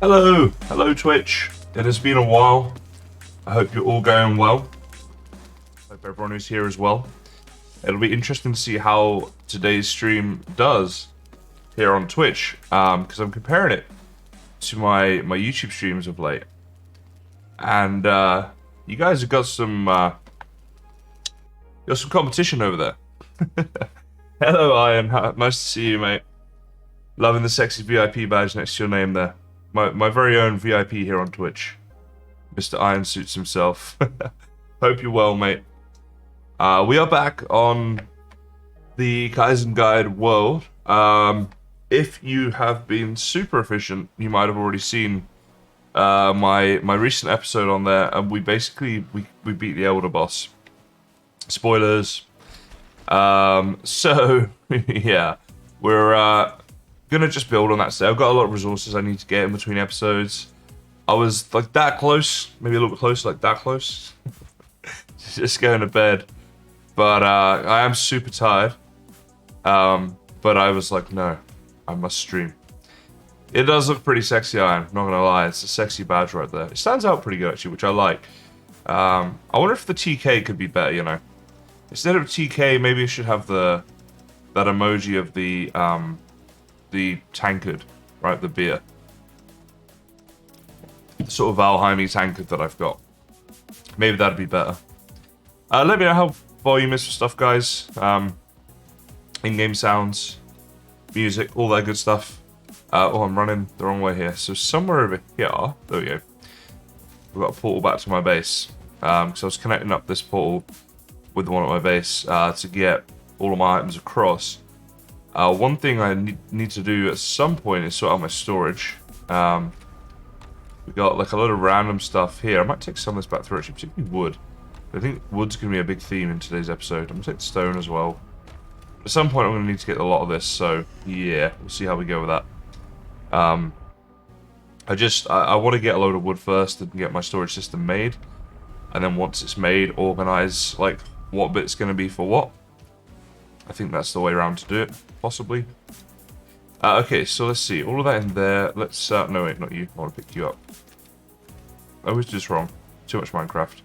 Hello Twitch. It has been a while. I hope you're all going well. Hope everyone is here as well. It'll be interesting to see how today's stream does here on Twitch, because I'm comparing it to my YouTube streams of late, and you guys have got some competition over there. Hello Iron, nice to see you, mate. Loving the sexy VIP badge next to your name there. My very own VIP here on Twitch. Mr. Iron Suits himself. Hope you're well, mate. We are back on the Kaizen Guide world. If you have been super efficient, you might have already seen my recent episode on there, and we basically we beat the Elder Boss. Spoilers. So yeah, we're gonna just build on that today. I've got a lot of resources I need to get in between episodes. I was like that close, maybe a little bit close, like that close. Just going to bed. But I am super tired. But I was like, no, I must stream. It does look pretty sexy, Iron, not gonna lie. It's a sexy badge right there. It stands out pretty good actually, which I like. I wonder if the TK could be better, you know. Instead of TK, maybe it should have that emoji of the tankard, right? The beer. The sort of Valheim tankard that I've got. Maybe that'd be better. Let me know how volume is for stuff, guys. In-game sounds, music, all that good stuff. Oh, I'm running the wrong way here. So somewhere over here, there we go. We've got a portal back to my base. Because I was connecting up this portal with the one at my base to get all of my items across. One thing I need to do at some point is sort out my storage. We got like a lot of random stuff here. I might take some of this back through actually, particularly wood. I think wood's going to be a big theme in today's episode. I'm going to take the stone as well. At some point I'm going to need to get a lot of this, so yeah, we'll see how we go with that. I want to get a load of wood first and get my storage system made. And then once it's made, organize like what bit's going to be for what. I think that's the way around to do it, possibly. Okay, so let's see. All of that in there. Let's... no, wait, not you. I want to pick you up. I was just wrong. Too much Minecraft.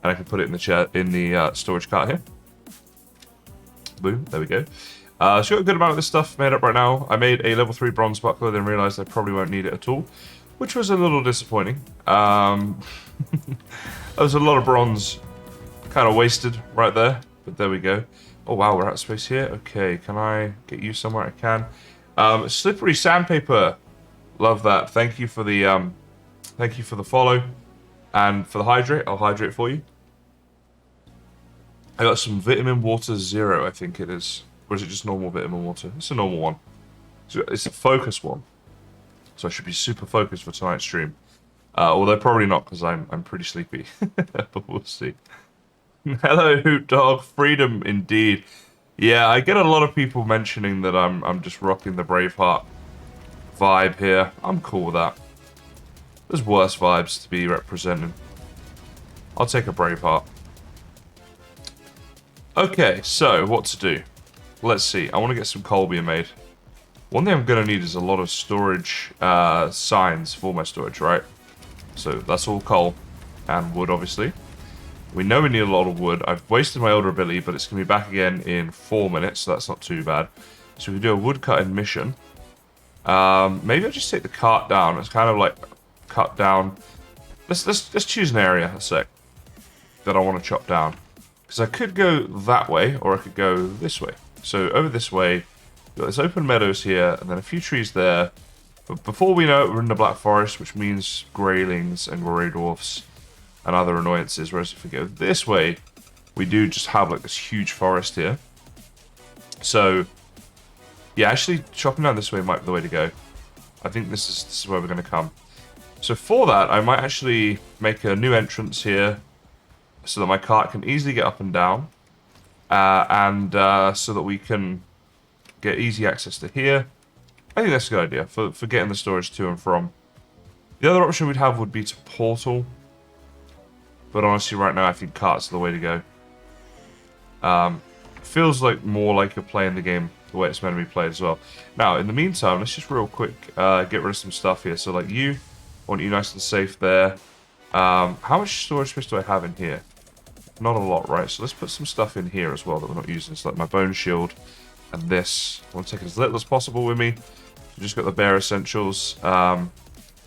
And I can put it in the chair, in the storage cart here. Boom, there we go. So got a good amount of this stuff made up right now. I made a level 3 bronze buckler, then realized I probably won't need it at all, which was a little disappointing. There was a lot of bronze kind of wasted right there, but there we go. Oh wow, we're out of space here. Okay, can I get you somewhere? I can. Slippery sandpaper, love that. Thank you for the follow, and for the hydrate. I'll hydrate for you. I got some vitamin water 0, I think it is. Or is it just normal vitamin water? It's a normal one. So it's a focus one. So I should be super focused for tonight's stream. Although probably not, because I'm pretty sleepy. But we'll see. Hello, Hoot Dog. Freedom indeed. Yeah, I get a lot of people mentioning that I'm just rocking the Braveheart vibe here. I'm cool with that. There's worse vibes to be represented. I'll take a Braveheart. Okay, so what to do? Let's see. I want to get some coal being made. One thing I'm going to need is a lot of storage signs for my storage, right? So that's all coal and wood, obviously. We know we need a lot of wood. I've wasted my older ability, but it's going to be back again in 4 minutes, so that's not too bad. So we can do a wood cutting mission. Maybe I'll just take the cart down. It's kind of like cut down. Let's choose an area a sec that I want to chop down. Because I could go that way, or I could go this way. So over this way, we've got this open meadows here, and then a few trees there. But before we know it, we're in the Black Forest, which means greylings and grey dwarfs and other annoyances. Whereas if we go this way, we do just have like this huge forest here. So yeah, actually chopping down this way might be the way to go. I think this is where we're going to come. So for that, I might actually make a new entrance here so that my cart can easily get up and down. So that we can get easy access to here. I think that's a good idea for getting the storage to and from. The other option we'd have would be to portal. But honestly, right now, I think carts are the way to go. Feels like more like you're playing the game the way it's meant to be played as well. Now, in the meantime, let's just real quick get rid of some stuff here. So, like I want you nice and safe there. How much storage space do I have in here? Not a lot, right? So let's put some stuff in here as well that we're not using. So like my bone shield and this. I want to take as little as possible with me. So just got the bare essentials. Won't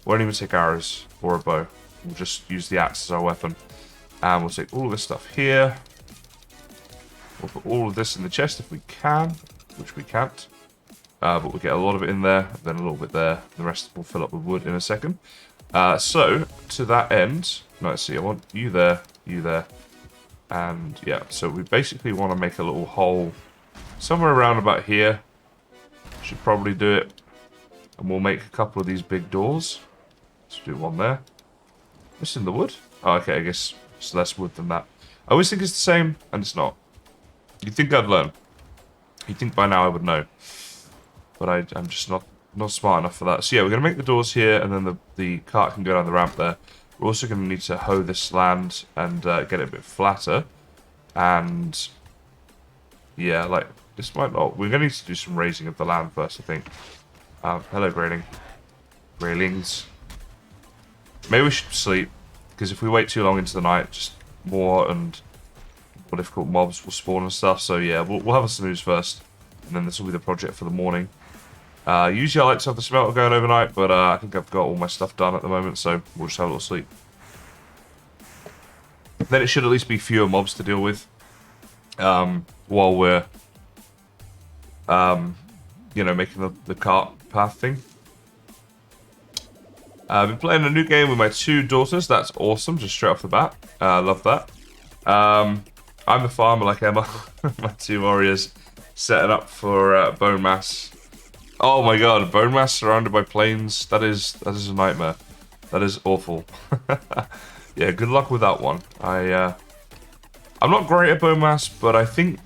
even take arrows or a bow. We'll just use the axe as our weapon. And we'll take all of this stuff here. We'll put all of this in the chest if we can, which we can't. But we'll get a lot of it in there, then a little bit there. The rest will fill up with wood in a second. So, to that end, let's see, I want you there, and yeah, so we basically want to make a little hole somewhere around about here. Should probably do it. And we'll make a couple of these big doors. Let's do one there. What's in the wood? Oh, okay, I guess it's less wood than that. I always think it's the same, and it's not. You'd think I'd learn. You'd think by now I would know. But I'm just not smart enough for that. So yeah, we're going to make the doors here, and then the cart can go down the ramp there. We're also going to need to hoe this land and get it a bit flatter. And yeah, like, this might not... We're going to need to do some raising of the land first, I think. Hello, grayling. Graylings. Maybe we should sleep, because if we wait too long into the night, just more and more difficult mobs will spawn and stuff. So yeah, we'll have a snooze first, and then this will be the project for the morning. Usually I like to have the smelter going overnight, but I think I've got all my stuff done at the moment, so we'll just have a little sleep. Then it should at least be fewer mobs to deal with while we're, you know, making the cart path thing. I've been playing a new game with my 2 daughters. That's awesome, just straight off the bat. Love that. I'm the farmer like Emma. My 2 warriors setting up for bone mass. Oh my god, bone mass surrounded by plains. That is a nightmare. That is awful. Yeah, good luck with that one. I'm not great at bone mass, but I think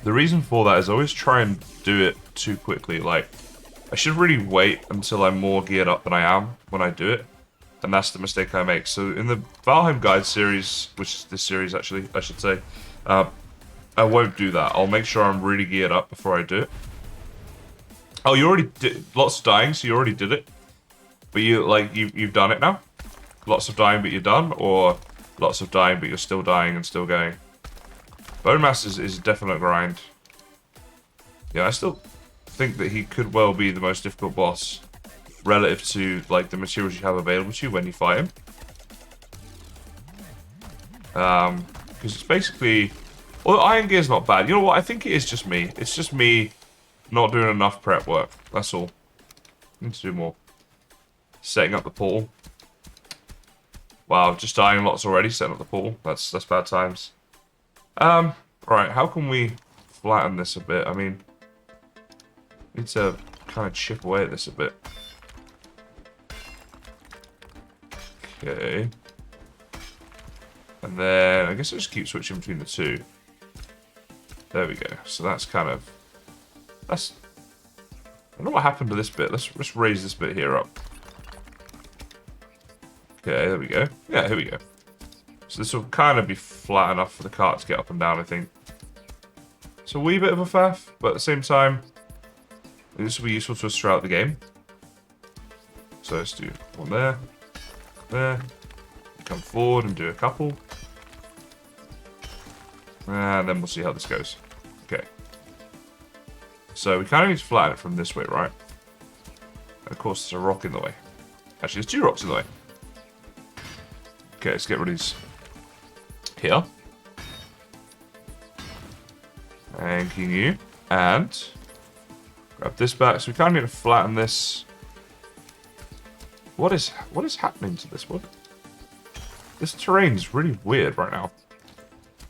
the reason for that is I always try and do it too quickly. Like, I should really wait until I'm more geared up than I am when I do it. And that's the mistake I make. So in the Valheim guide series, which is this series actually, I should say, I won't do that. I'll make sure I'm really geared up before I do it. Oh, you already did lots of dying, so you already did it. But you've done it now? Lots of dying but you're done, or lots of dying but you're still dying and still going? Bone Mass is a definite grind. Yeah, I still think that he could well be the most difficult boss relative to like the materials you have available to you when you fight him. Because it's basically... Well, Iron Gear's not bad. You know what? I think it is just me. It's just me not doing enough prep work. That's all. Need to do more. Setting up the portal. Wow, just dying lots already, setting up the portal. That's bad times. Right, how can we flatten this a bit? I mean, need to kind of chip away at this a bit. Okay. And then, I guess I'll just keep switching between the 2. There we go. So that's kind of... That's... I don't know what happened to this bit. Let's raise this bit here up. Okay, there we go. Yeah, here we go. So this will kind of be flat enough for the cart to get up and down, I think. It's a wee bit of a faff, but at the same time, this will be useful to us throughout the game. So let's do one there, there. Come forward and do a couple. And then we'll see how this goes. Okay. So we kind of need to flatten it from this way, right? And of course, there's a rock in the way. Actually, there's 2 rocks in the way. Okay, let's get rid of these here. Thanking you. And grab this back. So we kind of need to flatten this. What is happening to this one? This terrain is really weird right now.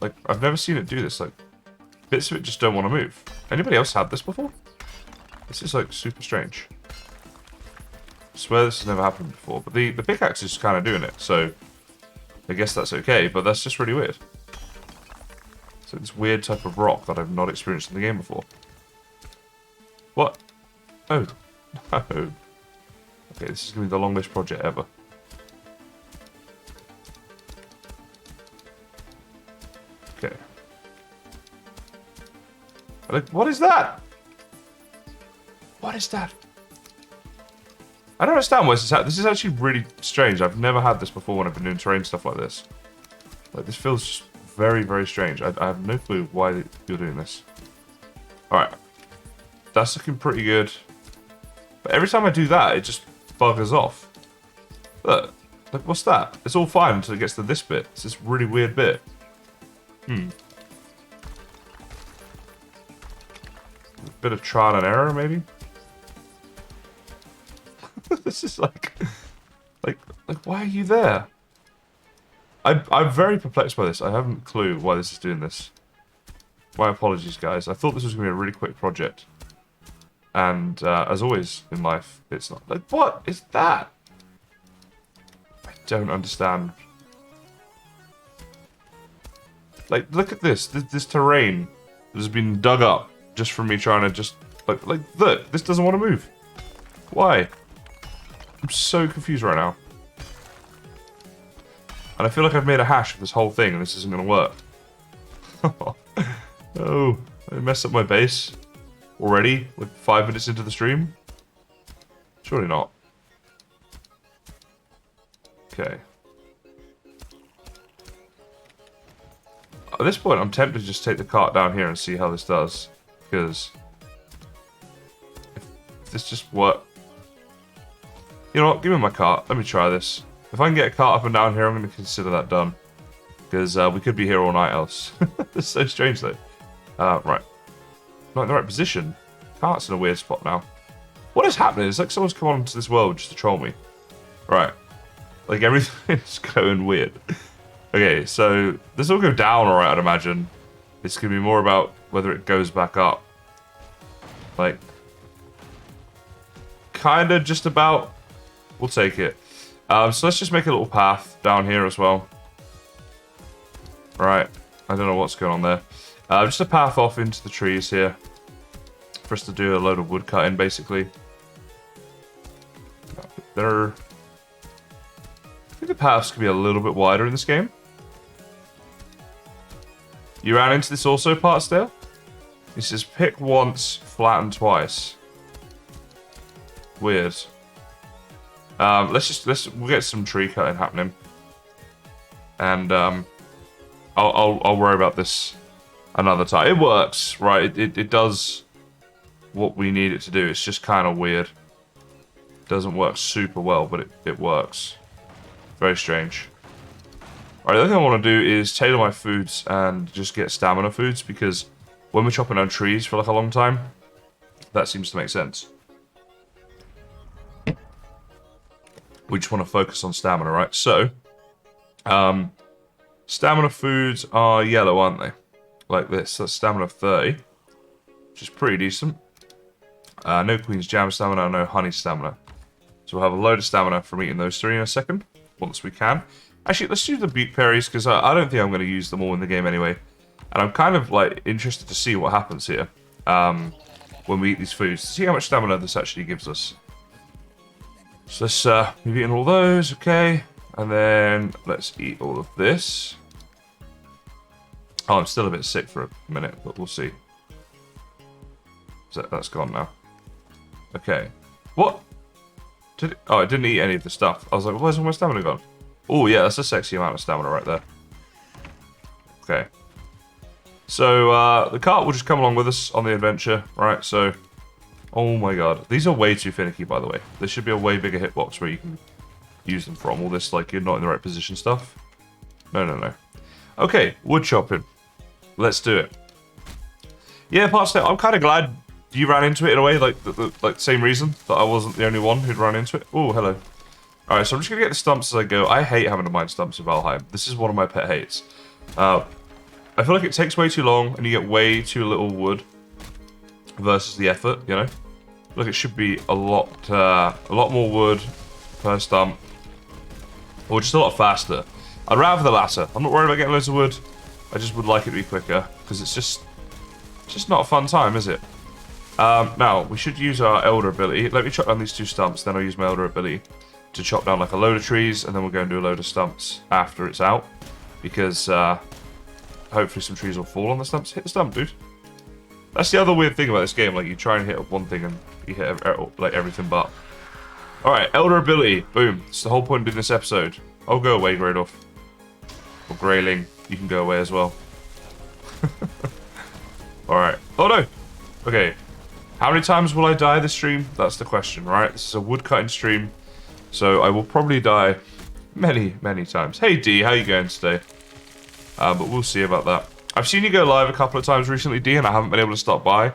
Like, I've never seen it do this. Like, bits of it just don't want to move. Anybody else had this before? This is, like, super strange. I swear this has never happened before. But the pickaxe is kind of doing it, so I guess that's okay, but that's just really weird. So this weird type of rock that I've not experienced in the game before. What? Oh. No. Okay, this is going to be the longest project ever. Okay. Like, what is that? What is that? I don't understand why this is happening. This is actually really strange. I've never had this before when I've been doing terrain stuff like this. Like, this feels just very, very strange. I have no clue why you're doing this. Alright. That's looking pretty good. But every time I do that, it just buggers off. Look. Look, what's that? It's all fine until it gets to this bit. It's this really weird bit. A bit of trial and error, maybe? This is like, why are you there? I'm very perplexed by this. I haven't a clue why this is doing this. My apologies, guys. I thought this was going to be a really quick project. And, as always in life, it's not. Like, what is that? I don't understand. Like, look at this. This terrain has been dug up just from me trying to just... Like, look. This doesn't want to move. Why? I'm so confused right now. And I feel like I've made a hash of this whole thing and this isn't going to work. Oh, I messed up my base already, like 5 minutes into the stream? Surely not. Okay. At this point, I'm tempted to just take the cart down here and see how this does. Because if this just works... You know what? Give me my cart. Let me try this. If I can get a cart up and down here, I'm going to consider that done. Because we could be here all night else. It's so strange, though. Right. Not in the right position. Cart's in a weird spot now. What is happening? It's like someone's come onto this world just to troll me. Right. Like, everything's going weird. Okay, so this will go down alright, I'd imagine. It's going to be more about whether it goes back up. Like, kind of just about... We'll take it. So let's just make a little path down here as well. Right. I don't know what's going on there. Just a path off into the trees here. For us to do a load of wood cutting, basically. I think the paths could be a little bit wider in this game. You ran into this also, Partsdale? It says pick once, flatten twice. Weird. We'll get some tree cutting happening, and I'll worry about this another time. It works, right? It does what we need it to do. It's just kind of weird. It doesn't work super well, but it works. Very strange. Alright, the other thing I want to do is tailor my foods and just get stamina foods, because when we're chopping down trees for like a long time, that seems to make sense. We just want to focus on stamina, right? So, stamina foods are yellow, aren't they? Like this. That's stamina of 30, which is pretty decent. No Queen's Jam stamina, no Honey stamina. So we'll have a load of stamina from eating those 3 in a second, once we can. Actually, let's do the Butte Berries, because I don't think I'm going to use them all in the game anyway. And I'm kind of like interested to see what happens here when we eat these foods. To see how much stamina this actually gives us. So let's, we've eaten all those, okay. And then let's eat all of this. Oh, I'm still a bit sick for a minute, but we'll see. So that's gone now. Okay. What? Oh, I didn't eat any of the stuff. I was like, where's all my stamina gone? Oh, yeah, that's a sexy amount of stamina right there. Okay. So, the cart will just come along with us on the adventure, right? So, oh my god. These are way too finicky, by the way. There should be a way bigger hitbox where you can use them from. All this, like, you're not in the right position stuff. No, no, no. Okay, wood chopping. Let's do it. Yeah, parts I'm kind of glad you ran into it in a way, like the same reason that I wasn't the only one who'd run into it. Oh, hello. Alright, so I'm just going to get the stumps as I go. I hate having to mine stumps in Valheim. This is one of my pet hates. I feel like it takes way too long and you get way too little wood versus the effort, you know? Look, it should be a lot more wood per stump. Or just a lot faster. I'd rather the latter. I'm not worried about getting loads of wood. I just would like it to be quicker, because it's just not a fun time, is it? Now, we should use our Elder ability. Let me chop down these 2 stumps, then I'll use my Elder ability to chop down like a load of trees, and then we'll go and do a load of stumps after it's out. Because, hopefully some trees will fall on the stumps. Hit the stump, dude. That's the other weird thing about this game, like you try and hit up one thing and you hit like everything but. Alright, Elder ability. Boom. It's the whole point of this episode. Oh, go away, Greydorf. Or Greyling. You can go away as well. Alright. Oh no! Okay. How many times will I die this stream? That's the question, right? This is a woodcutting stream. So I will probably die many, many times. Hey D, how you going today? But we'll see about that. I've seen you go live a couple of times recently, D, and I haven't been able to stop by.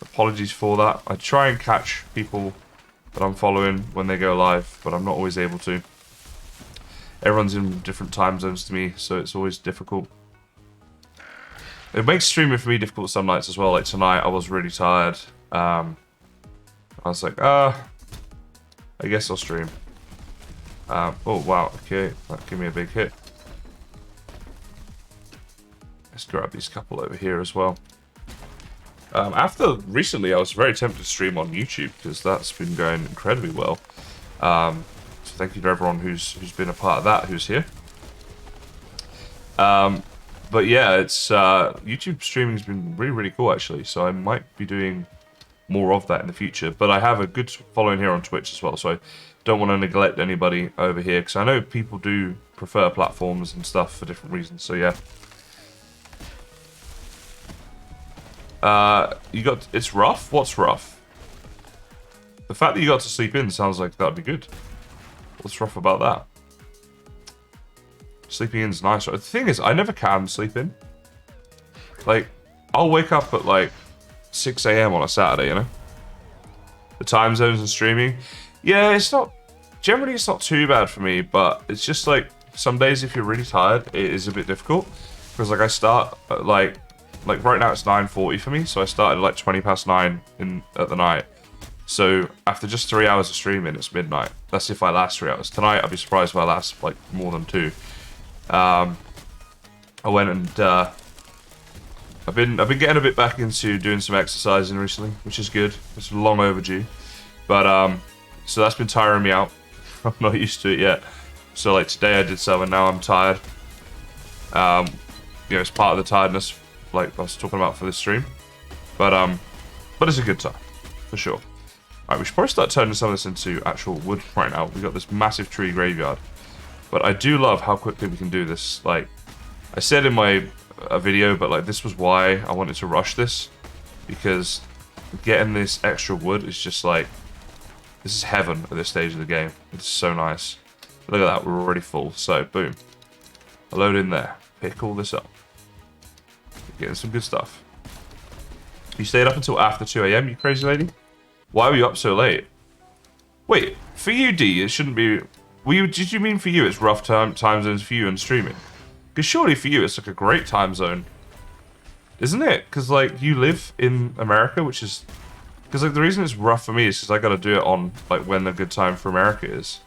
Apologies for that. I try and catch people that I'm following when they go live, but I'm not always able to. Everyone's in different time zones to me, so it's always difficult. It makes streaming for me difficult some nights as well. Like tonight, I was really tired. I was like, I guess I'll stream. Oh, wow. Okay, that gave me a big hit. Let's grab these couple over here as well. Recently, I was very tempted to stream on YouTube because that's been going incredibly well. So thank you to everyone who's been a part of that, who's here. But yeah, it's YouTube streaming has been really, really cool actually. So I might be doing more of that in the future. But I have a good following here on Twitch as well, so I don't want to neglect anybody over here because I know people do prefer platforms and stuff for different reasons. So yeah. It's rough? What's rough? The fact that you got to sleep in sounds like that'd be good. What's rough about that? Sleeping in's nice. The thing is, I never can sleep in. Like, I'll wake up at like 6 AM on a Saturday, you know? The time zones and streaming. Yeah, it's not... Generally, it's not too bad for me, but it's just like, some days if you're really tired, it is a bit difficult. Because like, I start at like right now it's 9:40 for me, so I started at like 9:20 at the night. So after just 3 hours of streaming, it's midnight. That's if I last 3 hours. Tonight, I'll be surprised if I last like more than 2. I went and I've been getting a bit back into doing some exercising recently, which is good. It's long overdue, but so that's been tiring me out. I'm not used to it yet. So like today I did some, and now I'm tired. You know, it's part of the tiredness, like I was talking about for this stream, but it's a good time for sure. Alright, we should probably start turning some of this into actual wood right now. We've got this massive tree graveyard, but I do love how quickly we can do this. Like I said in my video, but like this was why I wanted to rush this, because getting this extra wood is just like, this is heaven at this stage of the game. It's so nice. Look at that, we're already full. So boom, I load in there, pick all this up. Getting some good stuff. You stayed up until after 2 AM, you crazy lady? Why were you up so late? Wait, for you, D, it shouldn't be... Did you mean for you it's rough time zones for you and streaming? Because surely for you it's like a great time zone. Isn't it? Because like you live in America, which is... Because like the reason it's rough for me is because I gotta do it on like when a good time for America is.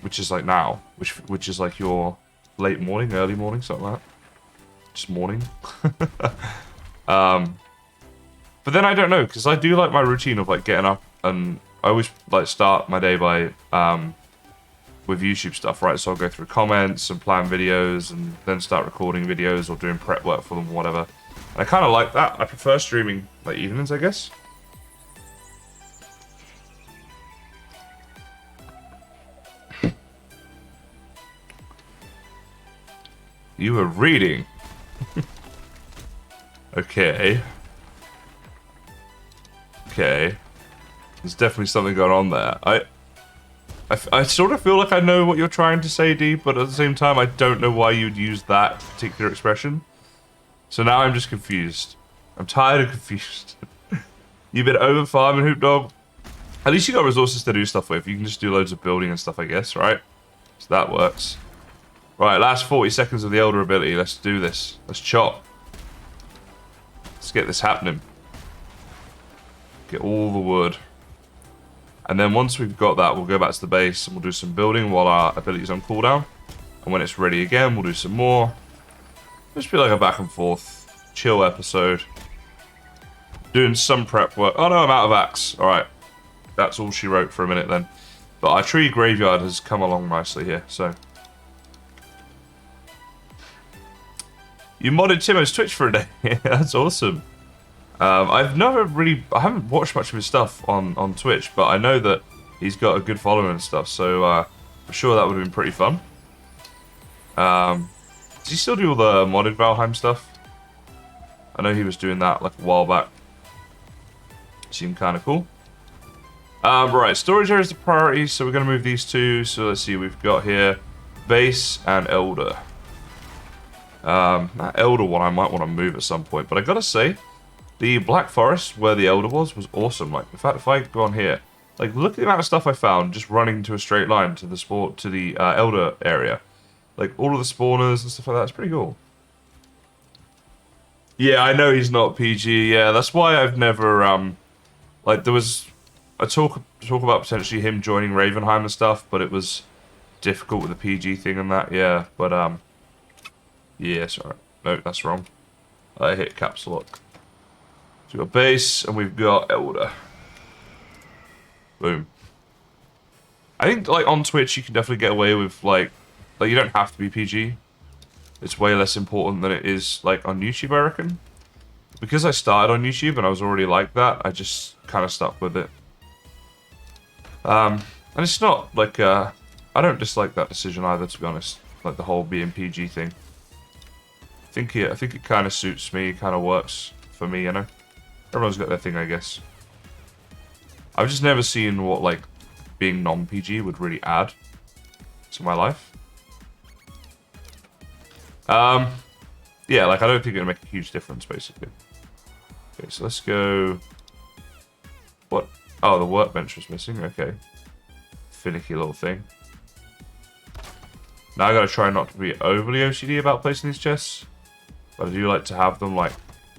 Which is like now. Which is like your late morning, early morning, something like that. just morning. But then I don't know, because I do like my routine of like getting up, and I always like start my day by with YouTube stuff, right? So I'll go through comments and plan videos, and then start recording videos or doing prep work for them or whatever. And I kind of like that. I prefer streaming like evenings, I guess. You were reading. Okay. Okay. There's definitely something going on there. I sort of feel like I know what you're trying to say, D, but at the same time, I don't know why you'd use that particular expression. So now I'm just confused. I'm tired and confused. You've been over farming, Hoop Dog. At least you got resources to do stuff with. You can just do loads of building and stuff, I guess, right? So that works. Right, last 40 seconds of the Elder ability. Let's do this. Let's chop. Let's get this happening. Get all the wood. And then once we've got that, we'll go back to the base and we'll do some building while our ability's on cooldown. And when it's ready again, we'll do some more. Just be like a back and forth, chill episode. Doing some prep work. Oh no, I'm out of axe. Alright. That's all she wrote for a minute then. But our tree graveyard has come along nicely here, so. You modded Timo's Twitch for a day. That's awesome. I haven't watched much of his stuff on Twitch, but I know that he's got a good following and stuff, so I'm sure that would have been pretty fun. Does he still do all the modded Valheim stuff? I know he was doing that like a while back. Seemed kind of cool. Right, storage area is the priority, so we're going to move these two. So let's see, we've got here base and Elder. That Elder one I might want to move at some point, but I gotta say, the Black Forest where the Elder was awesome. Like, in fact, if I go on here, like, look at the amount of stuff I found just running to a straight line to the Elder area. Like, all of the spawners and stuff like that. It's pretty cool. Yeah, I know he's not PG. Yeah, that's why I've never, like, there was a talk about potentially him joining Ravenheim and stuff, but it was difficult with the PG thing and that, yeah. But, yeah, sorry. No, that's wrong. I hit caps lock. So we've got base, and we've got Elder. Boom. I think, like, on Twitch, you can definitely get away with, like, you don't have to be PG. It's way less important than it is, like, on YouTube, I reckon. Because I started on YouTube, and I was already like that, I just kind of stuck with it. And it's not, like, I don't dislike that decision either, to be honest. Like, the whole being PG thing. I think it kind of suits me, kind of works for me, you know? Everyone's got their thing, I guess. I've just never seen what, like, being non-PG would really add to my life. Yeah, like, I don't think it'll make a huge difference, basically. Okay, so let's go... What? Oh, the workbench was missing, okay. Finicky little thing. Now I gotta try not to be overly OCD about placing these chests. But I do like to have them, like,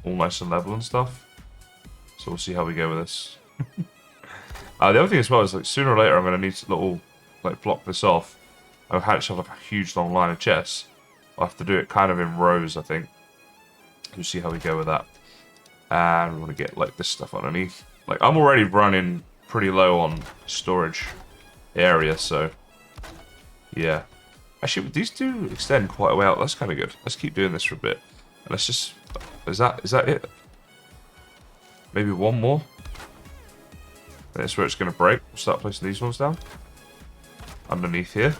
all nice and level and stuff. So we'll see how we go with this. The other thing as well is, like, sooner or later I'm going to need to block this off. I'll actually have like a huge long line of chests. I'll have to do it kind of in rows, I think. We'll see how we go with that. And we want to get, like, this stuff underneath. Like, I'm already running pretty low on storage area, so... Yeah. Actually, these do extend quite a way out. That's kind of good. Let's keep doing this for a bit. And let's just... Is that it? Maybe one more? That's where it's going to break. We'll start placing these ones down. Underneath here.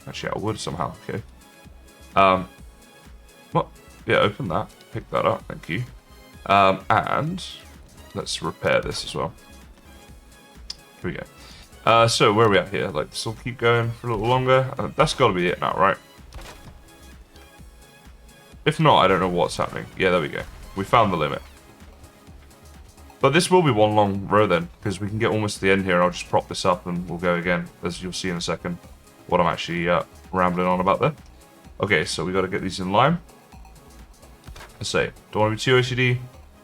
Actually, out of wood somehow. Okay. What? Yeah, open that. Pick that up. Thank you. And let's repair this as well. Here we go. So where are we at here? Like, this will keep going for a little longer. That's got to be it now, right? If not, I don't know what's happening. Yeah, there we go. We found the limit. But this will be one long row then, because we can get almost to the end here, and I'll just prop this up and we'll go again, as you'll see in a second what I'm actually rambling on about there. Okay, so we got to get these in line. I say, don't want to be too OCD,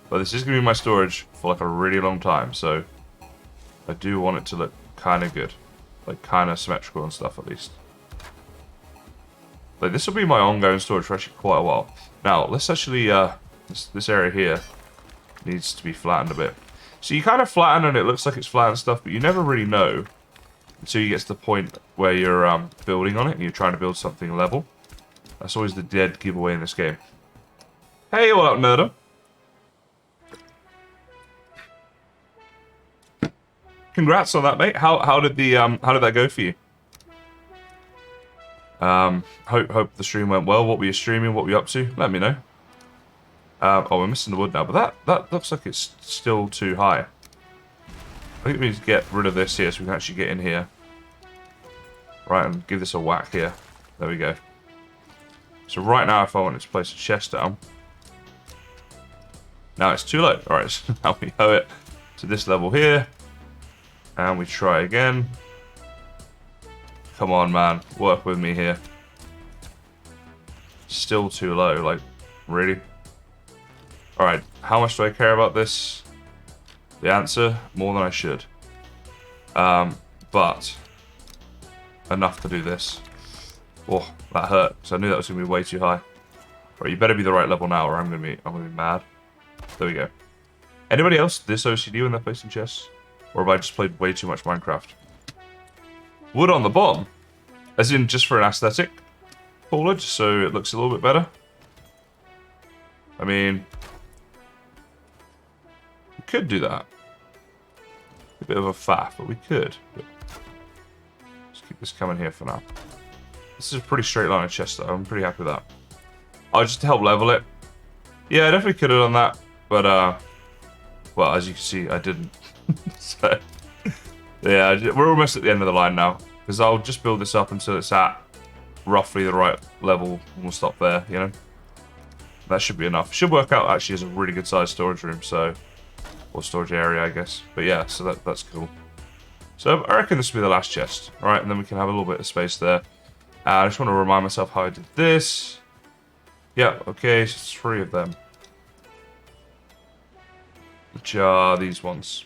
but this is going to be my storage for like a really long time, so I do want it to look kind of good. Like kind of symmetrical and stuff at least. Like, this will be my ongoing storage for actually quite a while. Now, let's actually, this area here needs to be flattened a bit. So you kind of flatten and it looks like it's flat and stuff, but you never really know until you get to the point where you're building on it and you're trying to build something level. That's always the dead giveaway in this game. Hey, what up, nerder? Congrats on that, mate. How did that go for you? Hope the stream went well. What were you streaming? What were you up to? Let me know. Oh, we're missing the wood now, but that looks like it's still too high. I think we need to get rid of this here so we can actually get in here. Right, and give this a whack here. There we go. So right now, if I wanted to place a chest down, now it's too low. All right, so now we hoe it to this level here, and we try again. Come on, man, work with me here. Still too low, like, really? All right, how much do I care about this? The answer, more than I should. But enough to do this. Oh, that hurt. So I knew that was gonna be way too high. Right, you better be the right level now, or I'm gonna be mad. There we go. Anybody else this OCD when they're placing chests, or have I just played way too much Minecraft? Wood on the bottom, as in just for an aesthetic, Paula, just so it looks a little bit better. I mean, we could do that. A bit of a faff, but we could. But let's keep this coming here for now. This is a pretty straight line of chest, though. I'm pretty happy with that. Oh, just to help level it. Yeah, I definitely could have done that, but well, as you can see, I didn't. So, yeah, we're almost at the end of the line now, because I'll just build this up until it's at roughly the right level, and we'll stop there, you know? That should be enough. Should work out, actually, as a really good sized storage room, so... Or storage area, I guess. But yeah, so that's cool. So I reckon this will be the last chest, alright? And then we can have a little bit of space there. I just want to remind myself how I did this. Yeah, okay, so it's 3 of them. Which are these ones.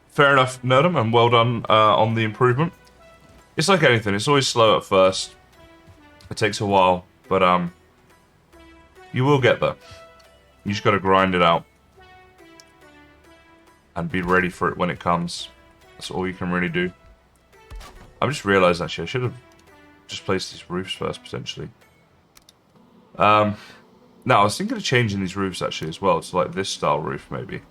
Fair enough, Nerdum, and well done on the improvement. It's like anything, it's always slow at first. It takes a while, but you will get there. You just got to grind it out. And be ready for it when it comes. That's all you can really do. I've just realised, actually, I should have just placed these roofs first, potentially. Now, I was thinking of changing these roofs, actually, as well. To like this style roof, maybe.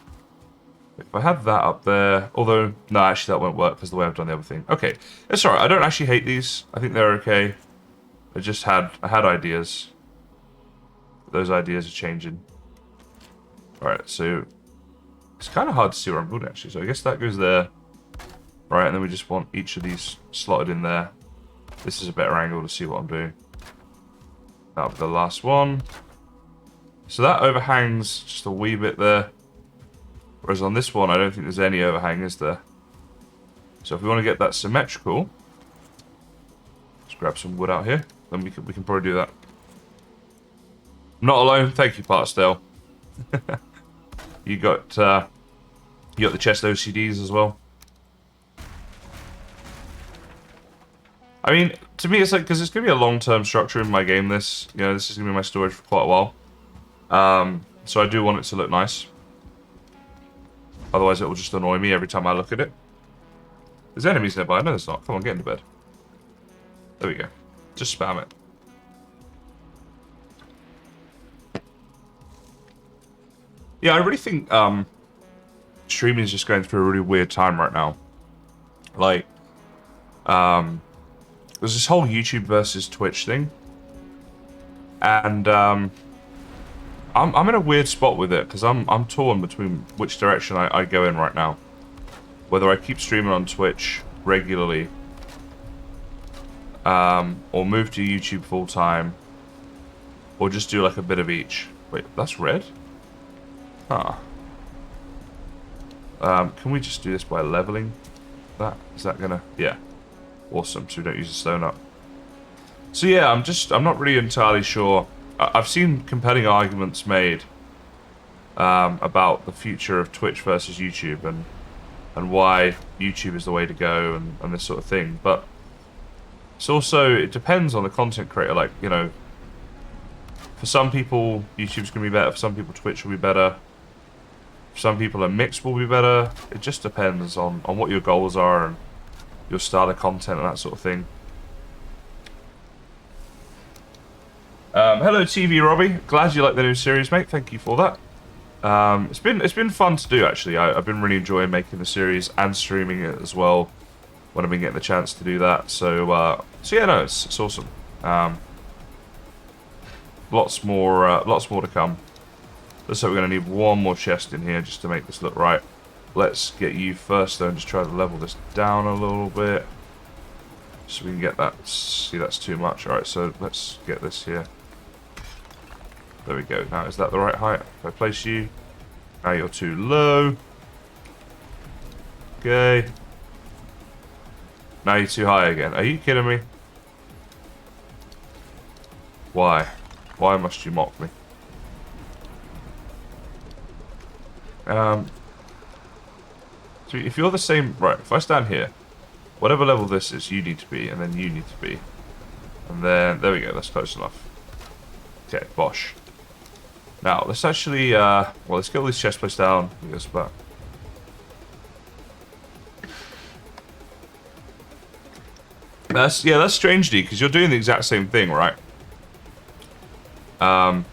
If I had that up there... Although, no, actually, that won't work because the way I've done the other thing. Okay, it's alright. I don't actually hate these. I think they're okay. I had ideas. Those ideas are changing. Alright, so... It's kind of hard to see where I'm building, actually. So I guess that goes there. Right, and then we just want each of these slotted in there. This is a better angle to see what I'm doing. That'll be the last one. So that overhangs just a wee bit there. Whereas on this one, I don't think there's any overhang, is there? So if we want to get that symmetrical, let's grab some wood out here. Then we can probably do that. Not alone. Thank you, Partstale. You got the chest OCDs as well. I mean, to me, it's like, because it's going to be a long-term structure in my game, this. You know, this is going to be my storage for quite a while. So I do want it to look nice. Otherwise, it will just annoy me every time I look at it. There's enemies nearby. No, there's not. Come on, get into bed. There we go. Just spam it. Yeah, I really think streaming is just going through a really weird time right now. Like, there's this whole YouTube versus Twitch thing. And I'm in a weird spot with it, because I'm torn between which direction I go in right now. Whether I keep streaming on Twitch regularly, or move to YouTube full time, or just do like a bit of each. Wait, that's red? Huh. Can we just do this by leveling that? Is that gonna... Yeah. Awesome, so we don't use the stone up. So yeah, I'm not really entirely sure. I've seen compelling arguments made about the future of Twitch versus YouTube, and and why YouTube is the way to go and this sort of thing. But it's also, it depends on the content creator. Like, you know, for some people, YouTube's going to be better. For some people, Twitch will be better. For some people, a mix will be better. It just depends on what your goals are and your style of content and that sort of thing. Hello, TV Robbie. Glad you like the new series, mate. Thank you for that. It's been fun to do, actually. I've been really enjoying making the series and streaming it as well when I've been getting the chance to do that. So yeah, no, it's awesome. Lots more to come. Looks like we're going to need one more chest in here just to make this look right. Let's get you first, though, and just try to level this down a little bit so we can get that. See, that's too much. All right, so let's get this here. There we go. Now, is that the right height? If I place you, now you're too low. Okay. Now you're too high again. Are you kidding me? Why? Why must you mock me? So if you're the same... Right, if I stand here, whatever level this is, you need to be, and then you need to be. And then... There we go, that's close enough. Okay, bosh. Now, let's actually... well, let's get all these chest plates down. Let's go back. That's strange, D, because you're doing the exact same thing, right? I'm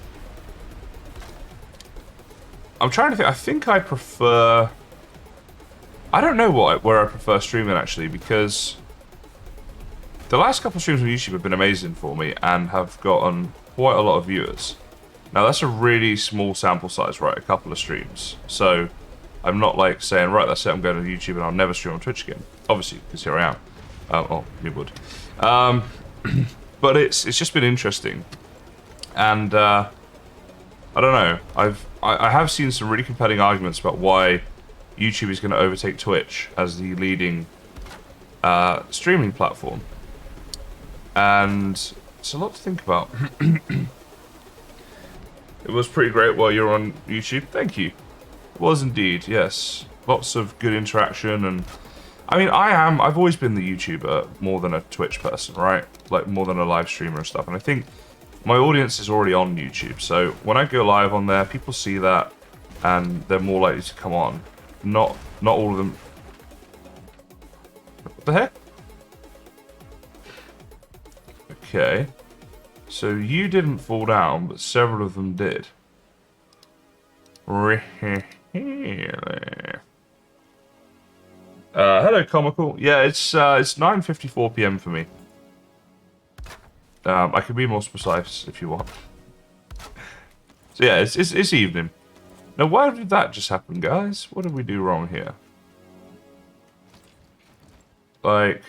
trying to think. I think I prefer... I don't know where I prefer streaming, actually, because the last couple of streams on YouTube have been amazing for me and have gotten quite a lot of viewers. Now, that's a really small sample size, right? A couple of streams. So, I'm not, like, saying, right, that's it, I'm going to YouTube and I'll never stream on Twitch again. Obviously, because here I am. Oh, you would. But it's just been interesting. And, I don't know. I have seen some really compelling arguments about why YouTube is going to overtake Twitch as the leading streaming platform. And it's a lot to think about. It was pretty great while you were on YouTube. Thank you. It was indeed, yes. Lots of good interaction and... I mean, I've always been the YouTuber more than a Twitch person, right? Like, more than a live streamer and stuff. And I think my audience is already on YouTube. So when I go live on there, people see that and they're more likely to come on. Not all of them. What the heck? Okay. So you didn't fall down, but several of them did. Really? Hello, Comical. Yeah, it's 9:54 PM for me. I can be more precise if you want. So yeah, it's evening. Now, why did that just happen, guys? What did we do wrong here? Like,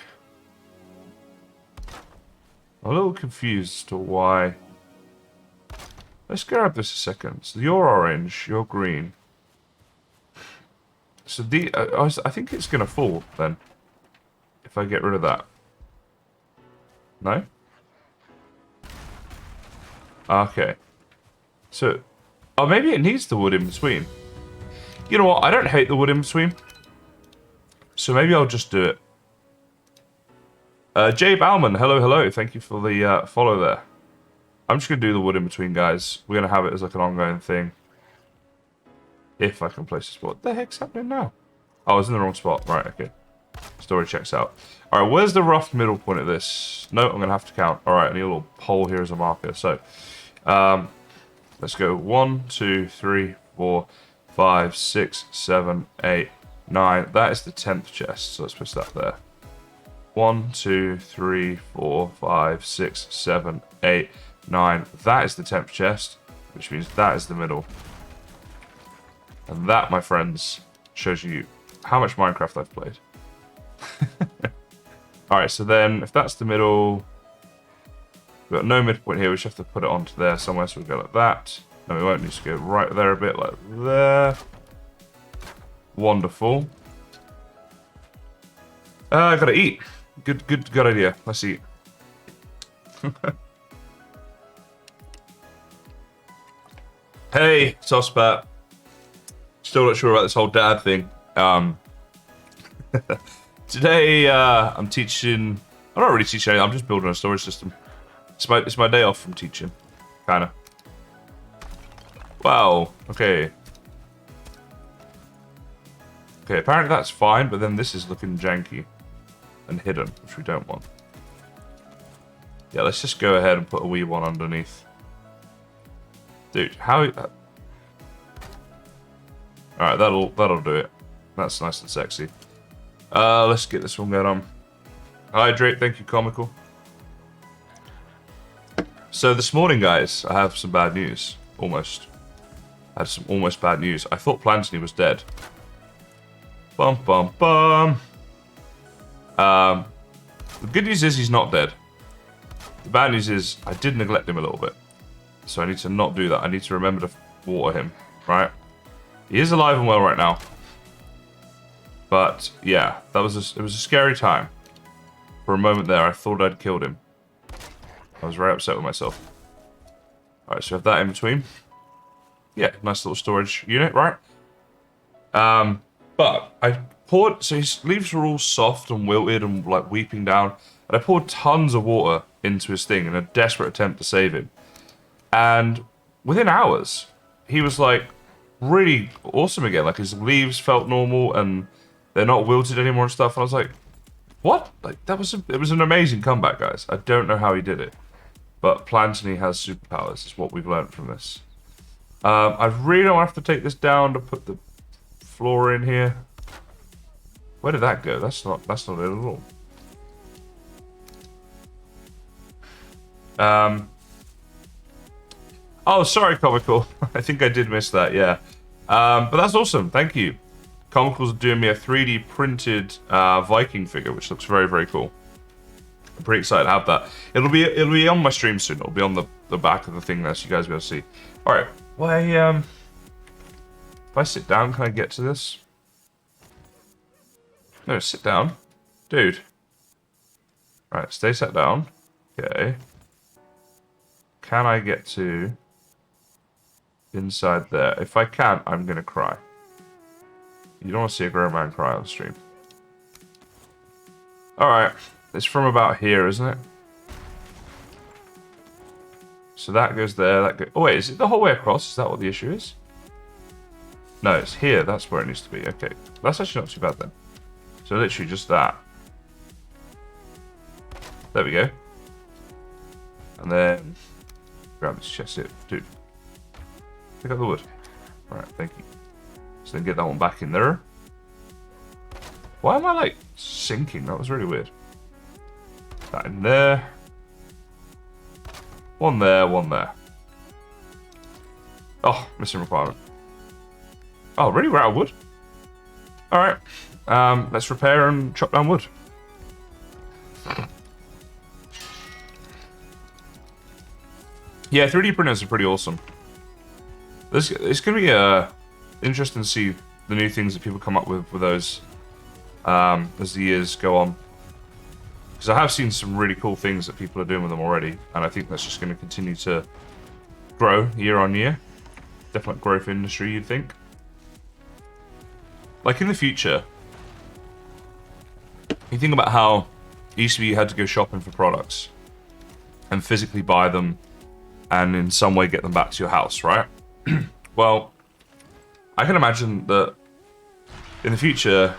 I'm a little confused as to why. Let's grab this a second. So you're orange, you're green. So I think it's gonna fall then. If I get rid of that. No? Okay. So, oh, maybe it needs the wood in between. You know what? I don't hate the wood in between. So maybe I'll just do it. Jay Bauman, hello. Thank you for the follow there. I'm just going to do the wood in between, guys. We're going to have it as like an ongoing thing. If I can place this. What the heck's happening now? Oh, I was in the wrong spot. Right, okay. Story checks out. Alright, where's the rough middle point of this? No, I'm going to have to count. Alright, I need a little pole here as a marker. So, let's go 1, 2, 3, 4, 5, 6, 7, 8, 9. That is the 10th chest. So let's put that there. 1, 2, 3, 4, 5, 6, 7, 8, 9. That is the 10th chest, which means that is the middle. And that, my friends, shows you how much Minecraft I've played. Alright, so then if that's the middle, we've got no midpoint here, we just have to put it onto there somewhere, so we'll go like that. No, we won't need to go right there a bit, like there. Wonderful. I gotta eat. Good idea. Let's eat. Hey, Tospat. Still not sure about this whole dad thing. Today, I'm teaching... I'm not really teaching anything, I'm just building a storage system. It's my day off from teaching. Kinda. Wow, okay. Okay, apparently that's fine, but then this is looking janky and hidden, which we don't want. Yeah, let's just go ahead and put a wee one underneath. Dude, how... Alright, that'll do it. That's nice and sexy. Let's get this one going on. Hydrate, thank you, Comical. So this morning, guys, I have some bad news. Almost. I had some almost bad news. I thought Plantony was dead. Bum, bum, bum. The good news is he's not dead. The bad news is I did neglect him a little bit. So I need to not do that. I need to remember to water him, right? He is alive and well right now. But, yeah, it was a scary time. For a moment there, I thought I'd killed him. I was very upset with myself. Alright, so we have that in between. Yeah, nice little storage unit, right? But I poured... So his leaves were all soft and wilted and, like, weeping down. And I poured tons of water into his thing in a desperate attempt to save him. And within hours, he was, like, really awesome again. Like, his leaves felt normal and they're not wilted anymore and stuff. And I was like, what? Like, it was an amazing comeback, guys. I don't know how he did it. But Plantony has superpowers, is what we've learned from this. I really don't have to take this down to put the floor in here. Where did that go? That's not it at all. Oh, sorry, Comical. I think I did miss that, yeah. But that's awesome. Thank you. Comical's doing me a 3D printed Viking figure, which looks very, very cool. I'm pretty excited to have that. It'll be on my stream soon. It'll be on the back of the thing there, so you guys will be able to see. All right. Why? If I sit down, can I get to this? No, sit down, dude. All right, stay sat down. Okay. Can I get to inside there? If I can't, I'm gonna cry. You don't want to see a grown man cry on stream. Alright. It's from about here, isn't it? So that goes there, that goes... Oh wait, is it the whole way across? Is that what the issue is? No, it's here. That's where it needs to be. Okay. That's actually not too bad then. So literally just that. There we go. And then... Grab this chest here. Dude. Pick up the wood. Alright, thank you. So then get that one back in there. Why am I, like, sinking? That was really weird. That in there. One there, one there. Oh, missing requirement. Oh, really? We're out of wood? Alright. Let's repair and chop down wood. Yeah, 3D printers are pretty awesome. It's going to be interesting to see the new things that people come up with those as the years go on. Because I have seen some really cool things that people are doing with them already, and I think that's just going to continue to grow year on year. Definite growth industry, you'd think. Like in the future, you think about how it used to be you had to go shopping for products and physically buy them and in some way get them back to your house, right? Well, I can imagine that in the future,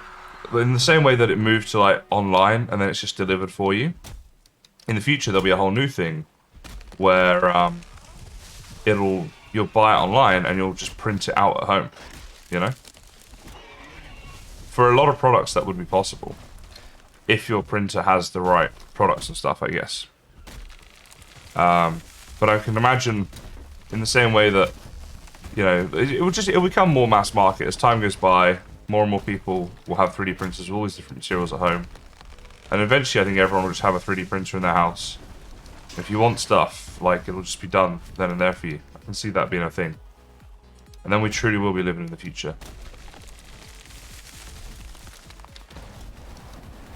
in the same way that it moved to like online and then it's just delivered for you, in the future there'll be a whole new thing where you'll buy it online and you'll just print it out at home, you know? For a lot of products that would be possible if your printer has the right products and stuff, I guess. But I can imagine in the same way that, you know, it'll become more mass market as time goes by. More and more people will have 3D printers with all these different materials at home. And eventually I think everyone will just have a 3D printer in their house. If you want stuff, like, it'll just be done then and there for you. I can see that being a thing. And then we truly will be living in the future.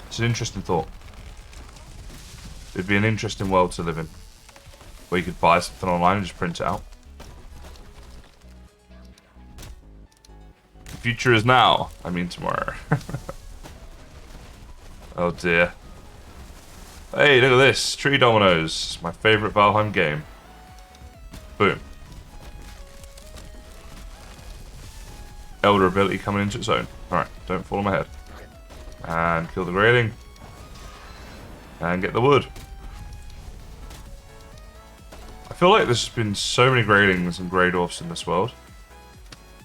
It's an interesting thought. It'd be an interesting world to live in. Where you could buy something online and just print it out. The future is now. I mean tomorrow. Oh dear. Hey, look at this. Tree dominoes. My favorite Valheim game. Boom. Elder ability coming into its own. Alright, don't fall on my head. And kill the grayling. And get the wood. I feel like there's been so many graylings and grey dwarfs in this world.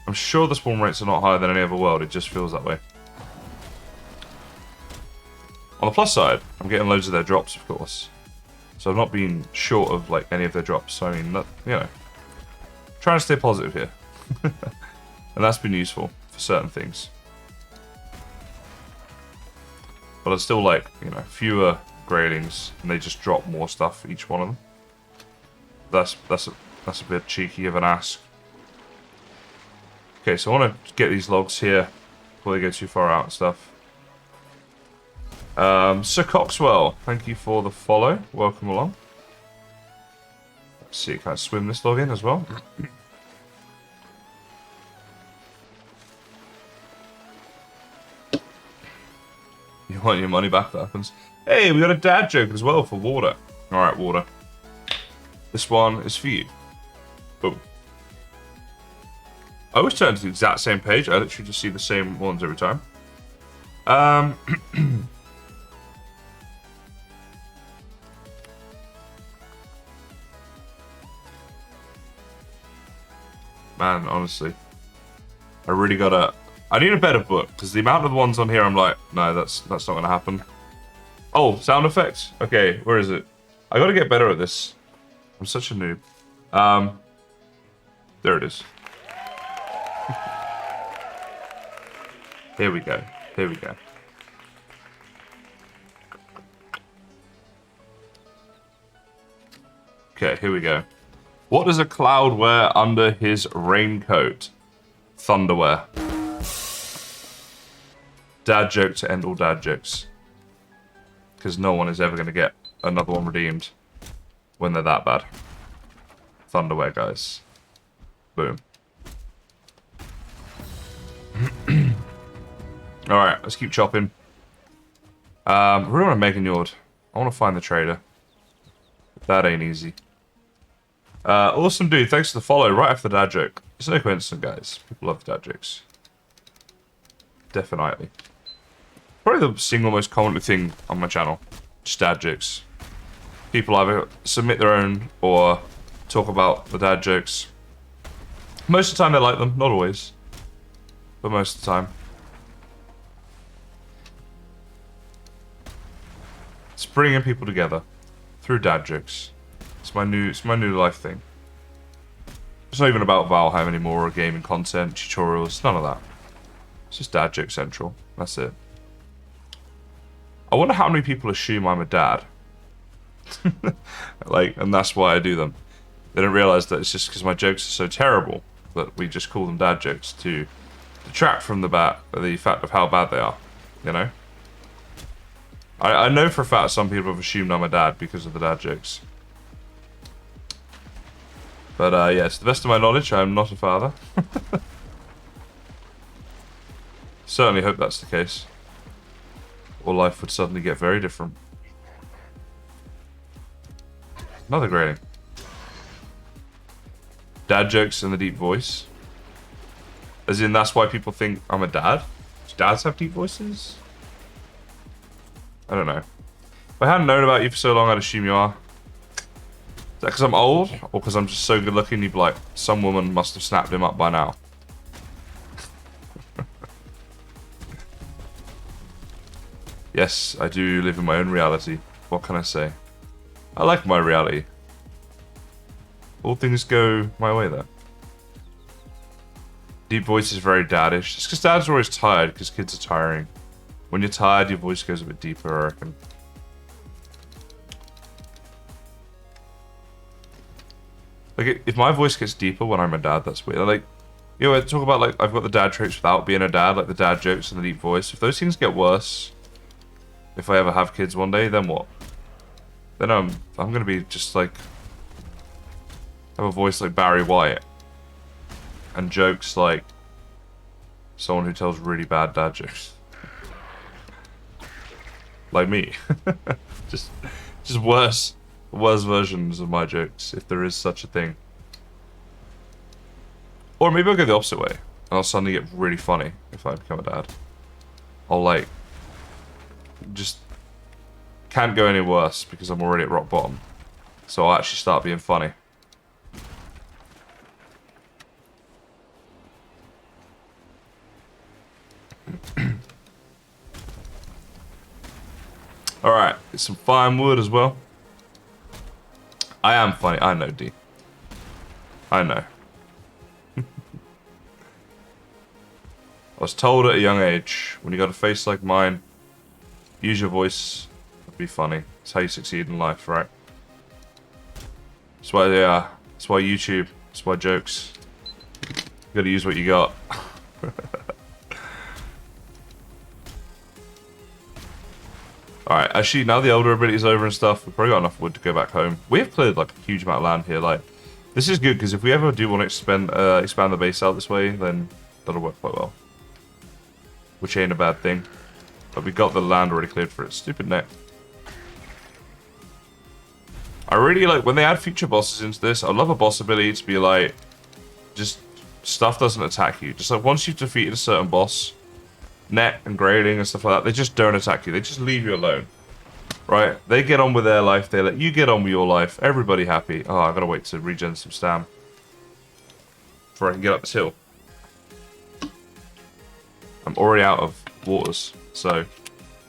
I'm sure the spawn rates are not higher than any other world, it just feels that way. On the plus side, I'm getting loads of their drops, of course. So I've not been short of like any of their drops. So I mean, you know, trying to stay positive here. And that's been useful for certain things. But I still like, you know, fewer graylings, and they just drop more stuff for each one of them. That's a bit cheeky of an ask. Okay, so I want to get these logs here before they go too far out and stuff. Sir Coxwell, thank you for the follow. Welcome along. Let's see, can I swim this log in as well? You want your money back, that happens. Hey, we got a dad joke as well for water. Alright, water. This one is for you. Boom. I always turn to the exact same page. I literally just see the same ones every time. Man, honestly. I really gotta... I need a better book, because the amount of ones on here, I'm like, no, that's not gonna happen. Oh, sound effects. Okay, where is it? I gotta get better at this. I'm such a noob. There it is. Here we go. Here we go. Okay, here we go. What does a cloud wear under his raincoat? Thunderwear. Dad joke to end all dad jokes. Because no one is ever going to get another one redeemed when they're that bad. Thunderwear, guys. Boom. Alright, let's keep chopping. I really want to make a yard. I want to find the trader. That ain't easy. Awesome dude, thanks for the follow right after the dad joke. It's no coincidence, guys. People love dad jokes. Definitely. Probably the single most common thing on my channel. Just dad jokes. People either submit their own or talk about the dad jokes. Most of the time they like them, not always. But most of the time. It's bringing people together through dad jokes. It's my new life thing. It's not even about Valheim anymore or gaming content, tutorials, none of that. It's just dad joke central. That's it. I wonder how many people assume I'm a dad. Like, and that's why I do them. They don't realize that it's just because my jokes are so terrible that we just call them dad jokes to detract from the fact of how bad they are. You know? I know for a fact some people have assumed I'm a dad because of the dad jokes. But yeah, to the best of my knowledge, I am not a father. Certainly hope that's the case. Or life would suddenly get very different. Another grading. Dad jokes in the deep voice. As in, that's why people think I'm a dad? Do dads have deep voices? I don't know. If I hadn't known about you for so long, I'd assume you are. Is that because I'm old? Or because I'm just so good looking, you'd be like, some woman must have snapped him up by now. Yes, I do live in my own reality. What can I say? I like my reality. All things go my way there. Deep voice is very daddish. It's because dads are always tired, because kids are tiring. When you're tired, your voice goes a bit deeper, I reckon. Like, if my voice gets deeper when I'm a dad, that's weird. Like, you know, I talk about, like, I've got the dad traits without being a dad, like the dad jokes and the deep voice. If those things get worse, if I ever have kids one day, then what? Then I'm gonna be just, like, have a voice like Barry White. And jokes like someone who tells really bad dad jokes. Like me. just just worse versions of my jokes, if there is such a thing. Or maybe I'll go the opposite way, and I'll suddenly get really funny if I become a dad. I'll like just can't go any worse because I'm already at rock bottom. So I'll actually start being funny. Alright, get some fine wood as well. I am funny, I know, D. I know. I was told at a young age, when you got a face like mine, use your voice, be funny. It's how you succeed in life, right? That's why they are. That's why YouTube. That's why jokes. You gotta use what you got. Alright, actually, now the elder ability's over and stuff, we've probably got enough wood to go back home. We have cleared, like, a huge amount of land here, like... This is good, because if we ever do want to expand the base out this way, then that'll work quite well. Which ain't a bad thing. But we got the land already cleared for it. Stupid neck. I really like, when they add future bosses into this, I love a boss ability to be like... Just, stuff doesn't attack you. Just like, once you've defeated a certain boss... Net and grading and stuff like that, they just don't attack you. They just leave you alone. Right? They get on with their life. They let you get on with your life. Everybody happy. Oh, I gotta wait to regen some stam before I can get up this hill. I'm already out of waters. So,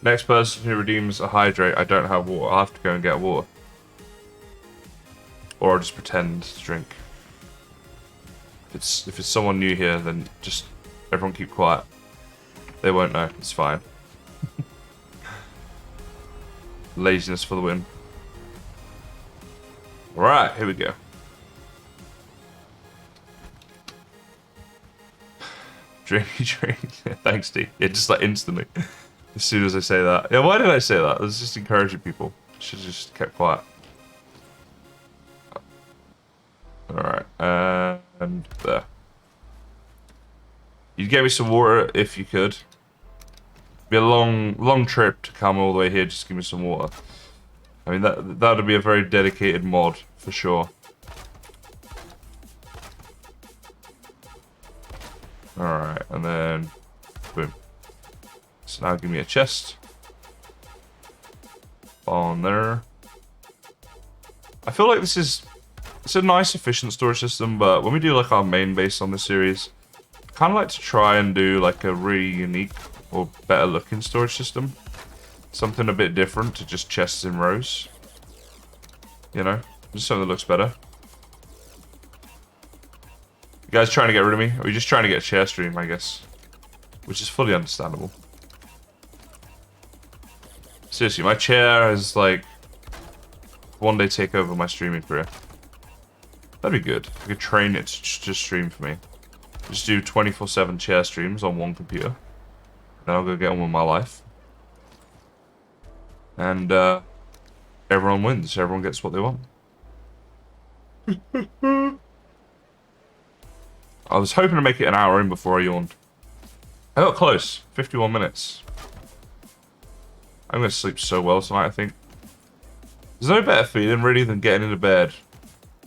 next person who redeems a hydrate, I don't have water. I'll have to go and get water. Or I'll just pretend to drink. If it's someone new here, then just everyone keep quiet. They won't know. It's fine. Laziness for the win. Alright, here we go. Drinky drink. Yeah, thanks, D. Yeah, just like instantly. As soon as I say that. Yeah, why did I say that? I was just encouraging people. Should have just kept quiet. Alright, and there. You'd get me some water if you could. Be a long trip to come all the way here just to give me some water. I mean, that would be a very dedicated mod, for sure. Alright, and then... Boom. So now give me a chest. On there. I feel like it's a nice, efficient storage system, but when we do like our main base on this series, I kind of like to try and do like a really unique or better looking storage system. Something a bit different to just chests in rows. You know? Just something that looks better. You guys trying to get rid of me? Or are you just trying to get a share stream, I guess? Which is fully understandable. Seriously, my chair is like... one day take over my streaming career. That'd be good. I could train it to just stream for me. Just do 24/7 chair streams on one computer. Then I'll go get on with my life. And everyone wins. Everyone gets what they want. I was hoping to make it an hour in before I yawned. I got close. 51 minutes. I'm going to sleep so well tonight, I think. There's no better feeling, really, than getting into bed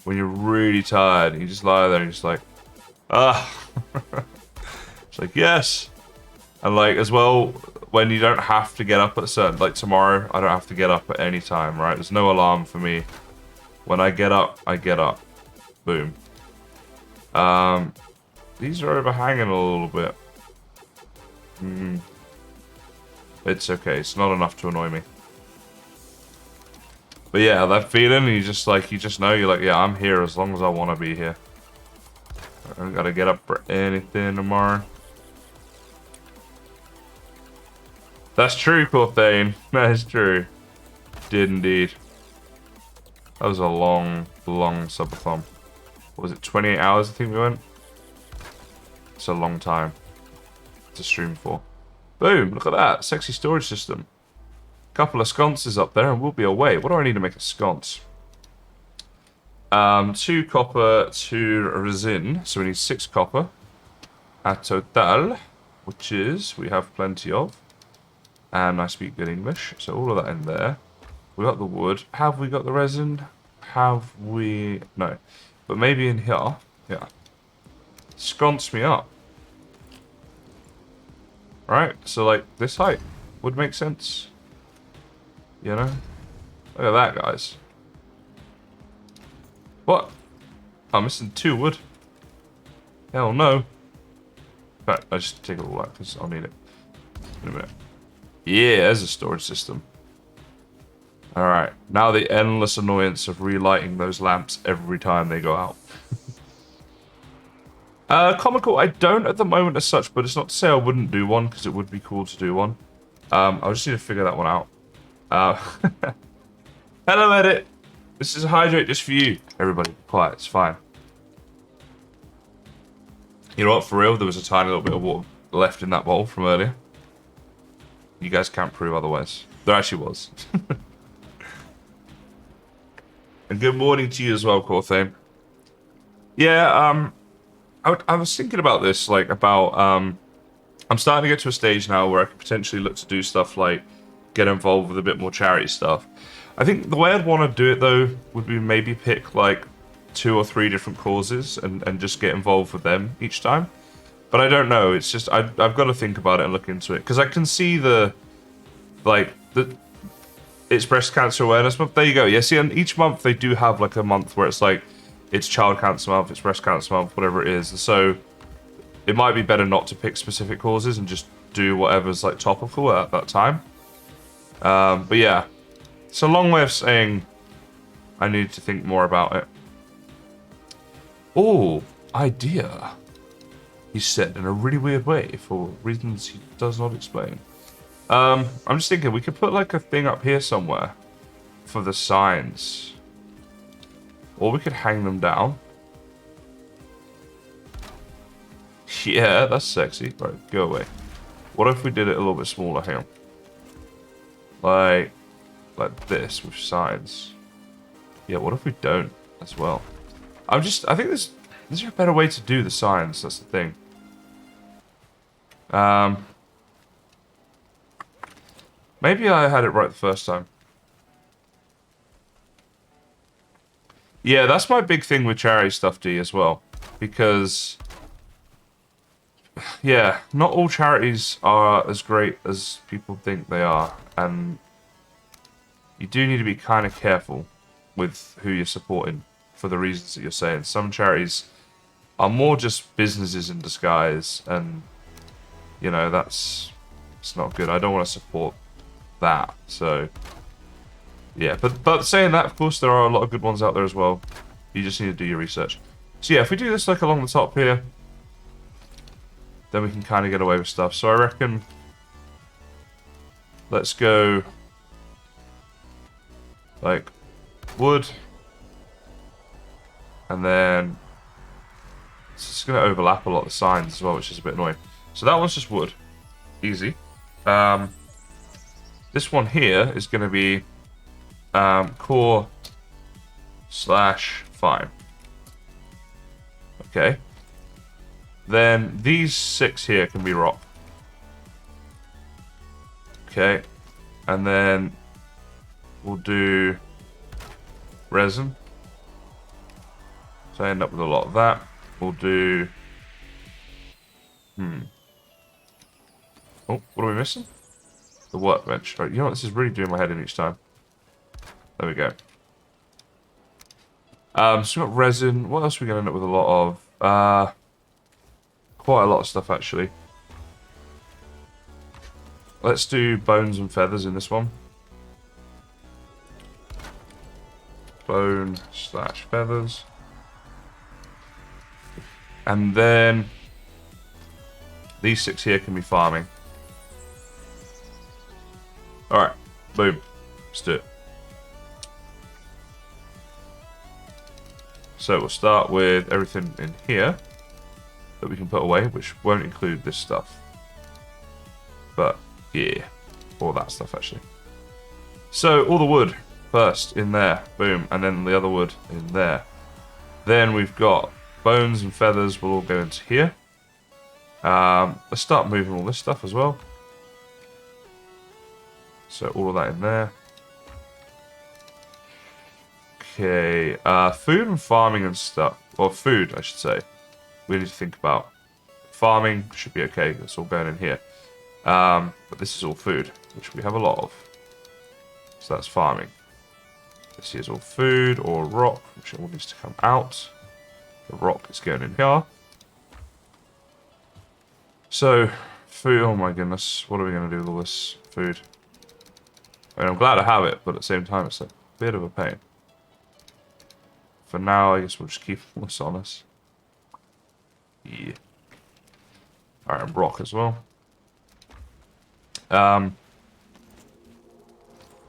when you're really tired. And you just lie there and you're just like, ah. It's like, yes. And like, as well, when you don't have to get up at a certain, like tomorrow, I don't have to get up at any time, right? There's no alarm for me. When I get up, I get up. Boom. These are overhanging a little bit. It's okay. It's not enough to annoy me. But yeah, that feeling, you just like, you just know, you're like, yeah, I'm here as long as I want to be here. I don't gotta get up for anything tomorrow. That's true, Corthane. That is true. Did indeed. That was a long subathon. What was it, 28 hours I think we went? It's a long time to stream for. Boom, look at that. Sexy storage system. Couple of sconces up there and we'll be away. What do I need to make a sconce? 2 copper, 2 resin. So we need 6 copper. A total, which is, we have plenty of. And I speak good English, so all of that in there. We got the wood. Have we got the resin? Have we... No. But maybe in here. Yeah. Sconce me up. Right, so like this height would make sense. You know? Look at that, guys. What? I'm missing 2 wood. Hell no. In fact, I just take it all out because I'll need it in a minute. Yeah, there's a storage system. Alright, now the endless annoyance of relighting those lamps every time they go out. Comical, I don't at the moment as such, but it's not to say I wouldn't do one, because it would be cool to do one. I just need to figure that one out. Hello, Edit! This is a hydrate just for you. Everybody, be quiet, it's fine. You know what, for real, there was a tiny little bit of water left in that bowl from earlier. You guys can't prove otherwise. There actually was. And good morning to you as well, Corthane. Yeah, I was thinking about this, like, about, I'm starting to get to a stage now where I could potentially look to do stuff like get involved with a bit more charity stuff. I think the way I'd want to do it, though, would be maybe pick, like, 2 or 3 different causes and just get involved with them each time. But I don't know, it's just, I've got to think about it and look into it. Because I can see it's Breast Cancer Awareness Month. There you go. Yeah, see, and each month they do have, like, a month where it's like, it's Child Cancer Month, it's Breast Cancer Month, whatever it is. And so it might be better not to pick specific causes and just do whatever's, like, topical at that time. But yeah, it's a long way of saying I need to think more about it. Oh, idea. He said in a really weird way for reasons he does not explain. I'm just thinking we could put like a thing up here somewhere for the signs. Or we could hang them down. Yeah, that's sexy. Right, go away. What if we did it a little bit smaller? Hang on. Like this with signs. Yeah, what if we don't as well? I think is there a better way to do the signs? That's the thing. Maybe I had it right the first time. Yeah, that's my big thing with charity stuff, D, as well. Because, yeah, not all charities are as great as people think they are. And you do need to be kind of careful with who you're supporting for the reasons that you're saying. Some charities are more just businesses in disguise. And, you know, it's not good. I don't want to support that. So, yeah. But saying that, of course, there are a lot of good ones out there as well. You just need to do your research. So, yeah, if we do this, like, along the top here, then we can kind of get away with stuff. So I reckon let's go like wood, and then it's just going to overlap a lot of the signs as well, which is a bit annoying. So that one's just wood. Easy. This one here is going to be core / fine. Okay. Then these 6 here can be rock. Okay. And then we'll do resin. So I end up with a lot of that. We'll do... Oh, what are we missing? The workbench. Right, you know what? This is really doing my head in each time. There we go. So we've got resin. What else are we going to end up with a lot of? Quite a lot of stuff, actually. Let's do bones and feathers in this one. Bone / feathers. And then these 6 here can be farming. Alright, boom. Let's do it. So we'll start with everything in here that we can put away, which won't include this stuff. But, yeah. All that stuff, actually. So, all the wood first in there. Boom. And then the other wood in there. Then we've got bones and feathers will all go into here. Let's start moving all this stuff as well. So all of that in there. Okay, food and farming and stuff. Or food, I should say. We need to think about. Farming should be okay. That's all going in here. But this is all food, which we have a lot of. So that's farming. This is all food or rock, which all needs to come out. The rock is going in here. So, food, oh my goodness, what are we going to do with all this food? I mean, I'm glad I have it, but at the same time, it's a bit of a pain. For now, I guess we'll just keep all this on us. Yeah. Alright, and rock as well.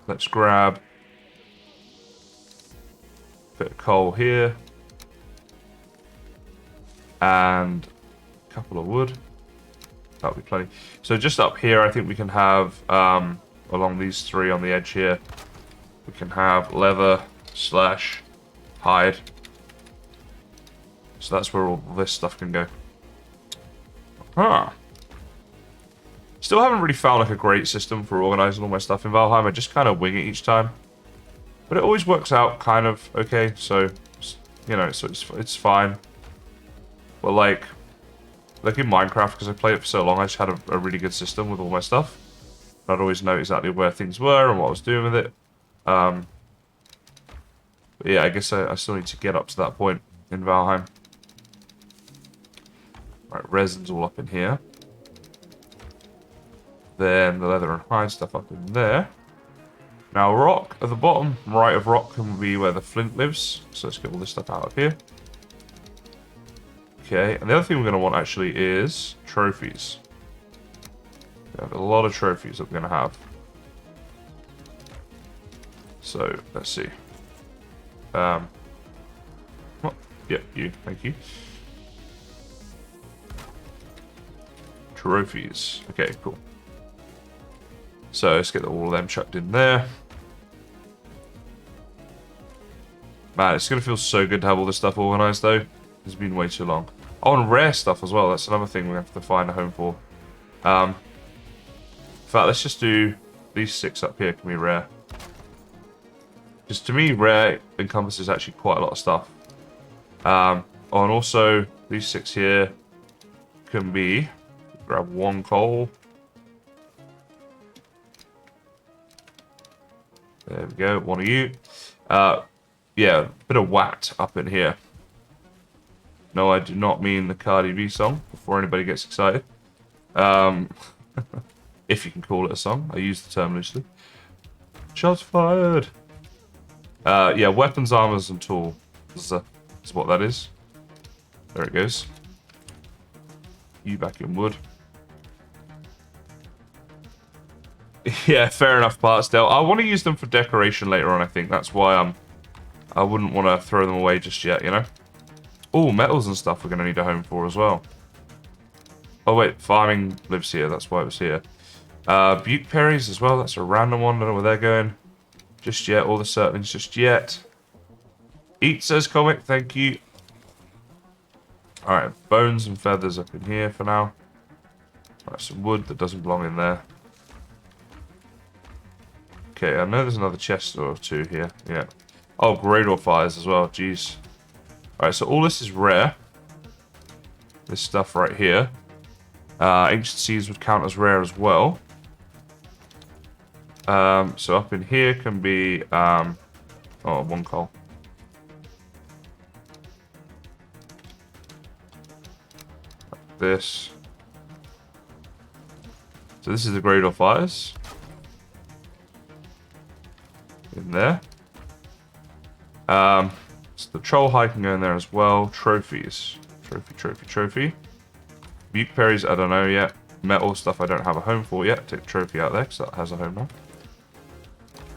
Let's grab a bit of coal here. And a couple of wood. That'll be plenty. So just up here, I think we can have, along these three on the edge here, we can have leather / hide. So that's where all this stuff can go. Huh. Still haven't really found like a great system for organizing all my stuff in Valheim. I just kind of wing it each time. But it always works out kind of okay. So, you know, it's fine. But like in Minecraft, because I played it for so long, I just had a really good system with all my stuff. I'd always know exactly where things were and what I was doing with it. But yeah, I guess I still need to get up to that point in Valheim. Right, resin's all up in here. Then the leather and hide stuff up in there. Now rock, at the bottom right of rock can be where the flint lives. So let's get all this stuff out of here. Okay, and the other thing we're going to want actually is trophies. We have a lot of trophies that we're going to have. So, let's see. Oh, yeah, you, thank you. Trophies. Okay, cool. So, let's get all of them chucked in there. Man, it's going to feel so good to have all this stuff organized, though. It's been way too long. Oh, and rare stuff as well. That's another thing we have to find a home for. In fact, let's just do these 6 up here can be rare. Because to me, rare encompasses actually quite a lot of stuff. Oh, and also these 6 here can be... Grab 1 coal. There we go, 1 of you. Yeah, bit of wat up in here. No, I do not mean the Cardi B song, before anybody gets excited. If you can call it a song. I use the term loosely. Shots fired! Yeah, weapons, armors, and tools is what that is. There it goes. You back in wood. Yeah, fair enough, Partsdale. I want to use them for decoration later on, I think. That's why I wouldn't want to throw them away just yet, you know? Oh, metals and stuff we're going to need a home for as well. Oh, wait. Farming lives here. That's why it was here. Butte berries as well. That's a random one. Don't know where they're going. Just yet. All the certlings just yet. Eat, says Comic. Thank you. Alright. Bones and feathers up in here for now. Alright, some wood that doesn't belong in there. Okay, I know there's another chest or 2 here. Yeah. Oh, Greydor fires as well. Jeez. Alright, so all this is rare. This stuff right here. Ancient seeds would count as rare as well. So up in here can be... oh, 1 coal. Like this. So this is the Greydor fires. In there. So the troll hide can go in there as well. Trophies. Trophy. Butte berries, I don't know yet. Metal stuff I don't have a home for yet. Take the trophy out there because that has a home now.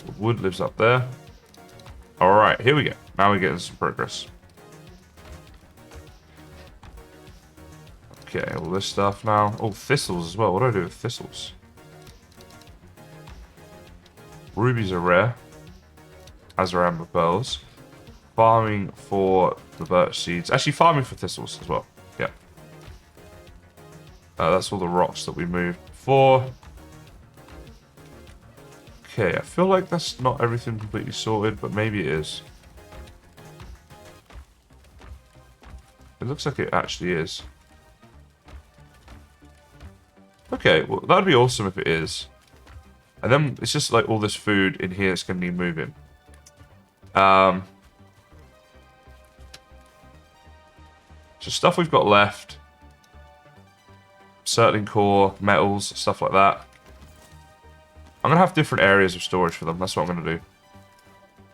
The wood lives up there. Alright, here we go. Now we're getting some progress. Okay, all this stuff now. Oh, thistles as well. What do I do with thistles? Rubies are rare. As are amber pearls. Farming for the birch seeds. Actually, farming for thistles as well. Yeah. That's all the rocks that we moved before. Okay, I feel like that's not everything completely sorted, but maybe it is. It looks like it actually is. Okay, well, that'd be awesome if it is. And then it's just like all this food in here that's going to need moving. So stuff we've got left. Certain core, metals, stuff like that. I'm going to have different areas of storage for them. That's what I'm going to do.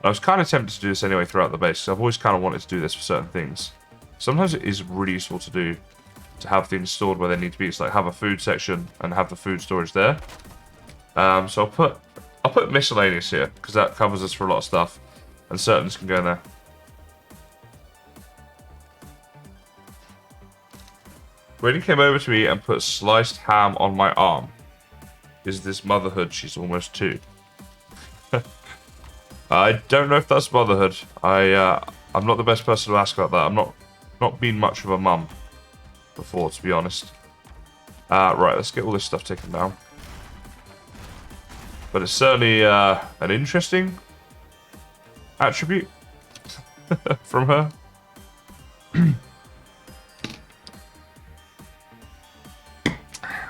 I was kind of tempted to do this anyway throughout the base, because I've always kind of wanted to do this for certain things. Sometimes it is really useful to do, to have things stored where they need to be. It's like have a food section and have the food storage there. So I'll put miscellaneous here, because that covers us for a lot of stuff. And certains can go in there. When he came over to me and put sliced ham on my arm. Is this motherhood? She's almost 2. I don't know if that's motherhood. I'm not the best person to ask about that. I'm not been much of a mum before, to be honest. Right, let's get all this stuff taken down. But it's certainly an interesting attribute from her.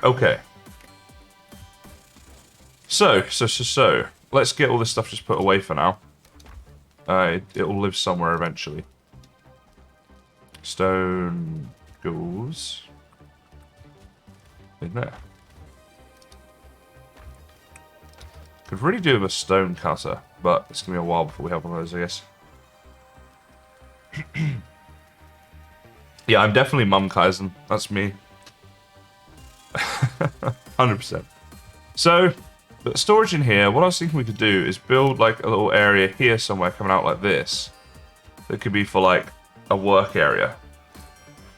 Okay. So, let's get all this stuff just put away for now. It'll live somewhere eventually. Stone goes in there. Could really do with a stone cutter, but it's going to be a while before we have one of those, I guess. Yeah, I'm definitely Mum Kaizen. That's me. 100%. So, but storage in here, what I was thinking we could do is build like a little area here somewhere coming out like this. That could be for like a work area.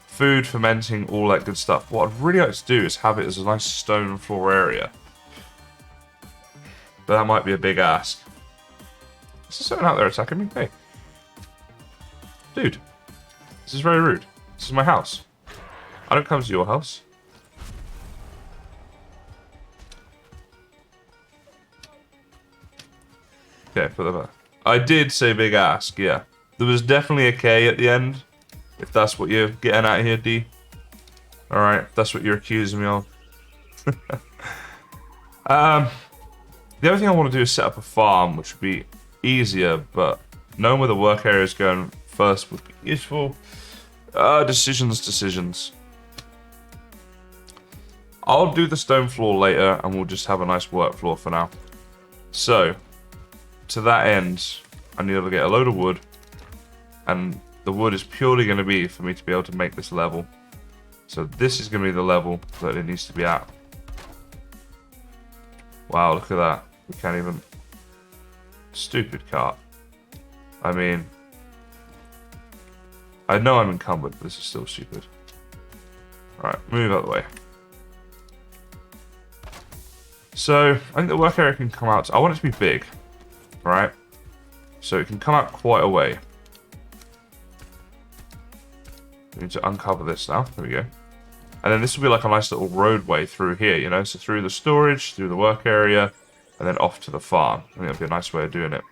Food, fermenting, all that good stuff. What I'd really like to do is have it as a nice stone floor area. But that might be a big ask. Is there someone out there attacking me? Hey. Dude. This is very rude. This is my house. I don't come to your house. Okay, put that back. I did say big ask, yeah. There was definitely a K at the end. If that's what you're getting at here, D. Alright, that's what you're accusing me of. The other thing I want to do is set up a farm, which would be easier, but knowing where the work area is going first would be useful. Decisions. I'll do the stone floor later, and we'll just have a nice work floor for now. So, to that end, I need to get a load of wood, and the wood is purely going to be for me to be able to make this level. So this is going to be the level that it needs to be at. Wow, look at that. We can't even... Stupid cart. I mean... I know I'm encumbered, but this is still stupid. Alright, move out of the way. So, I think the work area can come out... I want it to be big. Right? So it can come out quite a way. We need to uncover this now. There we go. And then this will be like a nice little roadway through here, you know? So through the storage, through the work area, and then off to the farm. I think that'll be a nice way of doing it.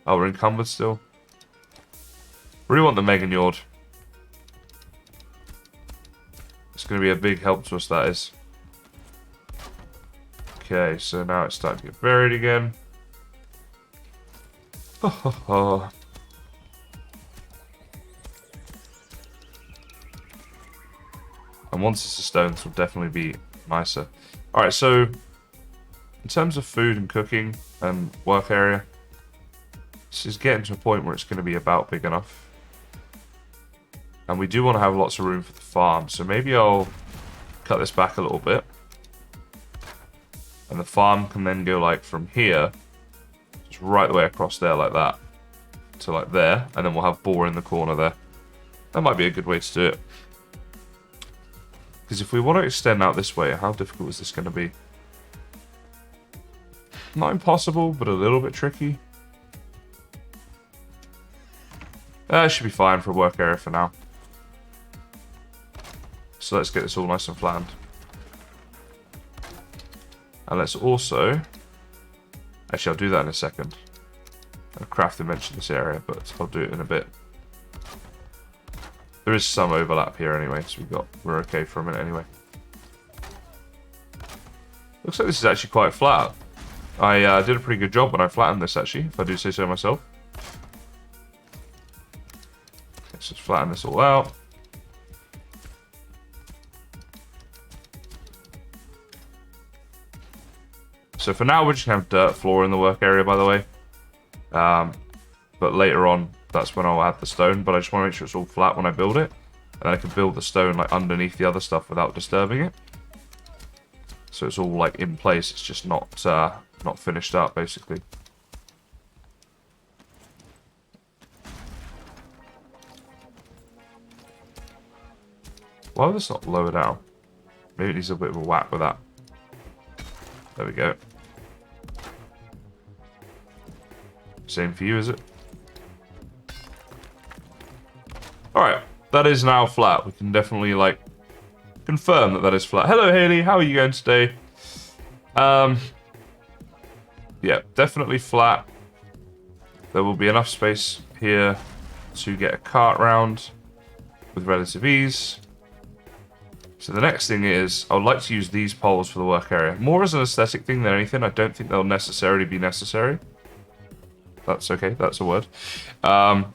Oh, we're encumbered still. Really want the Megan Yord. It's going to be a big help to us, that is. Okay, so now it's starting to get buried again. And once it's a stone, this will definitely be nicer. Alright, so in terms of food and cooking and work area, this is getting to a point where it's going to be about big enough. And we do want to have lots of room for the farm, so maybe I'll cut this back a little bit. And the farm can then go like from here, just right the way across there like that, to like there, and then we'll have boar in the corner there. That might be a good way to do it. Because if we want to extend out this way, how difficult is this going to be? Not impossible, but a little bit tricky. It should be fine for a work area for now. So let's get this all nice and flattened. And let's also... Actually, I'll do that in a second. I'll craft dimension this area, but I'll do it in a bit. There is some overlap here anyway, so we're okay for a minute anyway. Looks like this is actually quite flat. I did a pretty good job when I flattened this, actually, if I do say so myself. Let's just flatten this all out. So for now, we're just going to have dirt floor in the work area, by the way. But later on, that's when I'll add the stone. But I just want to make sure it's all flat when I build it. And I can build the stone like underneath the other stuff without disturbing it. So it's all like in place. It's just not finished up, basically. Why would this not lower down? Maybe it needs a bit of a whack with that. There we go. Same for you, is it? Alright, that is now flat. We can definitely, like, confirm that that is flat. Hello, Haley. How are you going today? Yeah, definitely flat. There will be enough space here to get a cart round with relative ease. So the next thing is, I would like to use these poles for the work area. More as an aesthetic thing than anything. I don't think they'll necessarily be necessary. That's okay, that's a word. For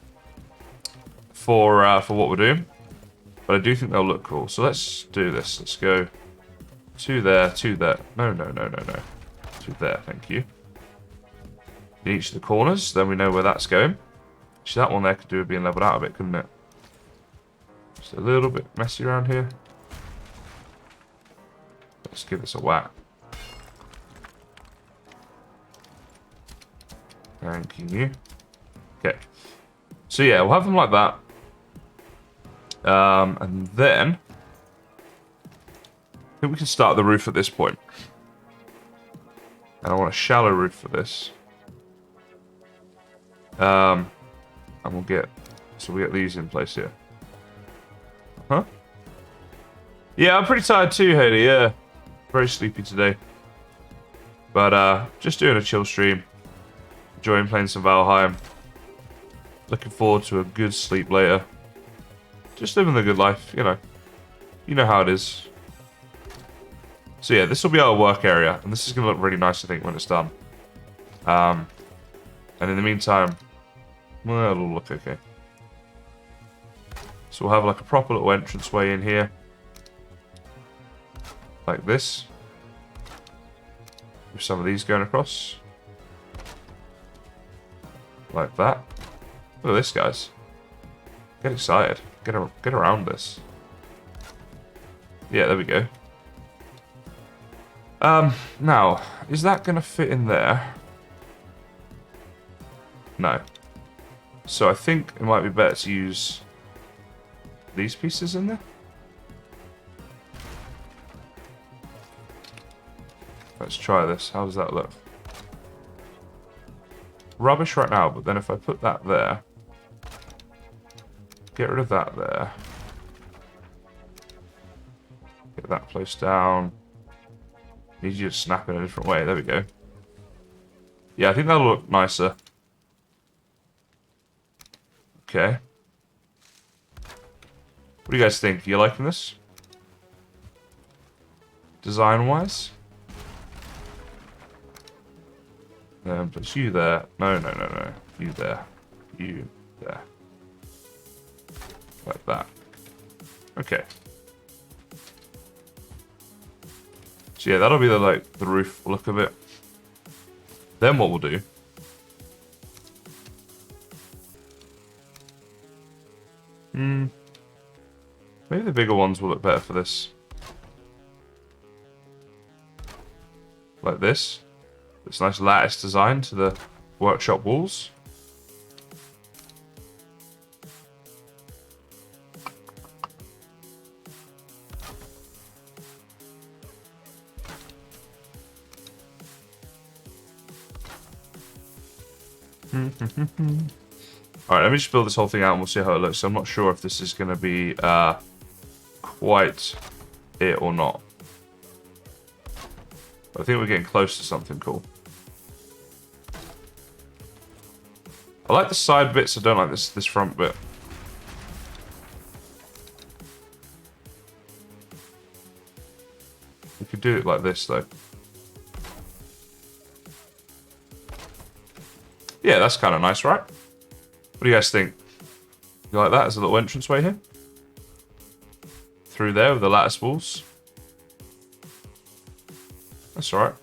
what we're doing. But I do think they'll look cool. So let's do this. Let's go to there, to there. No. To there, thank you. In each of the corners, then we know where that's going. Actually, that one there could do with being leveled out a bit, couldn't it? Just a little bit messy around here. Let's give this a whack. Thank you. Okay. So yeah, we'll have them like that. And then I think we can start the roof at this point. And I want a shallow roof for this. And we'll get these in place here. Huh? Yeah, I'm pretty tired too, Haley, yeah. Very sleepy today. But just doing a chill stream. Enjoying playing some Valheim. Looking forward to a good sleep later. Just living the good life, you know. You know how it is. So yeah, this will be our work area. And this is going to look really nice, I think, when it's done. And in the meantime, well, it'll look okay. So we'll have like a proper little entranceway in here. Like this. With some of these going across. Like that. Look at this, guys. Get excited. Get around this. Yeah, there we go. Now, is that going to fit in there? No. So I think it might be better to use these pieces in there. Let's try this. How does that look? Rubbish right now, but then if I put that there, get rid of that there, get that placed down, need you to snap in a different way, there we go. Yeah, I think that'll look nicer. Okay. What do you guys think? Are you liking this? Design-wise? But you there. No. You there. You there. Like that. Okay. So yeah, that'll be the roof look of it. Then what we'll do. Maybe the bigger ones will look better for this. Like this. This nice lattice design to the workshop walls. Alright, let me just build this whole thing out and we'll see how it looks. I'm not sure if this is going to be quite it or not. I think we're getting close to something cool. I like the side bits, I don't like this front bit. We could do it like this, though. Yeah, that's kind of nice, right? What do you guys think? You like that as a little entranceway here? Through there with the lattice walls. That's alright.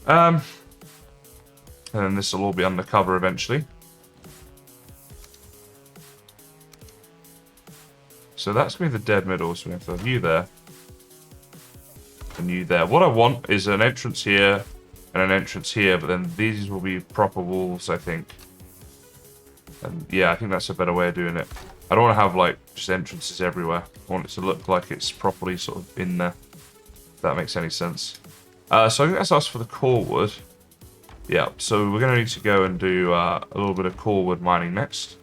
And then this will all be undercover eventually. So that's going to be the dead middle, so we have a you there. And you there. What I want is an entrance here and an entrance here, but then these will be proper walls, I think. And yeah, I think that's a better way of doing it. I don't want to have like just entrances everywhere. I want it to look like it's properly sort of in there. If that makes any sense. So I think that's us for the core wood. Yeah, so we're going to need to go and do a little bit of core wood mining next.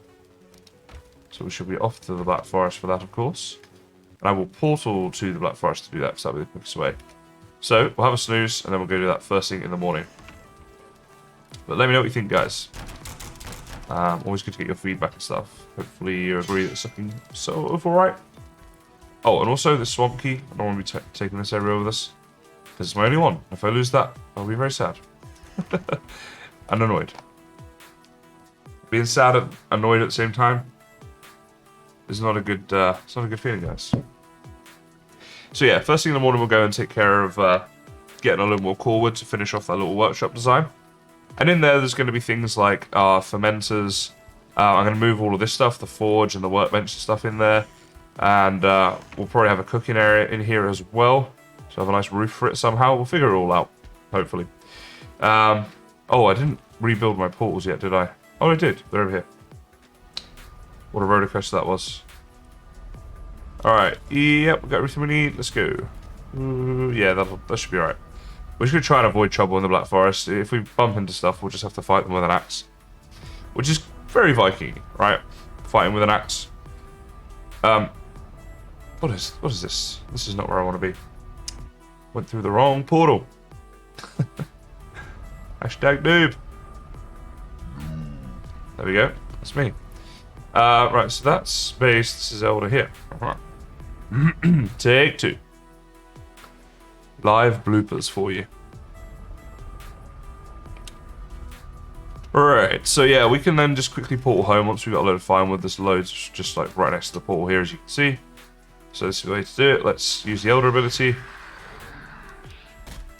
So we should be off to the Black Forest for that, of course. And I will portal to the Black Forest to do that, because that'll be the quickest way. So we'll have a snooze, and then we'll go do that first thing in the morning. But let me know what you think, guys. Always good to get your feedback and stuff. Hopefully you agree that it's looking sort of alright. Oh, and also the swamp key. I don't want to be taking this everywhere with us. Because it's my only one. If I lose that, I'll be very sad. And annoyed. Being sad and annoyed at the same time is not a good, it's not a good feeling, guys. So yeah, first thing in the morning we'll go and take care of getting a little more core wood to finish off that little workshop design. And in there's going to be things like our fermenters. I'm going to move all of this stuff, the forge and the workbench and stuff in there. And we'll probably have a cooking area in here as well. So have a nice roof for it somehow. We'll figure it all out, hopefully. Oh, I didn't rebuild my portals yet, did I? Oh, I did. They're over here. What a roller coaster that was. Alright, yep, we got everything we need. Let's go. Yeah, that should be alright. We're just going to try and avoid trouble in the Black Forest. If we bump into stuff, we'll just have to fight them with an axe. Which is very Viking, right? Fighting with an axe. What is this? This is not where I want to be. Went through the wrong portal. Hashtag noob. There we go. That's me. Right, so that's base. This is Elder here. Take 2. Live bloopers for you. Right, so yeah, we can then just quickly portal home once we've got a load of firewood. There's loads just like right next to the portal here, as you can see. So this is the way to do it. Let's use the Elder ability.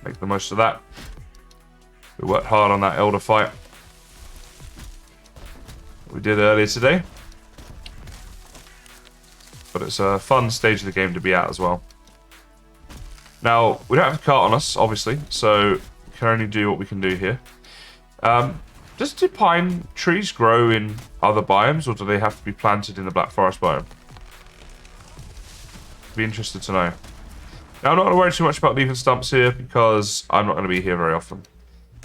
Make the most of that. We worked hard on that Elder fight we did earlier today. But it's a fun stage of the game to be at as well. Now, we don't have a cart on us, obviously, so we can only do what we can do here. Do pine trees grow in other biomes, or do they have to be planted in the Black Forest biome? Be interested to know. Now, I'm not going to worry too much about leaving stumps here, because I'm not going to be here very often.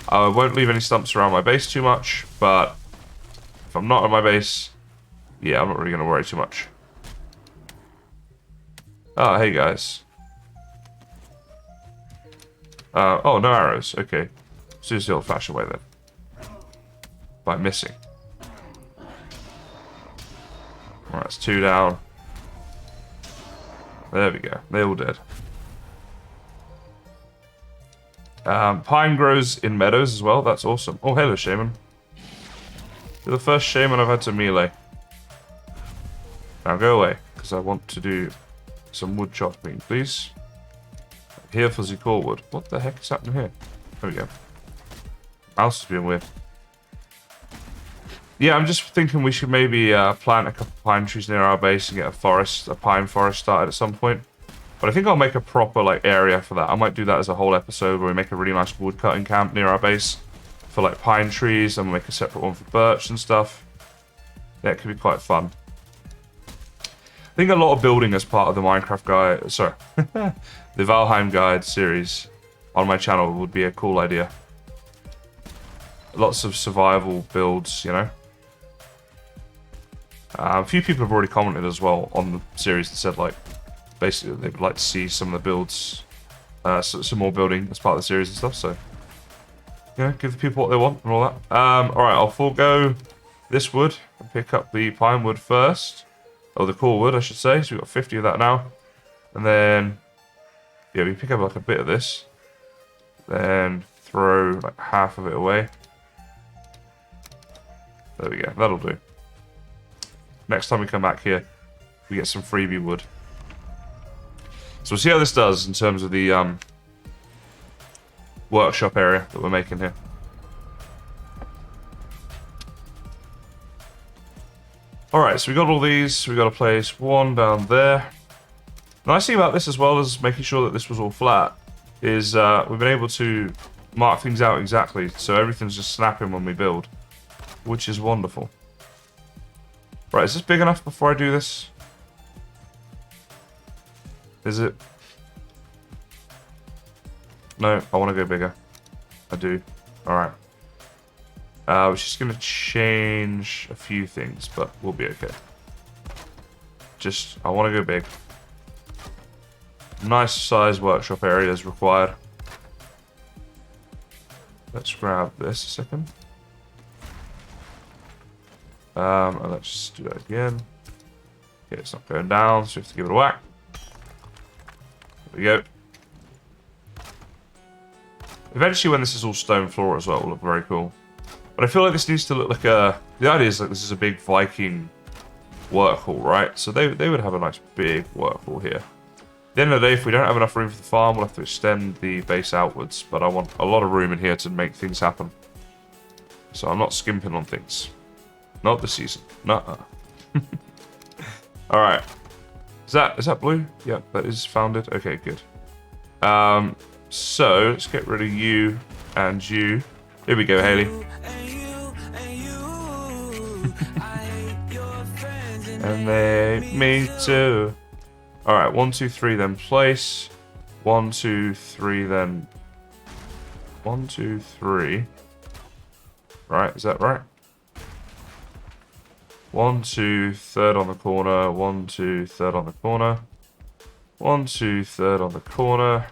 I won't leave any stumps around my base too much, but if I'm not on my base, yeah, I'm not really going to worry too much. Oh, hey guys. Oh, no arrows. Okay. Let's do this the old-fashioned way then. By missing. Alright, that's 2 down. There we go. They're all dead. Pine grows in meadows as well. That's awesome. Oh, hello, Shaman. You're the first Shaman I've had to melee. Now go away, because I want to do some wood chopping, please. Here for the core wood. What the heck is happening here? There we go. Mouse is being weird. Yeah, I'm just thinking we should maybe plant a couple of pine trees near our base and get a pine forest started at some point. But I think I'll make a proper like area for that. I might do that as a whole episode where we make a really nice wood cutting camp near our base for like pine trees, and we'll make a separate one for birch and stuff. Yeah, it could be quite fun. I think a lot of building as part of the Minecraft guide, sorry, the Valheim guide series on my channel would be a cool idea. Lots of survival builds, you know. A few people have already commented as well on the series and said like, basically they would like to see some of the builds some more building as part of the series and stuff. So, you know, give the people what they want and all that. All right, I'll forego this wood and pick up the pine wood first. Or the core wood, I should say. So we've got 50 of that now. And then, yeah, we pick up like a bit of this. Then throw like half of it away. There we go, that'll do. Next time we come back here, we get some freebie wood. So we'll see how this does in terms of the workshop area that we're making here. Alright, so we got all these. We got to place one down there. The nice thing about this, as well as making sure that this was all flat, is we've been able to mark things out exactly, so everything's just snapping when we build, which is wonderful. Right, is this big enough before I do this? Is it? No, I want to go bigger. I do. Alright. We're just going to change a few things, but we'll be okay. I want to go big. Nice size workshop area is required. Let's grab this a second. And let's just do that again. Okay, it's not going down, so we have to give it a whack. There we go. Eventually, when this is all stone floor as well, it will look very cool. But I feel like this needs to look like a... The idea is that this is a big Viking work hall, right? So they would have a nice big work hall here. At the end of the day, if we don't have enough room for the farm, we'll have to extend the base outwards. But I want a lot of room in here to make things happen. So I'm not skimping on things. Not this season. Nuh-uh. Alright. Is that blue? Yep, that is founded. Okay, good. So, let's get rid of you and you. Here we go, Haley. And they, me too. Alright, 1, 2, 3, then place. 1, 2, 3, then... 1, 2, 3. Right, is that right? 1, 2, third on the corner. 1, 2, third on the corner. 1, 2, third on the corner.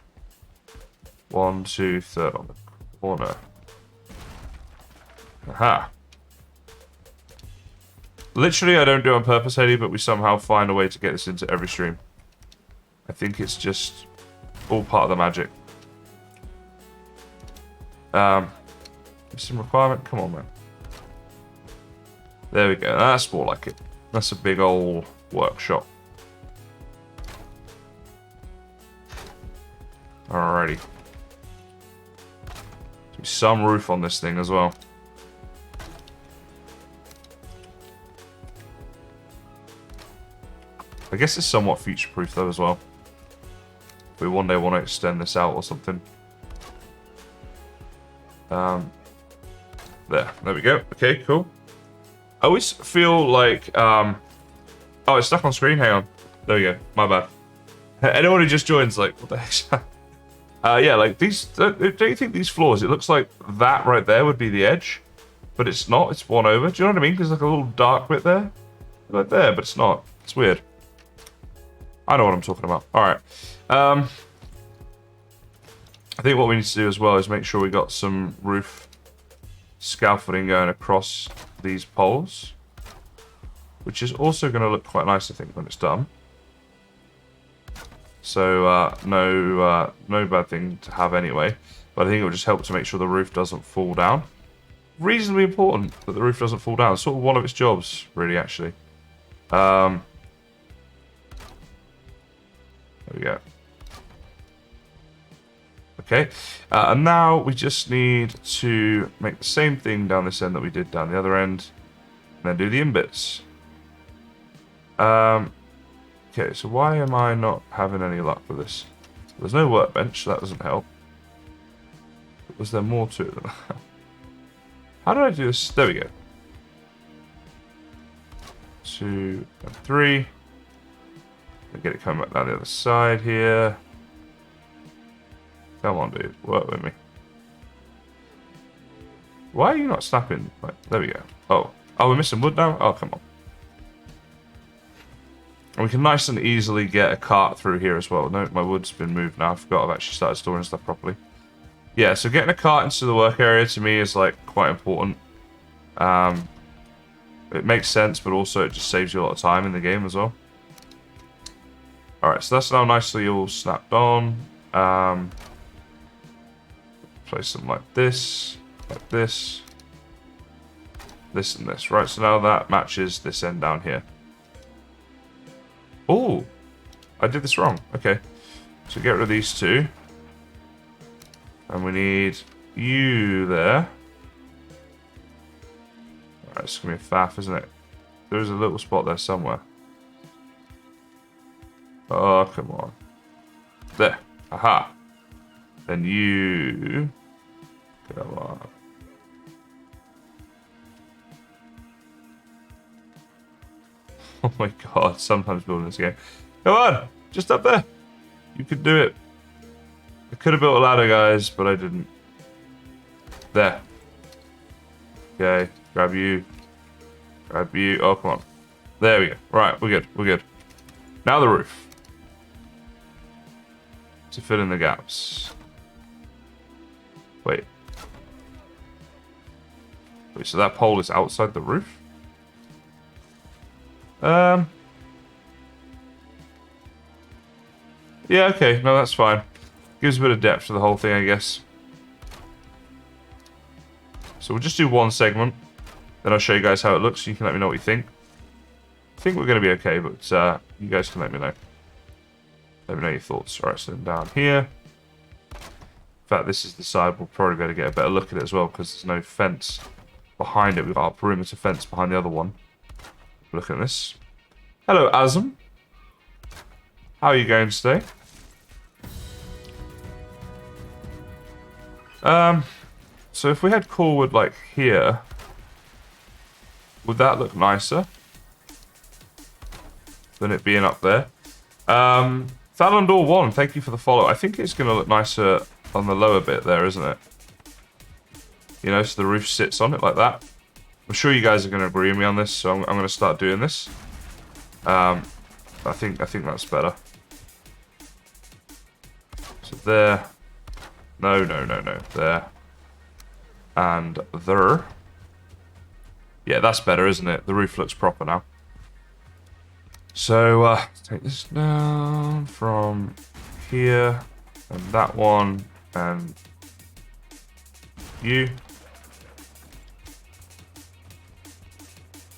1, 2, third on the corner. Aha. Literally, I don't do it on purpose, Haley, but we somehow find a way to get this into every stream. I think it's just all part of the magic. Some requirement? Come on, man. There we go. That's more like it. That's a big old workshop. Alrighty. Some roof on this thing as well. I guess it's somewhat future-proof though as well. If we one day want to extend this out or something. There we go. Okay, cool. I always feel like, oh, it's stuck on screen. Hang on. There we go. My bad. Anyone who just joins, like, what the heck? Yeah, like these. Don't you think these floors? It looks like that right there would be the edge, but it's not. It's one over. Do you know what I mean? There's like a little dark bit there, right there, but it's not. It's weird. I know what I'm talking about. All right. I think what we need to do as well is make sure we got some roof scaffolding going across these poles, which is also going to look quite nice, I think, when it's done. So no bad thing to have anyway, but I think it will just help to make sure the roof doesn't fall down. Reasonably important that the roof doesn't fall down. It's sort of one of its jobs, really, actually. There we go. Okay, and now we just need to make the same thing down this end that we did down the other end, and then do the in bits. Okay, so why am I not having any luck with this? There's no workbench, so that doesn't help. But was there more to it than that? How did I do this? There we go. 2 and 3. Get it coming back down the other side here. Come on, dude. Work with me. Why are you not snapping? Right, there we go. Oh, we're missing wood now? Oh, come on. And we can nice and easily get a cart through here as well. No, my wood's been moved now. I forgot I've actually started storing stuff properly. Yeah, so getting a cart into the work area to me is like quite important. It makes sense, but also it just saves you a lot of time in the game as well. Alright, so that's now nicely all snapped on. Place them like this, this, and this. Right, so now that matches this end down here. Oh, I did this wrong. Okay, so get rid of these two. And we need you there. Alright, it's going to be a faff, isn't it? There is a little spot there somewhere. Oh, come on. There. Aha. Then you... Come on. Oh my god, sometimes building this game. Come on! Just up there! You can do it. I could have built a ladder, guys, but I didn't. There. Okay, grab you. Grab you. Oh, come on. There we go. Right, we're good. We're good. Now the roof. To fill in the gaps. Wait. Wait, so that pole is outside the roof? Yeah, okay. No, that's fine. Gives a bit of depth to the whole thing, I guess. So we'll just do one segment. Then I'll show you guys how it looks. You can let me know what you think. I think we're going to be okay, but you guys can let me know. Let me know your thoughts. Alright, so down here. In fact, this is the side. We'll probably be able to get a better look at it as well, because there's no fence behind it. We've got our perimeter fence behind the other one. Look at this. Hello, Azam. How are you going today? So if we had core wood like here, would that look nicer than it being up there? Thalandor 1, thank you for the follow. I think it's going to look nicer on the lower bit there, isn't it? You know, so the roof sits on it like that. I'm sure you guys are going to agree with me on this, so I'm going to start doing this. I think that's better. So there. No. There. And there. Yeah, that's better, isn't it? The roof looks proper now. So, take this down from here, and that one, and you.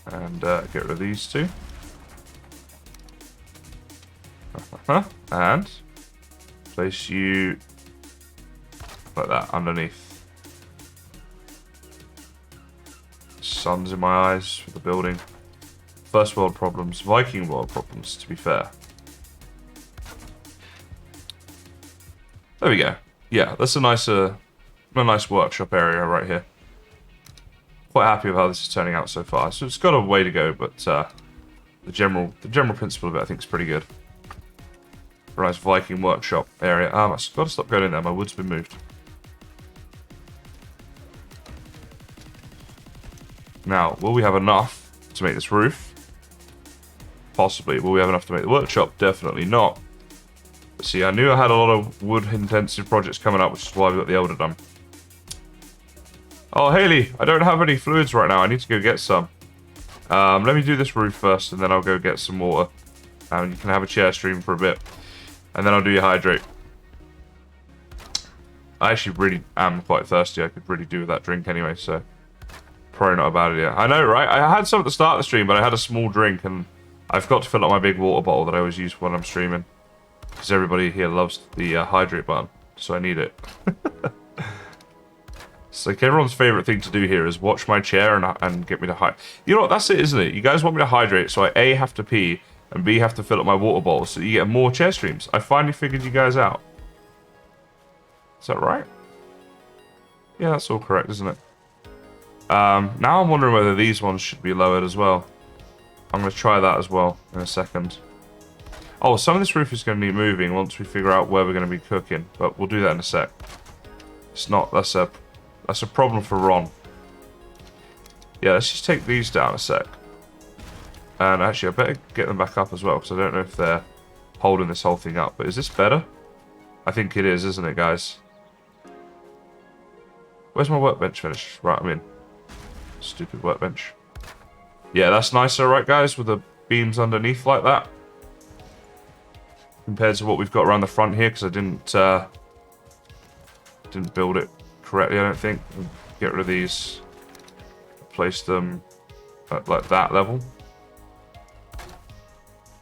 And get rid of these two. And place you like that underneath. Sun's in my eyes for the building. First world problems, Viking world problems, to be fair. There we go. Yeah, that's a nice workshop area right here. Quite happy with how this is turning out so far. So it's got a way to go, but the general principle of it I think is pretty good. A nice Viking Workshop area. I've got to stop going in there. My wood's been moved. Now, will we have enough to make this roof? Possibly. Will we have enough to make the workshop? Definitely not. But see, I knew I had a lot of wood-intensive projects coming up, which is why we got the Elder done. Oh, Haley, I don't have any fluids right now. I need to go get some. Let me do this roof first, and then I'll go get some water. And you can have a chair stream for a bit. And then I'll do your hydrate. I actually really am quite thirsty. I could really do with that drink anyway, so... Probably not a bad idea. I know, right? I had some at the start of the stream, but I had a small drink, and I forgot to fill up my big water bottle that I always use when I'm streaming. Because everybody here loves the hydrate button, so I need it. It's like everyone's favourite thing to do here is watch my chair and get me to hydrate. You know what? That's it, isn't it? You guys want me to hydrate, so I A, have to pee, and B, have to fill up my water bottle, so you get more chair streams. I finally figured you guys out. Is that right? Yeah, that's all correct, isn't it? Now I'm wondering whether these ones should be lowered as well. I'm going to try that as well in a second. Oh, some of this roof is going to need moving once we figure out where we're going to be cooking, but we'll do that in a sec. It's not, that's a problem for Ron. Yeah, let's just take these down a sec. And actually, I better get them back up as well, because I don't know if they're holding this whole thing up. But is this better? I think it is, isn't it, guys? Where's my workbench finished? Right, I'm in. Stupid workbench. Yeah, that's nicer, right, guys? With the beams underneath like that. Compared to what we've got around the front here, because I didn't build it correctly, I don't think. Get rid of these. Place them at like that level.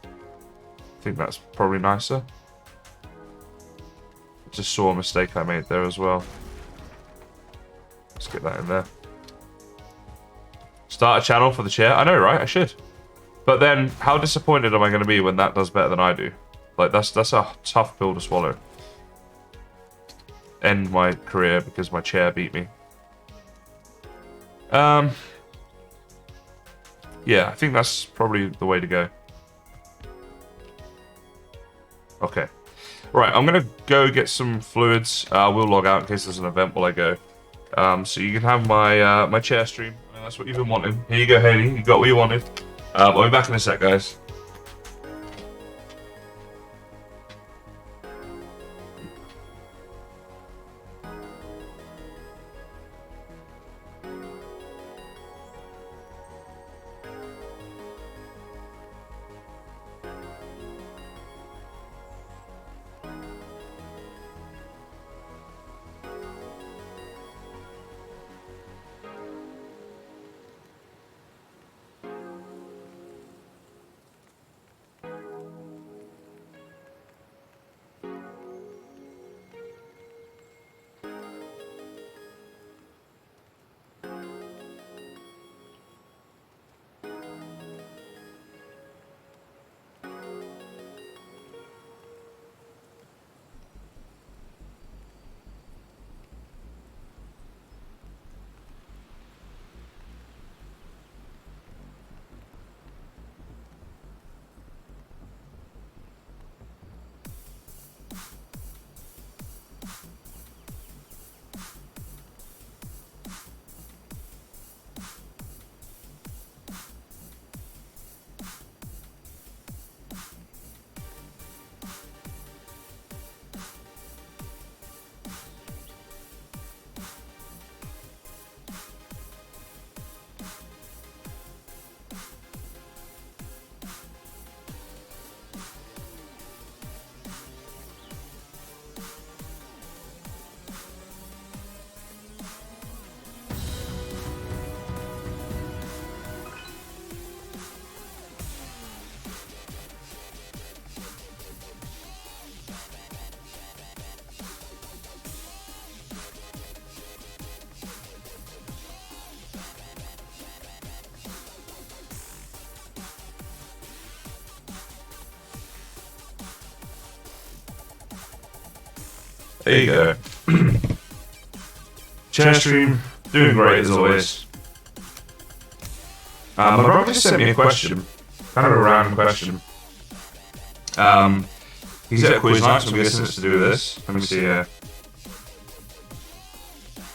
I think that's probably nicer. Just saw a mistake I made there as well. Let's get that in there. Start a channel for the chair. I know, right? I should. But then, how disappointed am I going to be when that does better than I do? Like, that's a tough pill to swallow. End my career because my chair beat me. Yeah, I think that's probably the way to go. Okay. Right, I'm going to go get some fluids. We'll log out in case there's an event while I go. So you can have my my chair stream. I mean, that's what you've been wanting. Here you go, Haley. You got what you wanted. I'll be back in a sec, guys. There you go. Chair stream, doing great as always. My brother just sent me a question, kind of a random question. He's at a quiz night, so I'm guessing it's to do with this. Let me see here.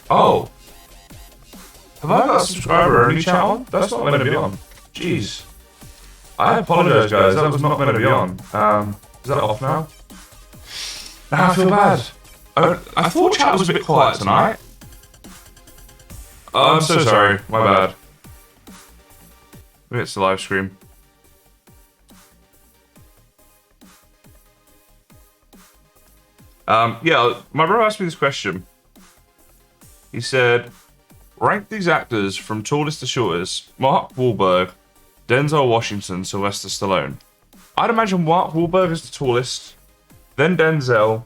Oh! Have I got a subscriber only chat on? That's not meant to be on. Jeez. I apologise, guys, that was not meant to be on. Is that off now? Now I feel bad. I thought chat was a bit quiet tonight. Oh, I'm so sorry. My bad. Maybe it's the live stream. Yeah, my brother asked me this question. He said, rank these actors from tallest to shortest. Mark Wahlberg, Denzel Washington, Sylvester Stallone. I'd imagine Mark Wahlberg is the tallest, then Denzel,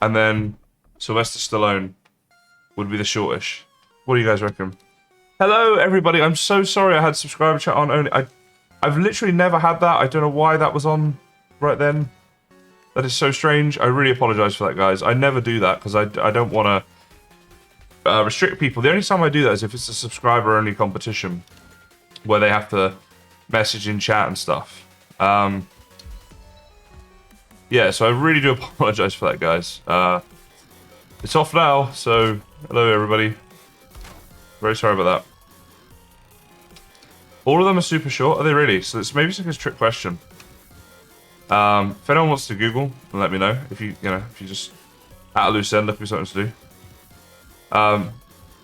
and then Sylvester Stallone would be the shortish. What do you guys reckon? Hello, everybody. I'm so sorry I had subscriber chat on only. I've literally never had that. I don't know why that was on right then. That is so strange. I really apologize for that, guys. I never do that because I don't want to restrict people. The only time I do that is if it's a subscriber-only competition where they have to message in chat and stuff. Yeah, so I really do apologize for that, guys. It's off now, so hello everybody. Very sorry about All of them are super short. Are they really? So it's maybe it's like a trick question. If anyone wants to Google, let me know. If you just at a loose end, look for something to do. But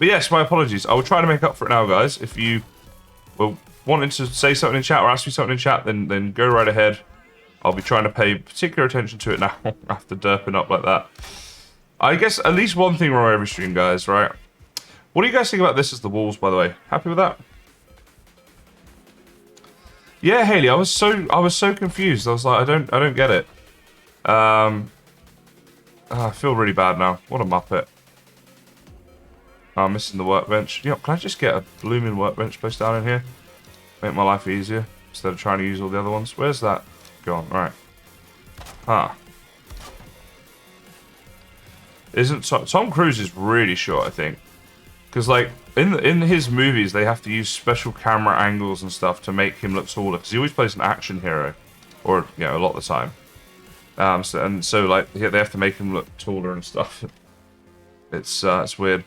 yes, my apologies. I will try to make up for it now, guys. If you were wanting to say something in chat or ask me something in chat, then go right ahead. I'll be trying to pay particular attention to it now after derping up like that. I guess at least one thing wrong every stream, guys, right? What do you guys think about this as the walls, by the way? Happy with that? Yeah, Haley, I was so confused. I was like, I don't get it. I feel really bad now. What a muppet. Oh, I'm missing the workbench. Can I just get a blooming workbench placed down in here? Make my life easier instead of trying to use all the other ones. Where's that gone? Right. Ah. Isn't Tom Cruise is really short, I think, because like in his movies they have to use special camera angles and stuff to make him look taller because he always plays an action hero, or a lot of the time. So like they have to make him look taller and stuff. It's weird.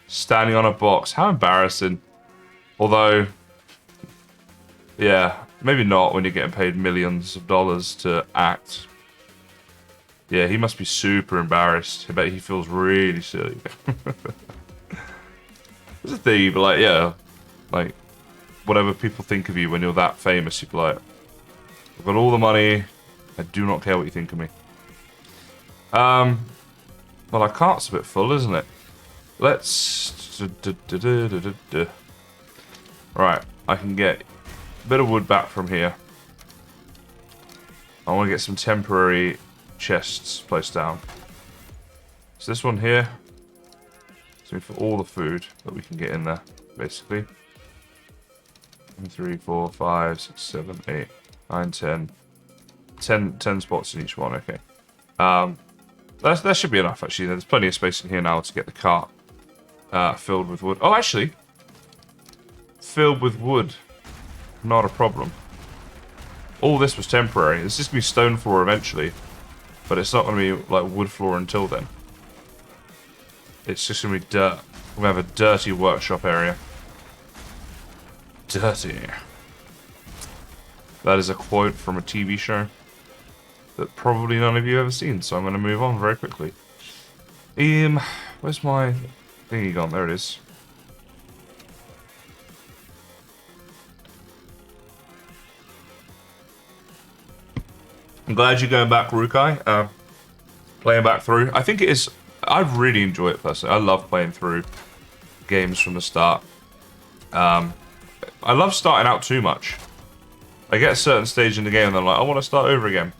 Standing on a box. How embarrassing. Although, yeah, maybe not when you're getting paid millions of dollars to act. Yeah, he must be super embarrassed. I bet he feels really silly. There's a thing, but like, yeah, like, whatever people think of you when you're that famous, you're like, I've got all the money, I do not care what you think of me. Well, our cart's a bit full, isn't it? Let's... Right, I can get a bit of wood back from here. I want to get some temporary chests placed down. So this one here is for all the food that we can get in there, basically. 1, 3, 4, 5, 6, 7, 8, 9, 10. 10 spots in each one, okay. That should be enough, actually. There's plenty of space in here now to get the cart filled with wood. Oh, actually, filled with wood, not a problem. All this was temporary. This is going to be stone floor eventually, but it's not going to be like wood floor until then. It's just going to be dirt. We're going to have a dirty workshop area. Dirty. That is a quote from a TV show that probably none of you have ever seen, so I'm going to move on very quickly. Where's my thingy gone? There it is. I'm glad you're going back, Rukai. Playing back through. I think it is... I really enjoy it, personally. I love playing through games from the start. I love starting out too much. I get a certain stage in the game and I'm like, I want to start over again.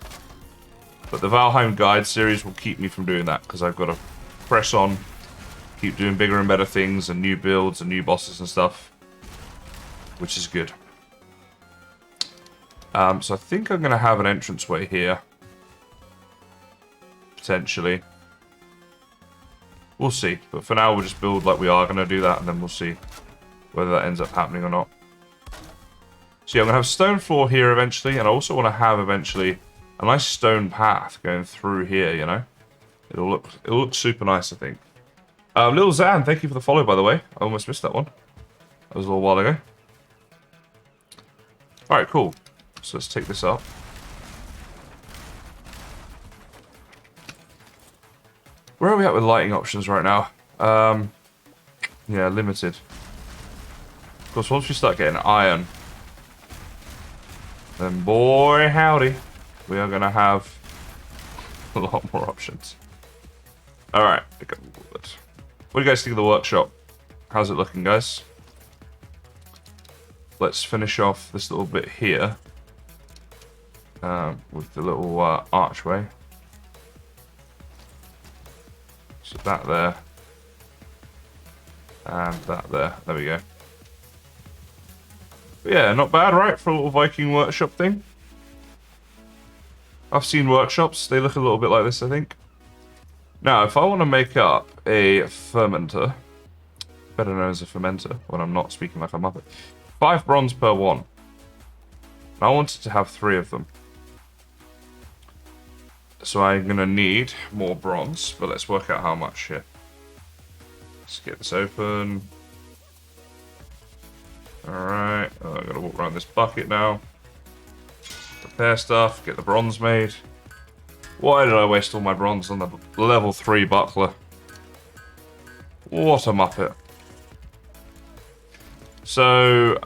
But the Valheim Guide series will keep me from doing that, because I've got to press on, keep doing bigger and better things and new builds and new bosses and stuff, which is good. So I think I'm going to have an entranceway here. Potentially. We'll see. But for now, we'll just build like we are going to do that, and then we'll see whether that ends up happening or not. So yeah, I'm going to have a stone floor here eventually, and I also want to have eventually a nice stone path going through here, you know? It'll look super nice, I think. Lil Zan, thank you for the follow, by the way. I almost missed that one. That was a little while ago. Alright, cool. So let's take this up. Where are we at with lighting options right now? Yeah, limited. Of course, once we start getting iron, then boy howdy, we are going to have a lot more options. Alright, what do you guys think of the workshop? How's it looking, guys? Let's finish off this little bit here with the little archway. So that there. And that there. There we go. But yeah, not bad, right? For a little Viking Workshop thing. I've seen workshops. They look a little bit like this, I think. Now, if I want to make up a fermenter, better known as a fermenter when I'm not speaking like a muppet, 5 bronze per one. I wanted to have 3 of them. So I'm going to need more bronze, but let's work out how much here. Let's get this open. Alright, oh, I've got to walk around this bucket now. Repair stuff, get the bronze made. Why did I waste all my bronze on the level 3 buckler? What a muppet. So,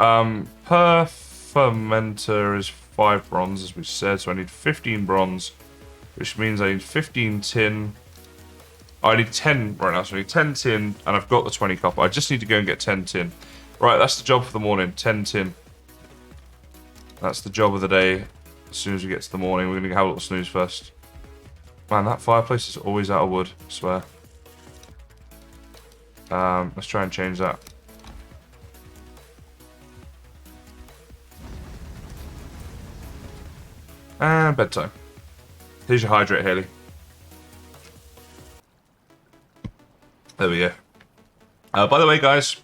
per fermenter is 5 bronze, as we said, so I need 15 bronze, which means I need 15 tin. I need 10 right now, so I need 10 tin, and I've got the 20 copper. I just need to go and get 10 tin. Right, that's the job for the morning, 10 tin. That's the job of the day. As soon as we get to the morning, we're going to have a little snooze first. Man, that fireplace is always out of wood, I swear. Let's try and change that. And bedtime. Here's your hydrate, Haley. There we go. By the way, guys,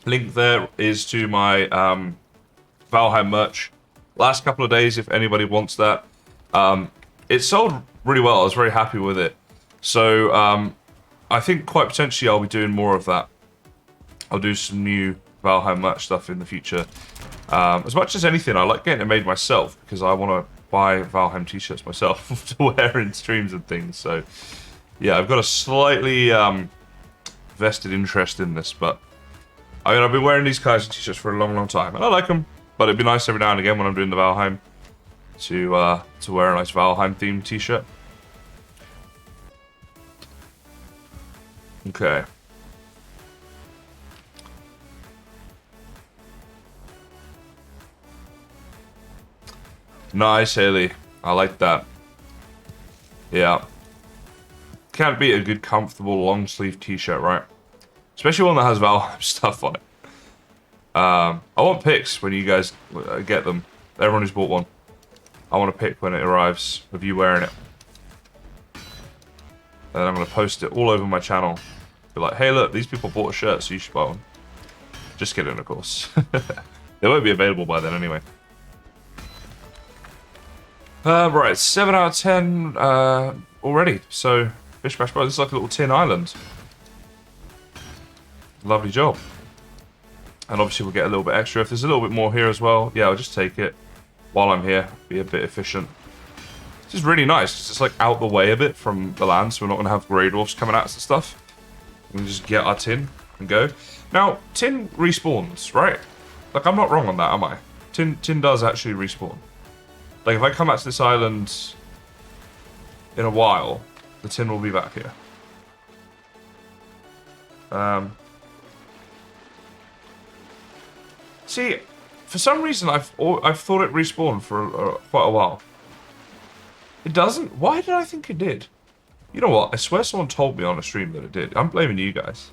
link there is to my Valheim merch. Last couple of days, if anybody wants that. It sold really well. I was very happy with it. So, I think quite potentially I'll be doing more of that. I'll do some new Valheim merch stuff in the future. As much as anything, I like getting it made myself because I want to buy Valheim t-shirts myself to wear in streams and things. So, yeah, I've got a slightly vested interest in this, but I mean, I've been wearing these kinds of t-shirts for a long, long time, and I like them. But it'd be nice every now and again when I'm doing the Valheim to wear a nice Valheim themed t-shirt. Okay. Nice, Haley. I like that. Yeah. Can't beat a good, comfortable, long-sleeve t-shirt, right? Especially one that has Valheim stuff on it. I want pics when you guys get them. Everyone who's bought one. I want a pic when it arrives of you wearing it. And I'm going to post it all over my channel. Be like, hey look, these people bought a shirt, so you should buy one. Just kidding, of course. They won't be available by then anyway. Right, 7 out of 10 already. So, Bish Bash Bro, this is like a little tin island. Lovely job. And obviously we'll get a little bit extra. If there's a little bit more here as well, yeah, I'll just take it while I'm here. Be a bit efficient. This is really nice. It's just like out the way a bit from the land, so we're not going to have grey dwarfs coming at us and stuff. We can just get our tin and go. Now, tin respawns, right? Like, I'm not wrong on that, am I? Tin does actually respawn. Like, if I come back to this island in a while, the tin will be back here. See, for some reason, I've thought it respawned for quite a while. It doesn't? Why did I think it did? You know what? I swear someone told me on a stream that it did. I'm blaming you guys.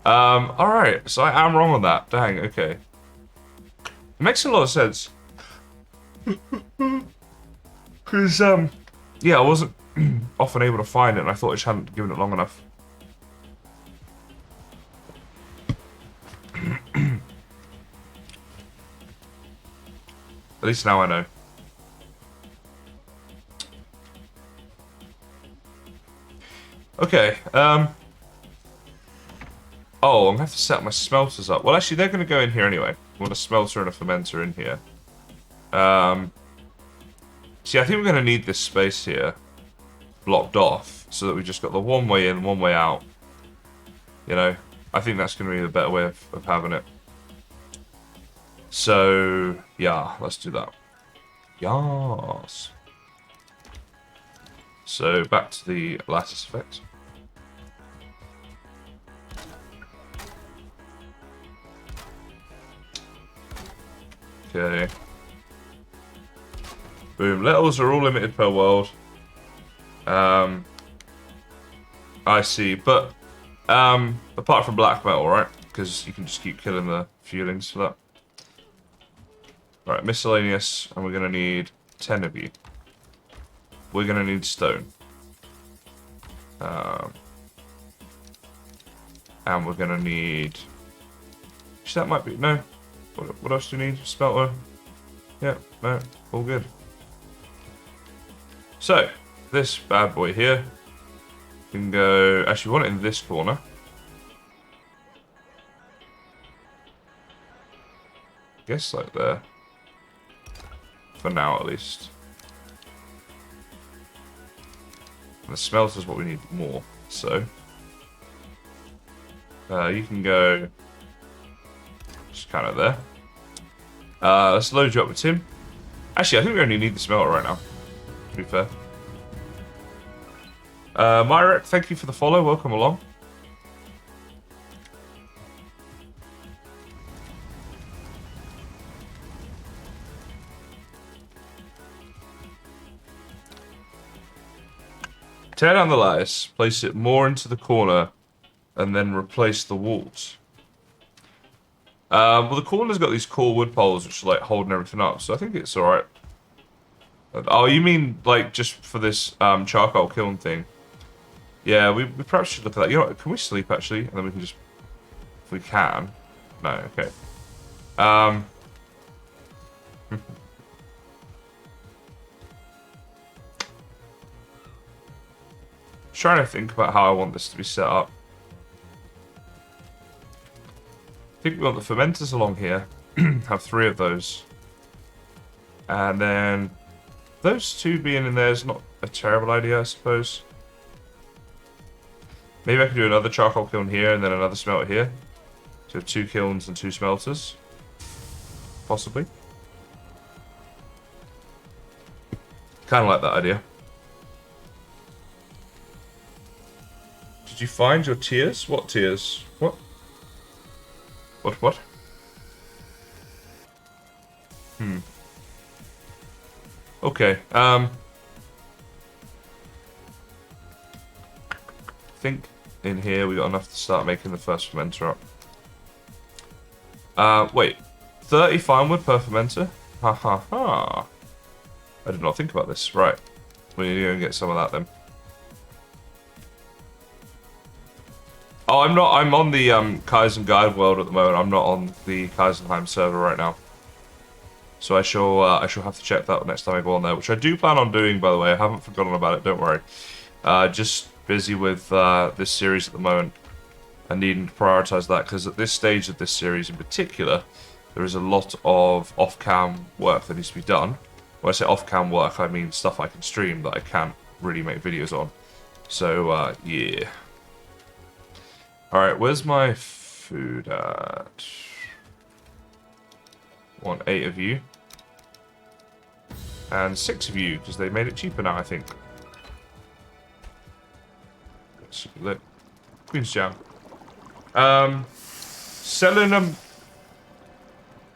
Alright, so I am wrong on that. Dang, okay. It makes a lot of sense. Because, yeah, I wasn't often able to find it, and I thought I just hadn't given it long enough. At least now I know. Okay, oh, I'm going to have to set my smelters up. Well, actually, they're going to go in here anyway. I want a smelter and a fermenter in here. See, I think we're going to need this space here blocked off so that we just got the one way in, one way out. You know, I think that's going to be the better way of having it. So, yeah, let's do that. Yes. So, back to the lattice effect. Okay. Boom. Levels are all limited per world. I see. But, apart from black metal, right? Because you can just keep killing the fuelings for that. Right, miscellaneous, and we're going to need 10 of you. We're going to need stone. And we're going to need... Actually, that might be... No. What else do you need? Smelter. Yeah, no. All good. So, this bad boy here. You can go... Actually, we want it in this corner. I guess like there. For now, at least. And the smelter is what we need more, so... you can go... Just kind of there. Let's load you up with Tim. Actually, I think we only need the smelter right now, to be fair. Myra, thank you for the follow. Welcome along. Tear down the lattice, place it more into the corner, and then replace the walls. Well, the corner's got these cool wood poles which are like holding everything up, so I think it's alright. Oh, you mean like just for this charcoal kiln thing? Yeah, we perhaps should look at that. You know what, can we sleep actually? And then we can just... If we can. No, okay. Trying to think about how I want this to be set up. I think we want the fermenters along here. Have 3 of those. And then those 2 being in there is not a terrible idea, I suppose. Maybe I could do another charcoal kiln here and then another smelter here. So 2 kilns and 2 smelters. Possibly. Kind of like that idea. Did you find your tears? What tears? What? What? Okay, I think in here we got enough to start making the first fermenter up. Wait. 30 fine wood per fermenter? Ha ha ha. I did not think about this. Right. We need to go and get some of that then. Oh, I'm not. I'm on the Kaizen Guide world at the moment. I'm not on the Kaizenheim server right now. So I shall have to check that next time I go on there, which I do plan on doing, by the way. I haven't forgotten about it. Don't worry. Just busy with this series at the moment. I needing to prioritize that because at this stage of this series in particular, there is a lot of off-cam work that needs to be done. When I say off-cam work, I mean stuff I can stream that I can't really make videos on. So yeah. Alright, where's my food at? Want 8 of you. And 6 of you, because they made it cheaper now, I think. Queen's Jam.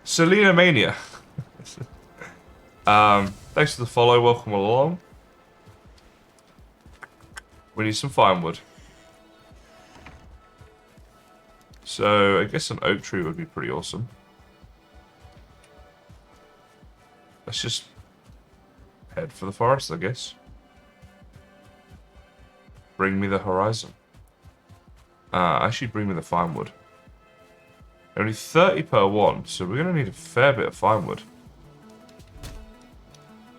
Selena Mania. Thanks for the follow, welcome along. We need some firewood. So, I guess an oak tree would be pretty awesome. Let's just head for the forest, I guess. Bring me the horizon. Actually, bring me the fine wood. Only 30 per one, so we're going to need a fair bit of fine wood.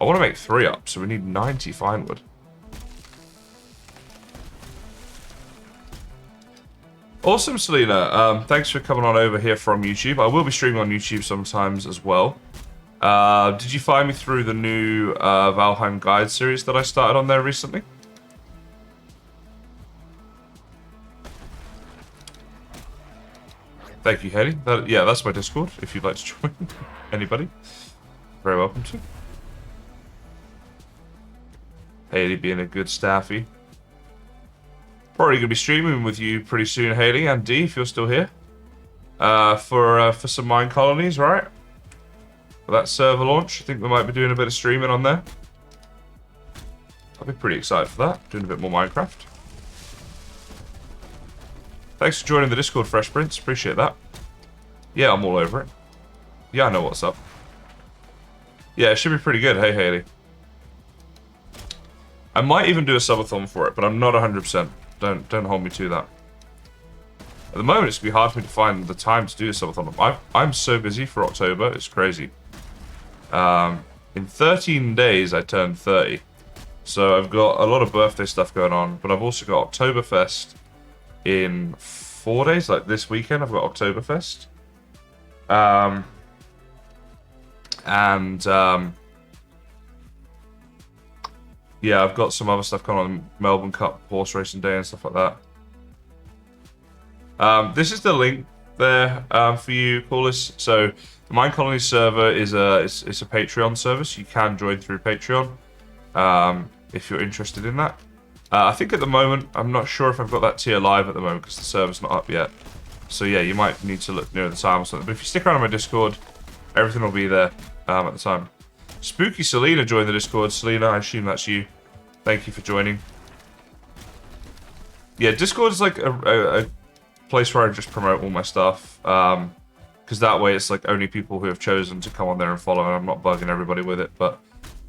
I want to make 3 up, so we need 90 fine wood. Awesome, Selena. Thanks for coming on over here from YouTube. I will be streaming on YouTube sometimes as well. Did you find me through the new Valheim guide series that I started on there recently? Thank you, Haley. Yeah, that's my Discord, if you'd like to join. Anybody? Very welcome to. Haley being a good staffy. Probably going to be streaming with you pretty soon, Haley, and D, if you're still here. For some mine colonies, right? For that server launch, I think we might be doing a bit of streaming on there. I'll be pretty excited for that, doing a bit more Minecraft. Thanks for joining the Discord, Fresh Prince. Appreciate that. Yeah, I'm all over it. Yeah, I know what's up. Yeah, it should be pretty good. Hey, Haley. I might even do a subathon for it, but I'm not 100%. Don't hold me to that. At the moment, it's going to be hard for me to find the time to do a subathon. I'm so busy for October. It's crazy. In 13 days, I turned 30. So I've got a lot of birthday stuff going on, but I've also got Oktoberfest in 4 days. Like this weekend, I've got Oktoberfest. Yeah, I've got some other stuff going on, Melbourne Cup horse racing day and stuff like that. This is the link there for you, callers. So the Mind Colony server is it's a Patreon service. You can join through Patreon if you're interested in that. I think at the moment, I'm not sure if I've got that tier live at the moment because the server's not up yet. So yeah, you might need to look near the time or something. But if you stick around on my Discord, everything will be there at the time. Spooky Selena joined the Discord. Selena, I assume that's you. Thank you for joining. Yeah, Discord is like a place where I just promote all my stuff. Because that way it's like only people who have chosen to come on there and follow, and I'm not bugging everybody with it. But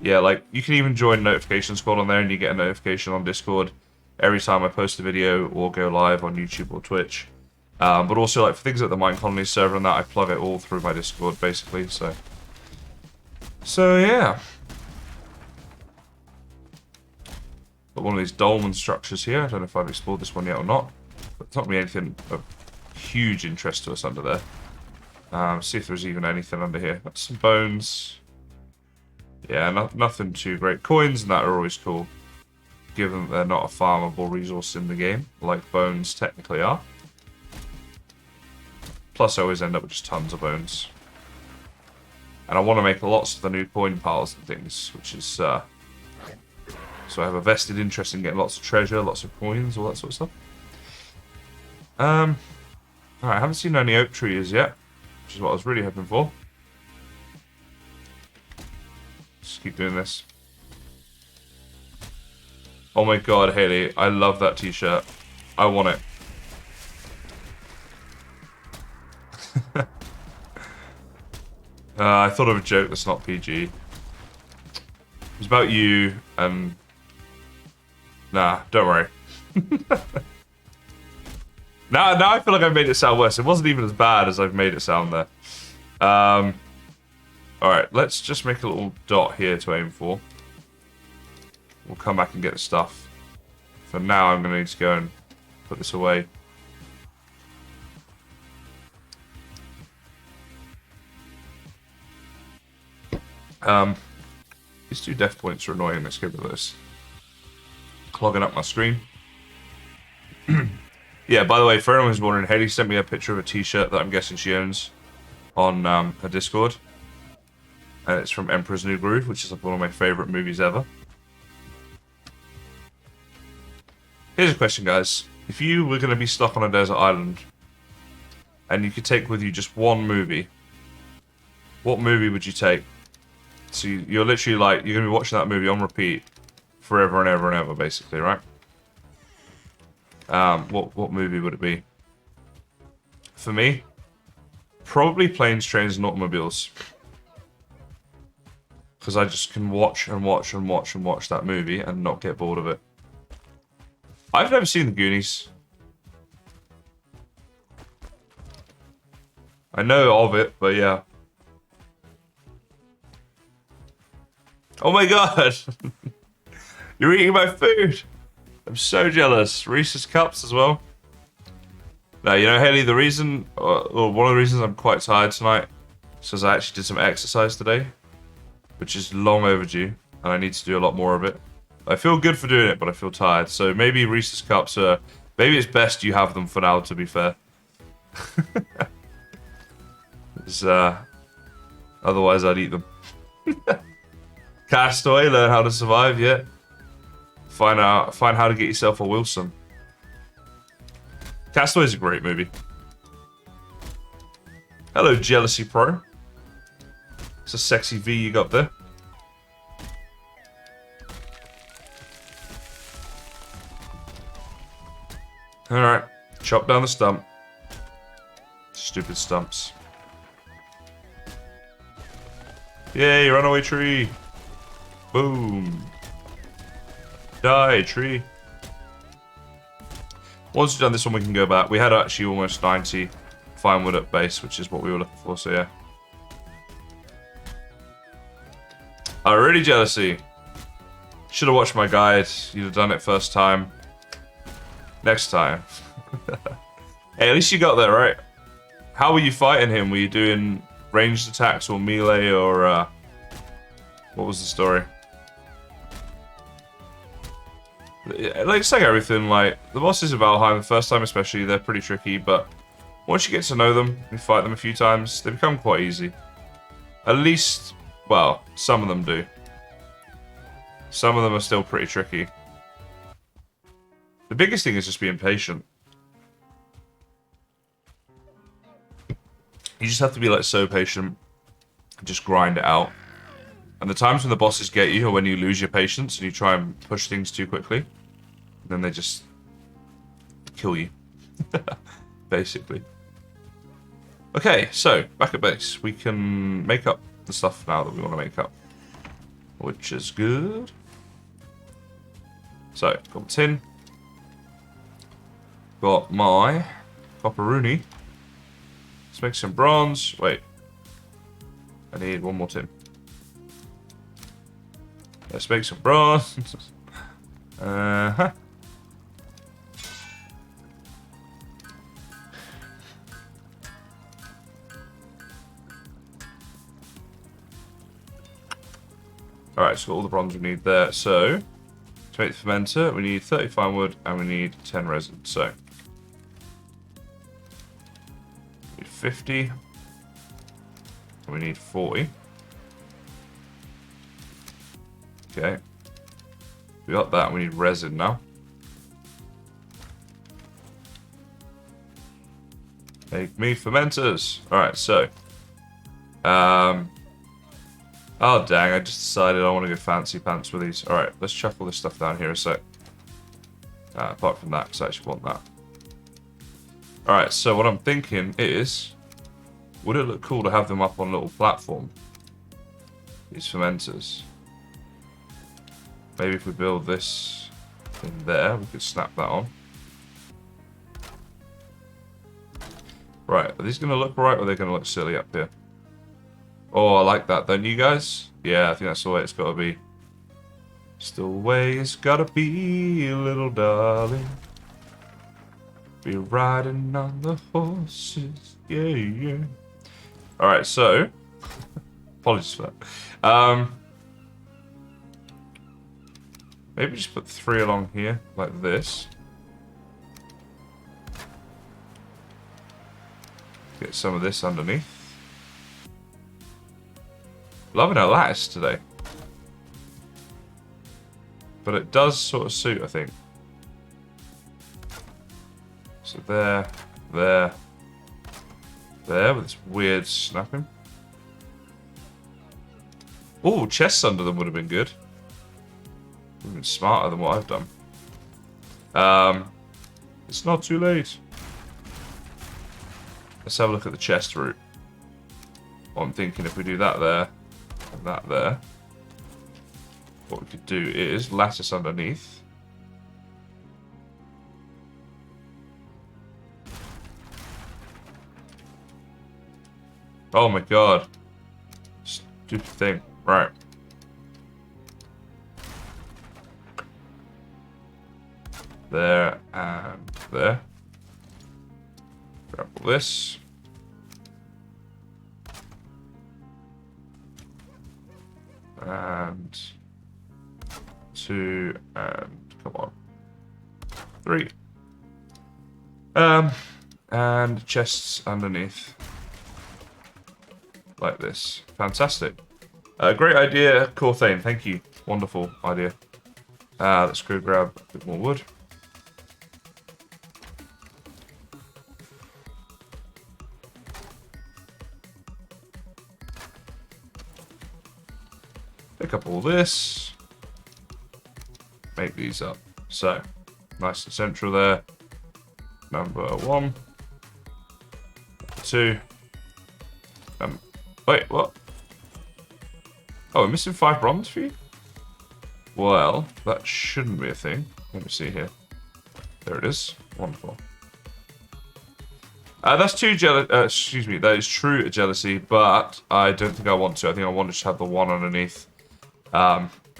yeah, like you can even join notification squad on there, and you get a notification on Discord every time I post a video or go live on YouTube or Twitch. But also like for things like the Mind Colony server and that, I plug it all through my Discord basically. So yeah. Got one of these dolmen structures here. I don't know if I've explored this one yet or not. But it's not really anything of huge interest to us under there. See if there's even anything under here. Got some bones. Yeah, nothing too great. Coins and that are always cool, given that they're not a farmable resource in the game, like bones technically are. Plus, I always end up with just tons of bones. And I want to make lots of the new coin piles and things, which is... so I have a vested interest in getting lots of treasure, lots of coins, all that sort of stuff. Alright, I haven't seen any oak trees yet, which is what I was really hoping for. Just keep doing this. Oh my god, Haley, I love that t-shirt. I want it. I thought of a joke that's not PG. It's about you and... Nah, don't worry. Now I feel like I've made it sound worse. It wasn't even as bad as I've made it sound there. Alright, let's just make a little dot here to aim for. We'll come back and get the stuff. For now, I'm going to need to go and put this away. These 2 death points are annoying. Let's get rid of this. Clogging up my screen. Yeah, by the way, for anyone who's wondering, Haley sent me a picture of a t-shirt that I'm guessing she owns on her Discord. And it's from Emperor's New Groove, which is like one of my favourite movies ever. Here's a question, guys. If you were going to be stuck on a desert island, and you could take with you just one movie, what movie would you take? So you're literally like, you're going to be watching that movie on repeat forever and ever and ever, basically, right? What movie would it be? For me, probably Planes, Trains, and Automobiles. Because I just can watch and watch and watch and watch that movie and not get bored of it. I've never seen The Goonies. I know of it, but yeah. Oh my god! You're eating my food! I'm so jealous. Reese's Cups as well. Now, you know, Haley, the reason, or one of the reasons I'm quite tired tonight is because I actually did some exercise today, which is long overdue, and I need to do a lot more of it. I feel good for doing it, but I feel tired. So maybe Reese's Cups are... Maybe it's best you have them for now, to be fair. Otherwise, I'd eat them. Castaway, learn how to survive, yeah. Find how to get yourself a Wilson. Castaway's a great movie. Hello, Jealousy Pro. It's a sexy V you got there. Alright, chop down the stump. Stupid stumps. Yay, runaway tree. Boom. Die, tree. Once we've done this one, we can go back. We had actually almost 90 fine wood at base, which is what we were looking for, so yeah. Already jealousy. Should have watched my guide. You'd have done it first time. Next time. Hey, at least you got there, right? How were you fighting him? Were you doing ranged attacks or melee or what was the story? It's like everything, like the bosses of Valheim, the first time especially, they're pretty tricky, but once you get to know them, you fight them a few times, they become quite easy. At least, well, some of them do. Some of them are still pretty tricky. The biggest thing is just being patient. You just have to be like so patient and just grind it out. And the times when the bosses get you are when you lose your patience and you try and push things too quickly. Then they just kill you. Basically. Okay, so back at base. We can make up the stuff now that we want to make up. Which is good. So, got tin. Got my copperoonie. Let's make some bronze. Wait. I need one more tin. Let's make some bronze. Uh-huh. Alright, so all the bronze we need there. So, to make the fermenter, we need 30 fine wood and we need 10 resin. So, 50, and we need 40. Okay. We got that, we need resin now. Make me fermenters. Alright, so. Oh dang, I just decided I want to go fancy pants with these. Alright, let's chuck all this stuff down here a sec. Apart from that, because I actually want that. Alright, so what I'm thinking is, would it look cool to have them up on a little platform? These fermenters. Maybe if we build this in there, we could snap that on. Right, are these going to look right or are they going to look silly up here? Oh, I like that, don't you guys? Yeah, I think that's the way it's got to be. It's the way it's got to be, little darling. Be riding on the horses, yeah, yeah. Alright, so... apologies for that. Maybe just put 3 along here, like this. Get some of this underneath. Loving our lattice today. But it does sort of suit, I think. So there, there, there, with this weird snapping. Oh, chests under them would have been good. Would have been smarter than what I've done. It's not too late. Let's have a look at the chest route. What I'm thinking, if we do that there, and that there, what we could do is lattice underneath. Oh my god. Stupid thing. Right. There and there. Grab all this. And 2 and come on. 3. And chests underneath. Like this. Fantastic. Great idea, Corthane. Thank you. Wonderful idea. Let's go grab a bit more wood. Pick up all this. Make these up. So, nice and central there. Number 1. 2. Wait, what? Oh, we're missing 5 bronze for you? Well, that shouldn't be a thing. Let me see here. There it is. Wonderful. That's too jealous. Excuse me. That is true jealousy, but I don't think I want to. I think I want to just have the one underneath.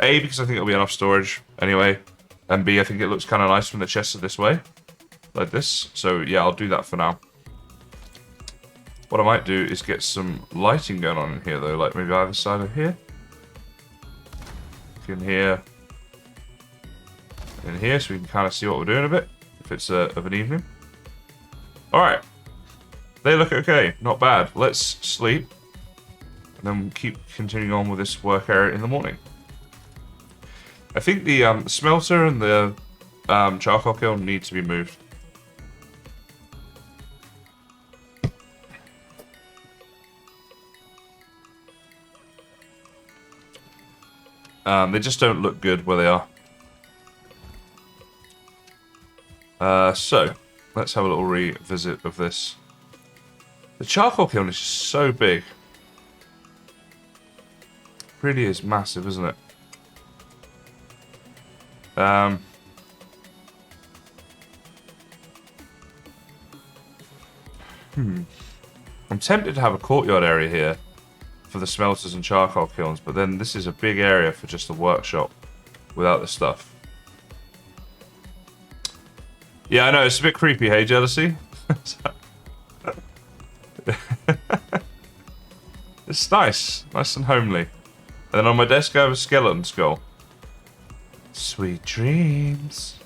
A, because I think it'll be enough storage anyway, and B, I think it looks kind of nice when the chests are this way, like this. So yeah, I'll do that for now. What I might do is get some lighting going on in here though, like maybe either side of here. In here. In here, so we can kind of see what we're doing a bit, if it's of an evening. Alright. They look okay, not bad. Let's sleep, and then we'll keep continuing on with this work area in the morning. I think the smelter and the charcoal kiln need to be moved. They just don't look good where they are. So, let's have a little revisit of this. The charcoal kiln is just so big. Really is massive, isn't it? I'm tempted to have a courtyard area here for the smelters and charcoal kilns, but then this is a big area for just a workshop without the stuff. Yeah, I know, it's a bit creepy, hey, Jealousy? It's nice. Nice and homely. And then on my desk I have a skeleton skull. Sweet dreams.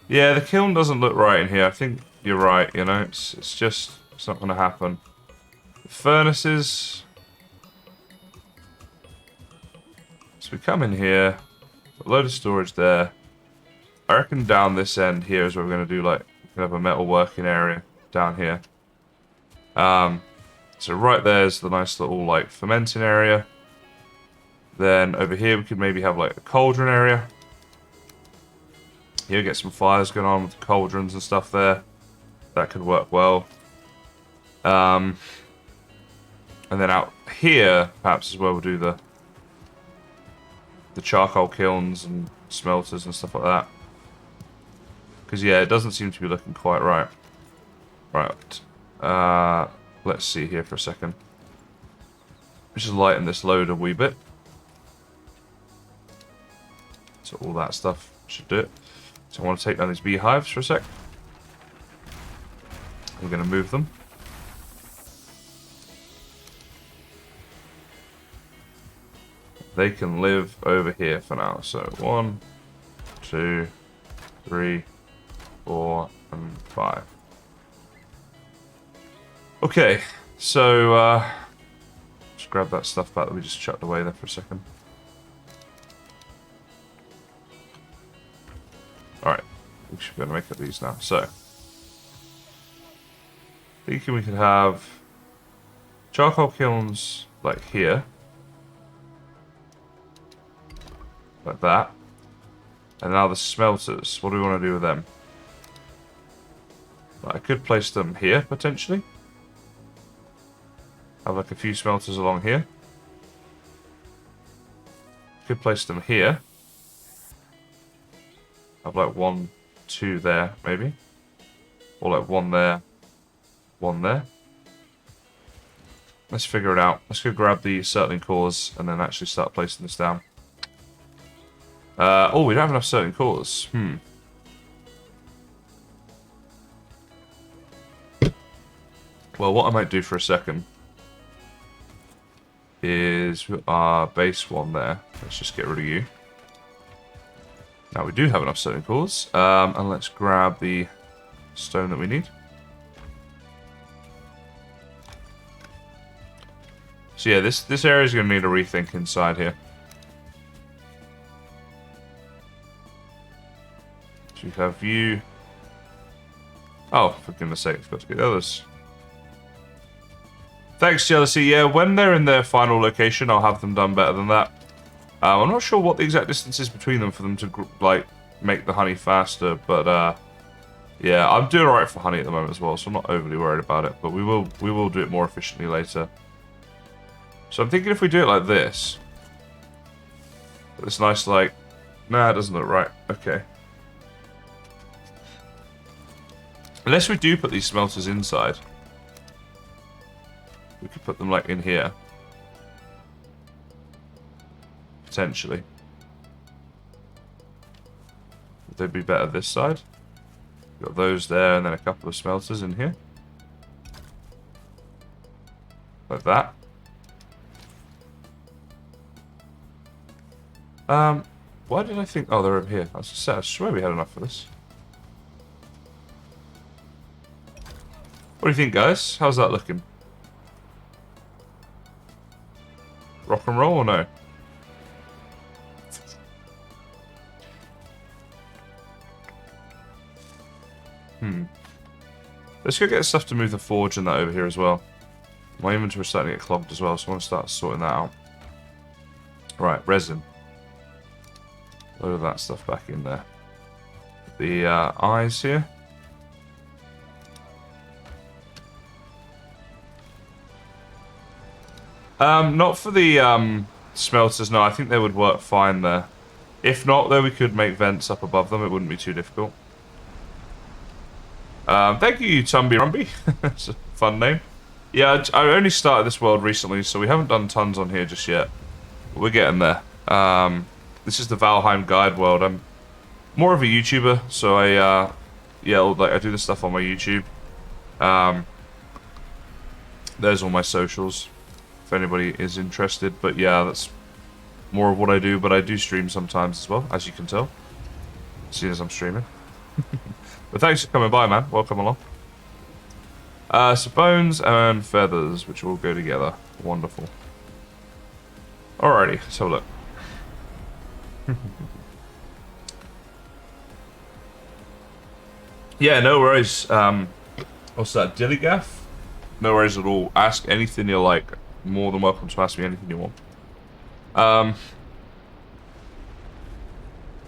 Yeah, the kiln doesn't look right in here. I think you're right, you know. It's not going to happen. The furnaces. So we come in here. A load of storage there. I reckon down this end here is where we're going to do, like, we can have a metal working area down here. So right there's the nice little, like, fermenting area. Then over here we could maybe have, like, a cauldron area. Here, get some fires going on with the cauldrons and stuff there. That could work well. And then out here, perhaps, is where we'll do the charcoal kilns and smelters and stuff like that. Because, yeah, it doesn't seem to be looking quite right. Right. Let's see here for a second. Let's just lighten this load a wee bit. So all that stuff should do it. So I want to take down these beehives for a sec. We're going to move them. They can live over here for now. So 1, 2, 3, 4, and 5. Okay, so just grab that stuff back that we just chucked away there for a second. Alright, we should be able to make up these now. So, thinking we could have charcoal kilns like here. Like that. And now the smelters, what do we want to do with them? I could place them here, potentially. Have like a few smelters along here. Could place them here. Have like 1, 2 there, maybe. Or like 1 there, 1 there. Let's figure it out. Let's go grab the circling cores and then actually start placing this down. Oh, we don't have enough circling cores. Well, what I might do for a second is our base one there. Let's just get rid of you. Now we do have enough circling cores. And let's grab the stone that we need. So yeah, this area is going to need a rethink inside here. So we have you. Oh, for goodness sake, I've got to get the others. Thanks, Jealousy. Yeah, when they're in their final location, I'll have them done better than that. I'm not sure what the exact distance is between them for them to, like, make the honey faster, but, yeah, I'm doing alright for honey at the moment as well, so I'm not overly worried about it, but we will do it more efficiently later. So I'm thinking if we do it like this, it's nice, like, nah, it doesn't look right. Okay. Unless we do put these smelters inside. We could put them like in here. Potentially. Would they be better this side? Got those there and then a couple of smelters in here. Like that. Why did I think... Oh, they're over here. I swear we had enough for this. What do you think, guys? How's that looking? Rock and roll or no? Let's go get stuff to move the forge and that over here as well. My inventory's starting to get clogged as well, so I want to start sorting that out. Right, resin. Load of that stuff back in there. The eyes here. Not for the smelters, no. I think they would work fine there. If not, though, we could make vents up above them. It wouldn't be too difficult. Thank you, Tumby Rumby. It's a fun name. Yeah, I only started this world recently, so we haven't done tons on here just yet. But we're getting there. This is the Valheim guide world. I'm more of a YouTuber, so I do this stuff on my YouTube. There's all my socials, if anybody is interested. But yeah, that's more of what I do. But I do stream sometimes as well, as you can tell, seeing as I'm streaming. But thanks for coming by, man. Welcome along. So bones and feathers, which all go together. Wonderful. Alrighty, so look. Yeah, no worries. What's that? Dillygaff? No worries at all. Ask anything you like. More than welcome to ask me anything you want.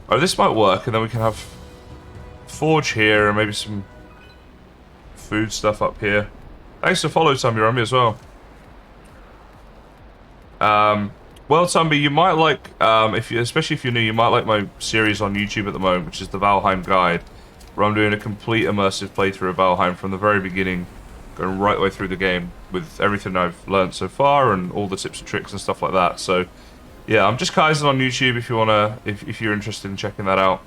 Oh, this might work, and then we can have forge here and maybe some food stuff up here. Thanks for follow, Tumby Rumby, as well. Well, Tumby, you might like, especially if you're new, you might like my series on YouTube at the moment, which is the Valheim Guide, where I'm doing a complete immersive playthrough of Valheim from the very beginning, going right the way through the game with everything I've learned so far and all the tips and tricks and stuff like that. So, yeah, I'm just Kaizen on YouTube if you wanna, if you're interested in checking that out.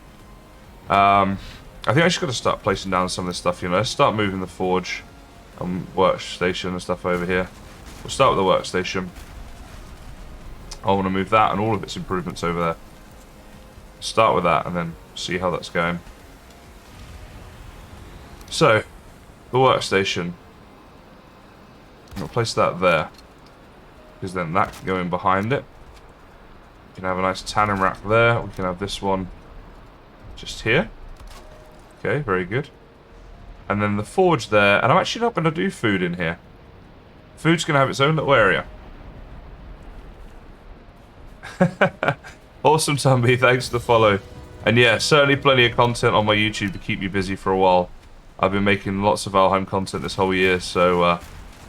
I think I just got to start placing down some of this stuff, you know. Start moving the forge and workstation and stuff over here. We'll start with the workstation. I want to move that and all of its improvements over there. Start with that and then see how that's going. So, the workstation. I'm going to place that there, because then that can go in behind it. We can have a nice tannin rack there. We can have this one just here. Okay, very good. And then the forge there. And I'm actually not going to do food in here. Food's going to have its own little area. Awesome, Tumby. Thanks for the follow. And yeah, certainly plenty of content on my YouTube to keep you busy for a while. I've been making lots of Valheim content this whole year. So,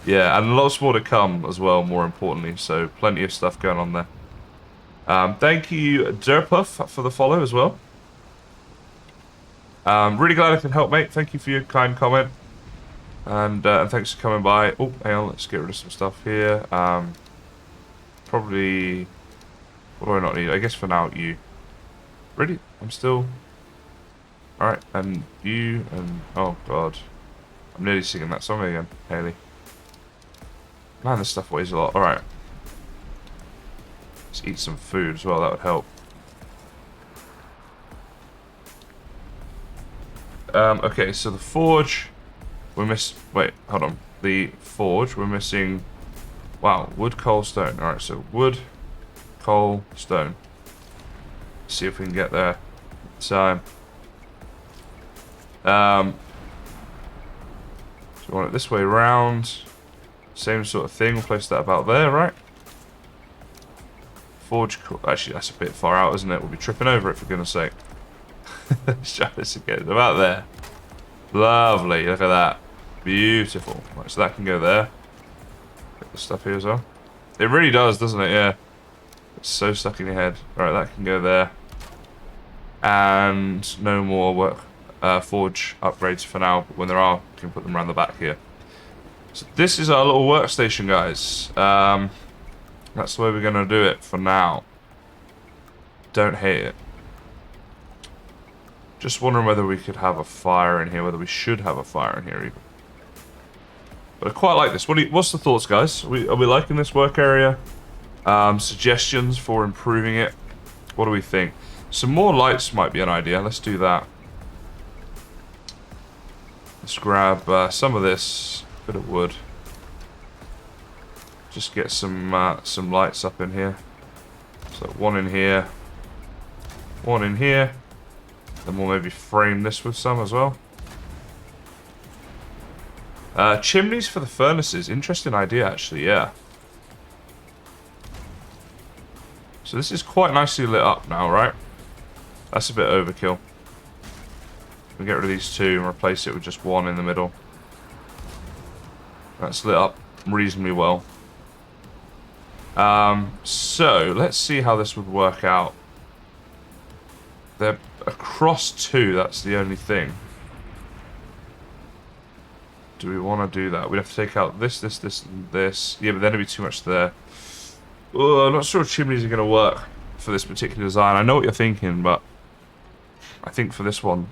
yeah, and lots more to come as well, more importantly. So, plenty of stuff going on there. Thank you, Derpuff, for the follow as well. Really glad I could help, mate. Thank you for your kind comment. And thanks for coming by. Oh, hang on, let's get rid of some stuff here. Probably... What do I not need? I guess for now, you. Ready? I'm still... Alright, and you, and... Oh, God. I'm nearly singing that song again, Haley. Man, this stuff weighs a lot. Alright. Let's eat some food as well, that would help. Okay, so the forge, we're wait, hold on. The forge, we're missing, wow, wood, coal, stone. Alright, so wood, coal, stone. Let's see if we can get there. So, do you want it this way around? Same sort of thing, we'll place that about there, right? Forge, actually that's a bit far out, isn't it? We'll be tripping over it for goodness sake. Let's try this again. About there. Lovely. Look at that. Beautiful. Right, so that can go there. Get the stuff here as well. It really does, doesn't it? Yeah. It's so stuck in your head. Alright, that can go there. And no more forge upgrades for now. But when there are, we can put them around the back here. So this is our little workstation, guys. That's the way we're going to do it for now. Don't hate it. Just wondering whether we could have a fire in here, whether we should have a fire in here even. But I quite like this. What's the thoughts, guys? Are we liking this work area? Suggestions for improving it? What do we think? Some more lights might be an idea. Let's do that. Let's grab some of this bit of wood. Just get some lights up in here. So one in here, one in here. Then we'll maybe frame this with some as well. Chimneys for the furnaces. Interesting idea, actually, yeah. So this is quite nicely lit up now, right? That's a bit overkill. We'll get rid of these two and replace it with just one in the middle. That's lit up reasonably well. So, let's see how this would work out. They're across two, that's the only thing. Do we want to do that? We'd have to take out this, and this. Yeah, but then it'd be too much there. I'm not sure if chimneys are going to work for this particular design. I know what you're thinking, but I think for this one,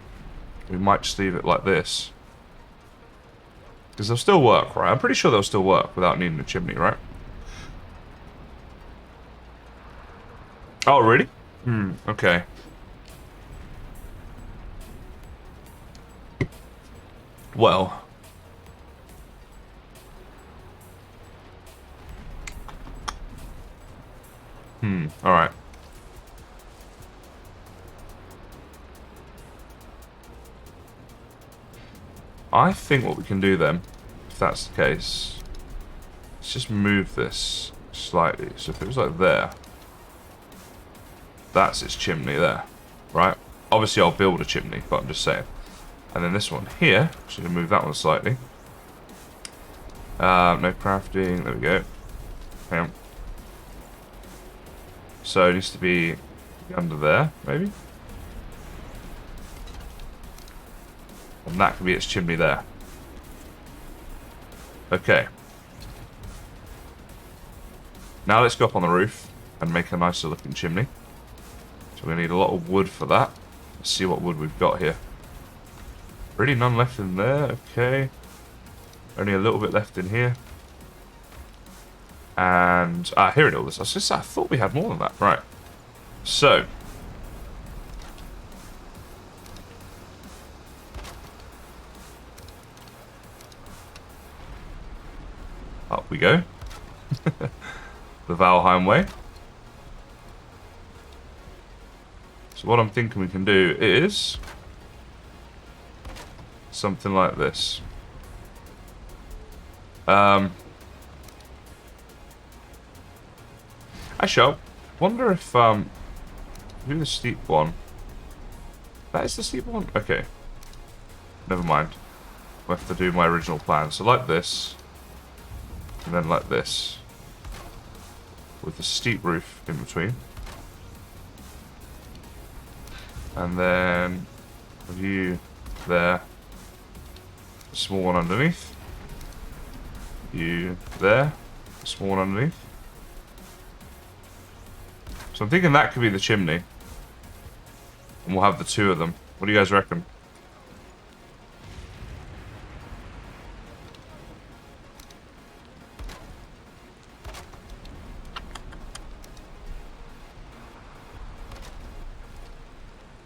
we might just leave it like this. Because they'll still work, right? I'm pretty sure they'll still work without needing a chimney, right? Oh, really? Okay. Well. Alright. I think what we can do then, if that's the case, let's just move this slightly. So if it was like there, that's its chimney there, right? Obviously I'll build a chimney, but I'm just saying. And then this one here, just gonna move that one slightly. No crafting, there we go. Hang on. So it needs to be under there, maybe? And that could be its chimney there. Okay. Now let's go up on the roof and make a nicer looking chimney. So we need a lot of wood for that. Let's see what wood we've got here. Really none left in there, okay. Only a little bit left in here. And, here it is. I thought we had more than that. Right. So. Up we go. The Valheim way. So what I'm thinking we can do is something like this. Actually, I wonder if do the steep one. That is the steep one? Okay. Never mind. I have to do my original plan. So like this. And then like this. With the steep roof in between. And then a view there. A small one underneath. View there. A small one underneath. So I'm thinking that could be the chimney. And we'll have the two of them. What do you guys reckon?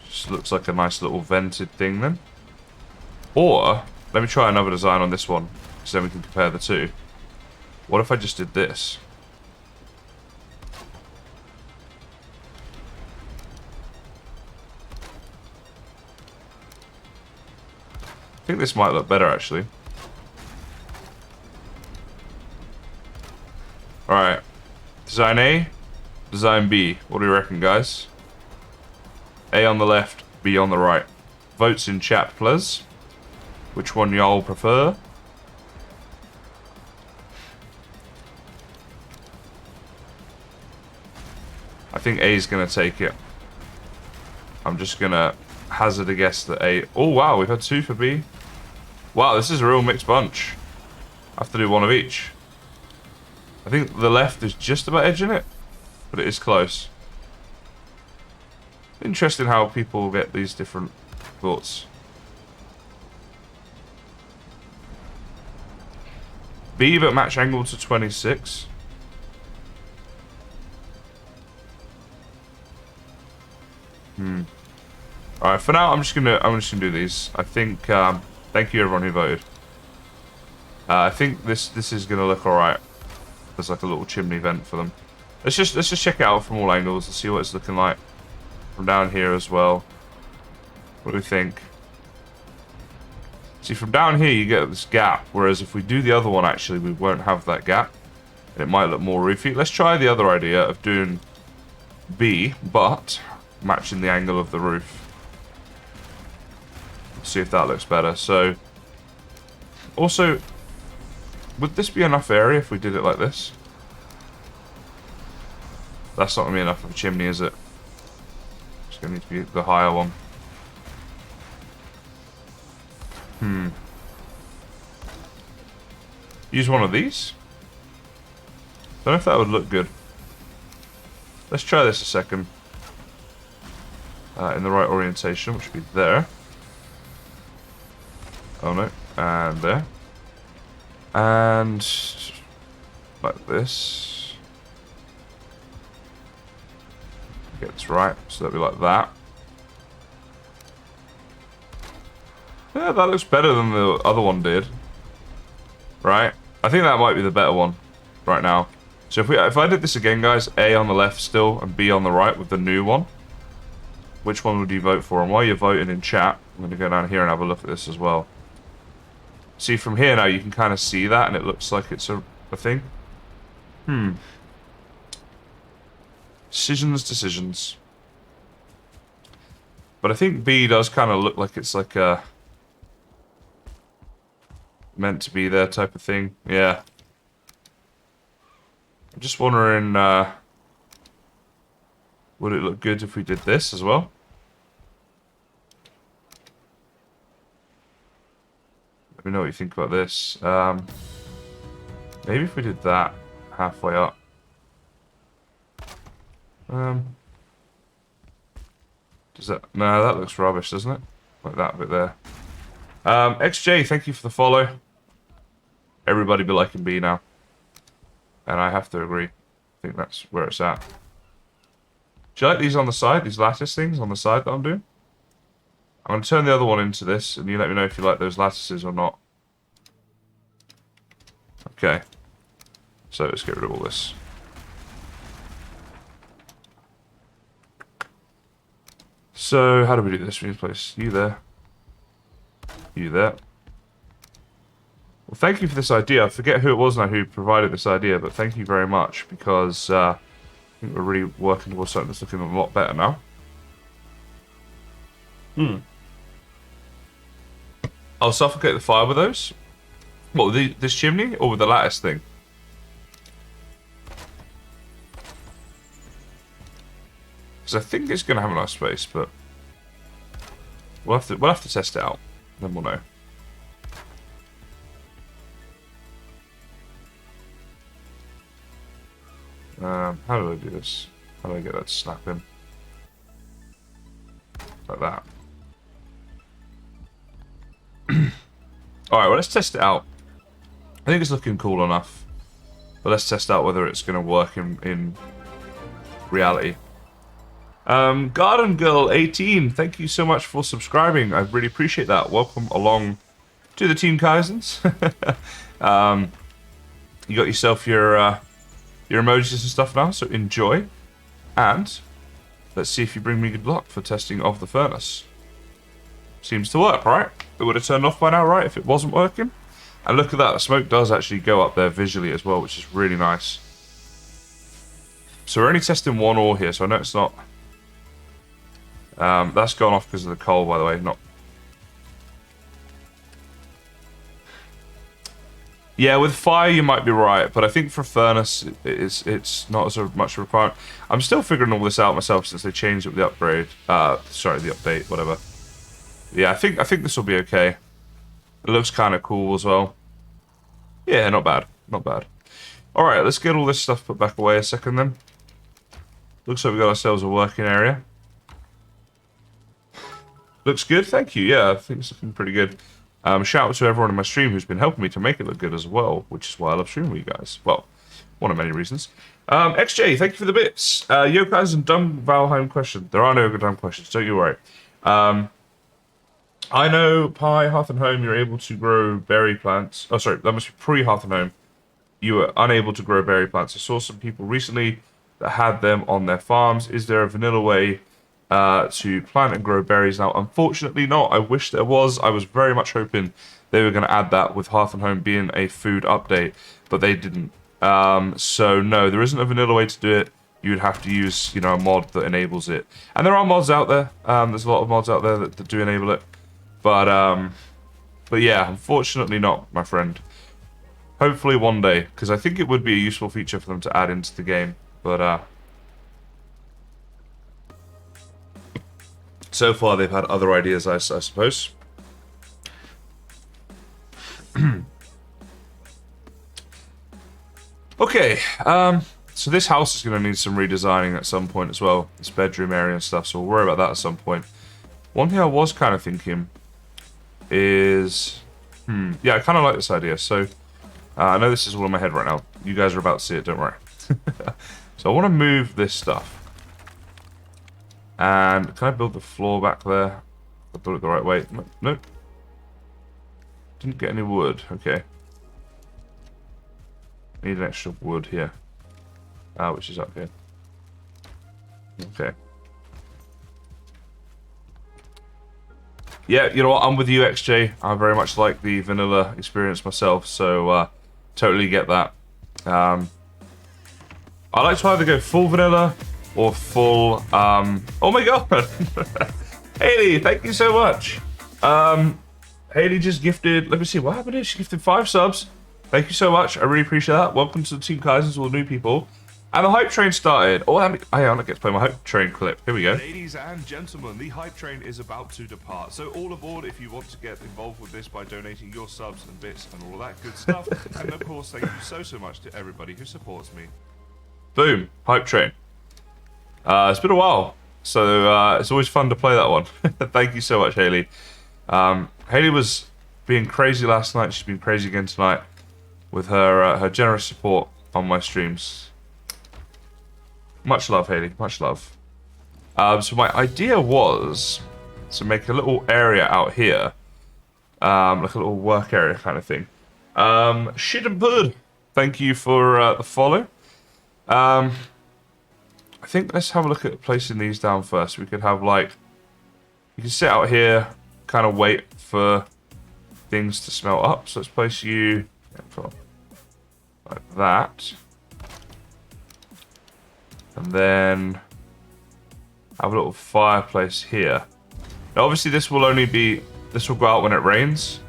Just looks like a nice little vented thing then. Or, let me try another design on this one. So then we can compare the two. What if I just did this? I think this might look better, actually. Alright. Design A, Design B. What do you reckon, guys? A on the left, B on the right. Votes in chat, please. Which one y'all prefer? I think A is going to take it. I'm just going to hazard a guess that A... Oh, wow, we've had two for B. Wow, this is a real mixed bunch. I have to do one of each. I think the left is just about edging it, but it is close. Interesting how people get these different thoughts. B, but match angle to 26. Alright, for now I'm just gonna do these. I think thank you everyone who voted. I think this is gonna look alright. There's like a little chimney vent for them. Let's just check it out from all angles and see what it's looking like. From down here as well. What do we think? See, from down here you get this gap, whereas if we do the other one, actually, we won't have that gap. It might look more roofy. Let's try the other idea of doing B, but matching the angle of the roof. See if that looks better. So, also, would this be enough area if we did it like this? That's not going to be enough of a chimney, is it? It's going to need to be the higher one. Use one of these? Don't know if that would look good. Let's try this a second. In the right orientation, which would be there. Oh no, and there. And like this. Get this right, so that'll be like that. Yeah, that looks better than the other one did. Right? I think that might be the better one right now. So if I did this again, guys, A on the left still and B on the right with the new one, which one would you vote for? And while you're voting in chat, I'm going to go down here and have a look at this as well. See, from here now you can kind of see that, and it looks like it's a thing. Decisions. But I think B does kind of look like it's like a meant to be there type of thing. Yeah. I'm just wondering, would it look good if we did this as well? Let me know what you think about this. Maybe if we did that halfway up. Does that... No, that looks rubbish, doesn't it? Like that bit there. XJ, thank you for the follow. Everybody be liking B now. And I have to agree. I think that's where it's at. Do you like these on the side? These lattice things on the side that I'm doing? I'm going to turn the other one into this, and you let me know if you like those lattices or not. Okay. So let's get rid of all this. So, how do we do this? We need to place you there. You there. Well, thank you for this idea. I forget who it was now who provided this idea, but thank you very much, because I think we're really working towards something that's looking a lot better now. I'll suffocate the fire with those. What, with this chimney or with the lattice thing? Because I think it's going to have enough space, but we'll have to test it out. Then we'll know. How do I do this? How do I get that to snap in? Like that. Alright, well, let's test it out. I think it's looking cool enough. But let's test out whether it's going to work in reality. Garden Girl 18, thank you so much for subscribing. I really appreciate that. Welcome along to the Team Kaizens. You got yourself your emojis and stuff now, so enjoy. And let's see if you bring me good luck for testing of the furnace. Seems to work, right? It would have turned off by now, right, if it wasn't working? And look at that, the smoke does actually go up there visually as well, which is really nice. So we're only testing one ore here, so I know it's not... that's gone off because of the coal, by the way, not... Yeah, with fire you might be right, but I think for furnace it's not as much a requirement. I'm still figuring all this out myself since they changed it with the upgrade. Sorry, the update, whatever. Yeah, I think this will be okay. It looks kind of cool as well. Yeah, not bad. Not bad. Alright, let's get all this stuff put back away a second then. Looks like we got ourselves a working area. Looks good, thank you. Yeah, I think it's looking pretty good. Shout out to everyone in my stream who's been helping me to make it look good as well, which is why I love streaming with you guys. Well, one of many reasons. XJ, thank you for the bits. Yokai and dumb Valheim question. There are no dumb questions, don't you worry. I know Pi, Hearth and Home, you're able to grow berry plants. Oh, sorry, that must be pre-Hearth and Home. You were unable to grow berry plants. I saw some people recently that had them on their farms. Is there a vanilla way to plant and grow berries now? Unfortunately not. I wish there was. I was very much hoping they were going to add that with Hearth and Home being a food update, but they didn't. So no, there isn't a vanilla way to do it. You'd have to use, you know, a mod that enables it. And there are mods out there. There's a lot of mods out there that do enable it. But yeah, unfortunately not, my friend. Hopefully one day, because I think it would be a useful feature for them to add into the game. But so far they've had other ideas, I suppose. Okay, so this house is going to need some redesigning at some point as well. This bedroom area and stuff, so we'll worry about that at some point. One thing I was kind of thinking is... yeah, I kind of like this idea. So, I know this is all in my head right now. You guys are about to see it, don't worry. So I want to move this stuff. And can I build the floor back there? I built it the right way. Nope. Didn't get any wood. Okay. Need an extra wood here. Which is up here. Okay. Yeah, you know what? I'm with you, XJ. I very much like the vanilla experience myself, so totally get that. I like to either go full vanilla or full... oh my god! Haley, thank you so much. Haley just gifted... Let me see, what happened here? She gifted 5 subs. Thank you so much. I really appreciate that. Welcome to the Team Kaisers, all the new people. And the hype train started. Oh, I don't get to play my hype train clip. Here we go. Ladies and gentlemen, the hype train is about to depart. So all aboard if you want to get involved with this by donating your subs and bits and all that good stuff. And of course, thank you so much to everybody who supports me. Boom. Hype train. It's been a while. So it's always fun to play that one. Thank you so much, Haley. Haley was being crazy last night. She's been crazy again tonight with her her generous support on my streams. Much love, Haley. Much love. So my idea was to make a little area out here. Like a little work area kind of thing. Shit and Bud, thank you for the follow. I think let's have a look at placing these down first. We could have like... You can sit out here, kind of wait for things to smelt up. So let's place you like that. And then have a little fireplace here. Now obviously this will only be, this will go out when it rains.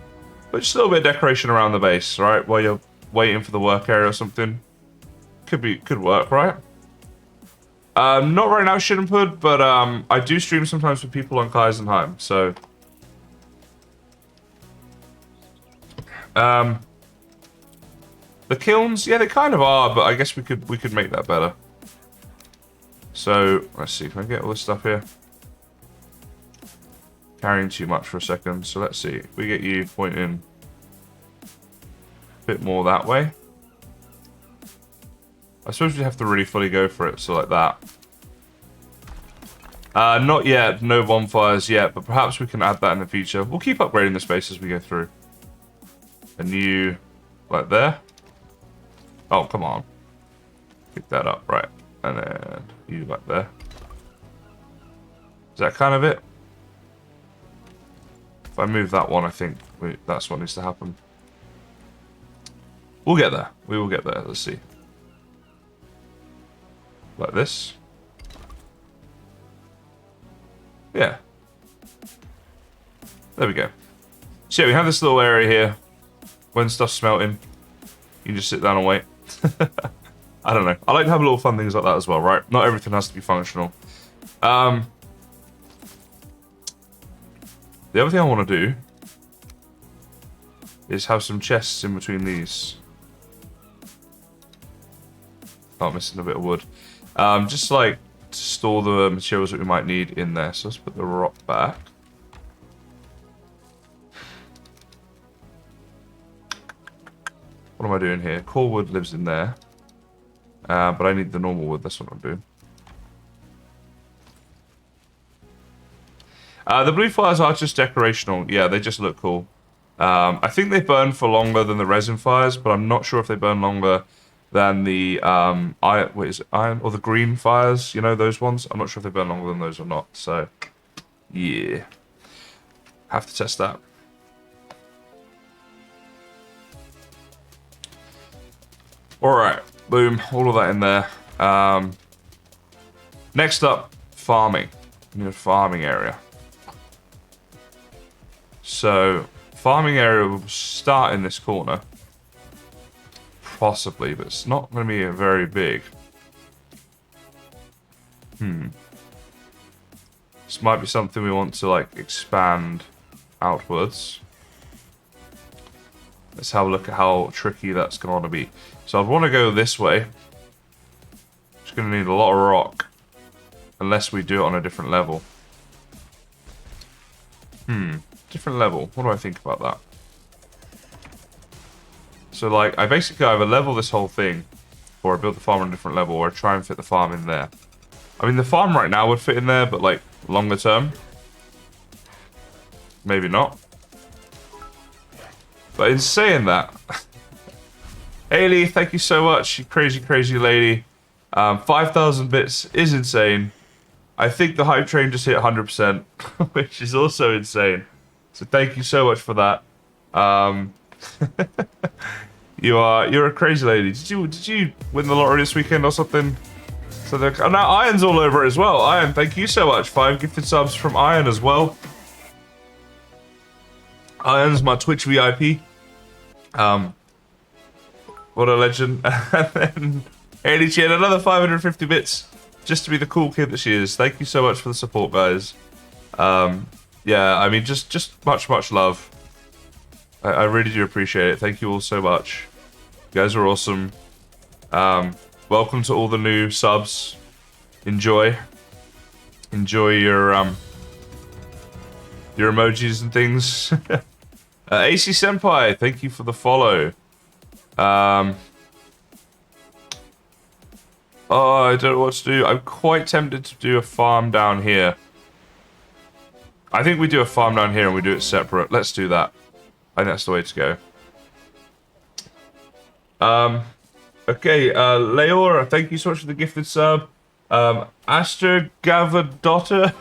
But just a little bit of decoration around the base, right? While you're waiting for the work area or something. Could work, right? Not right now, Shittenpud, but I do stream sometimes for people on Kaisenheim, so... the kilns, yeah, they kind of are, but I guess we could make that better. So, let's see, can I get all this stuff here? Carrying too much for a second, so let's see. We get you pointing a bit more that way. I suppose we have to really fully go for it, so like that. Not yet, no bonfires yet, but perhaps we can add that in the future. We'll keep upgrading the space as we go through. A new, like there. Oh, come on. Pick that up, right. And then you like there. Is that kind of it? If I move that one, I think that's what needs to happen. We'll get there. We will get there. Let's see. Like this. Yeah. There we go. So yeah, we have this little area here. When stuff's smelting, you can just sit down and wait. I don't know. I like to have little fun things like that as well, right? Not everything has to be functional. The other thing I want to do is have some chests in between these. Oh, missing a bit of wood. Just like to store the materials that we might need in there. So let's put the rock back. What am I doing here? Core wood lives in there. But I need the normal wood. That's what I'm doing. The blue fires are just decorational. Yeah, they just look cool. I think they burn for longer than the resin fires, but I'm not sure if they burn longer than the iron or the green fires. You know, those ones. I'm not sure if they burn longer than those or not. So, yeah, have to test that. All right, boom, all of that in there. Next up, farming. We need a farming area. So, farming area will start in this corner. Possibly, but it's not going to be very big. This might be something we want to, like, expand outwards. Let's have a look at how tricky that's going to be. So I'd want to go this way. It's going to need a lot of rock. Unless we do it on a different level. Different level. What do I think about that? So, like, I basically either level this whole thing, or I build the farm on a different level, or I try and fit the farm in there. I mean, the farm right now would fit in there, but, like, longer term. Maybe not. But in saying that... Haley, thank you so much, you crazy, crazy lady. 5,000 bits is insane. I think the hype train just hit 100%, which is also insane. So thank you so much for that. You're a crazy lady. Did you win the lottery this weekend or something? So now Iron's all over it as well. Iron, thank you so much. 5 gifted subs from Iron as well. Iron's my Twitch VIP. What a legend. And then Haley, she had another 550 bits just to be the cool kid that she is. Thank you so much for the support, guys. Yeah, I mean, just much love. I really do appreciate it. Thank you all so much. You guys are awesome. Welcome to all the new subs. Enjoy your emojis and things. AC Senpai, thank you for the follow. Oh, I don't know what to do. I'm quite tempted to do a farm down here. I think we do a farm down here and we do it separate. Let's do that. I think that's the way to go. Okay, Leora, thank you so much for the gifted sub. Aster Gavadotter,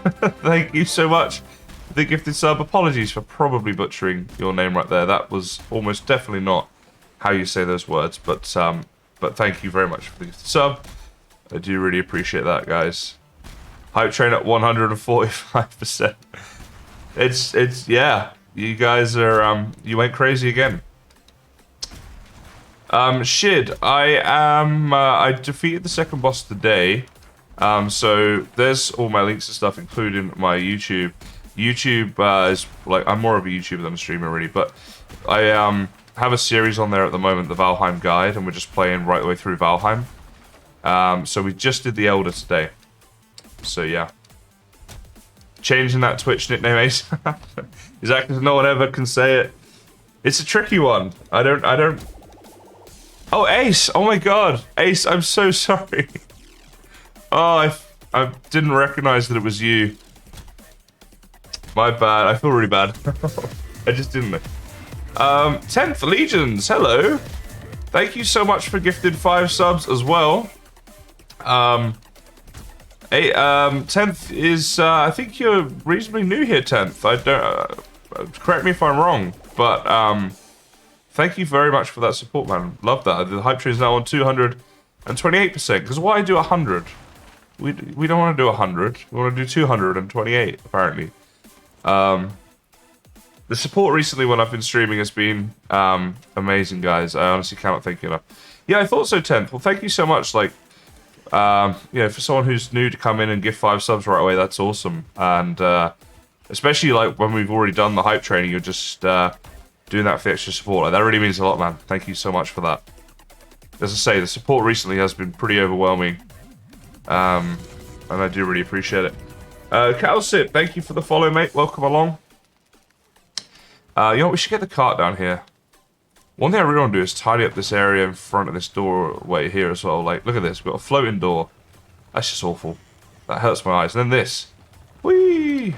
thank you so much for the gifted sub. Apologies for probably butchering your name right there. That was almost definitely not how you say those words, but thank you very much for the gifted sub. I do really appreciate that, guys. Hype train at 145%. It's yeah. You guys are you went crazy again. Shid, I defeated the second boss today. So there's all my links and stuff, including my YouTube. YouTube is like, I'm more of a YouTuber than a streamer really, but I have a series on there at the moment, the Valheim guide, and we're just playing right the way through Valheim. So we just did the Elder today. So yeah. Changing that Twitch nickname, Ace. Exactly, because no one ever can say it. It's a tricky one. I don't... Oh, Ace! Oh my god! Ace, I'm so sorry. Oh, I didn't recognize that it was you. My bad. I feel really bad. I just didn't. 10th Legions, hello. Thank you so much for gifted 5 subs as well. 10th is, I think you're reasonably new here, 10th. I don't, correct me if I'm wrong, but, thank you very much for that support, man. Love that. The hype train is now on 228%, because why do 100? We don't want to do 100. We want to do 228, apparently. The support recently when I've been streaming has been, amazing, guys. I honestly cannot thank you enough. Yeah, I thought so, 10th. Well, thank you so much, like, yeah, for someone who's new to come in and give 5 subs right away, that's awesome. And especially like when we've already done the hype training, you're just doing that for the extra support. Like, that really means a lot, man. Thank you so much for that. as I say, the support recently has been pretty overwhelming. And I do really appreciate it. Calcit, thank you for the follow, mate. Welcome along. You know what? We should get the cart down here. One thing I really want to do is tidy up this area in front of this doorway here as well. Like, look at this. We've got a floating door. That's just awful. That hurts my eyes. And then this. Whee!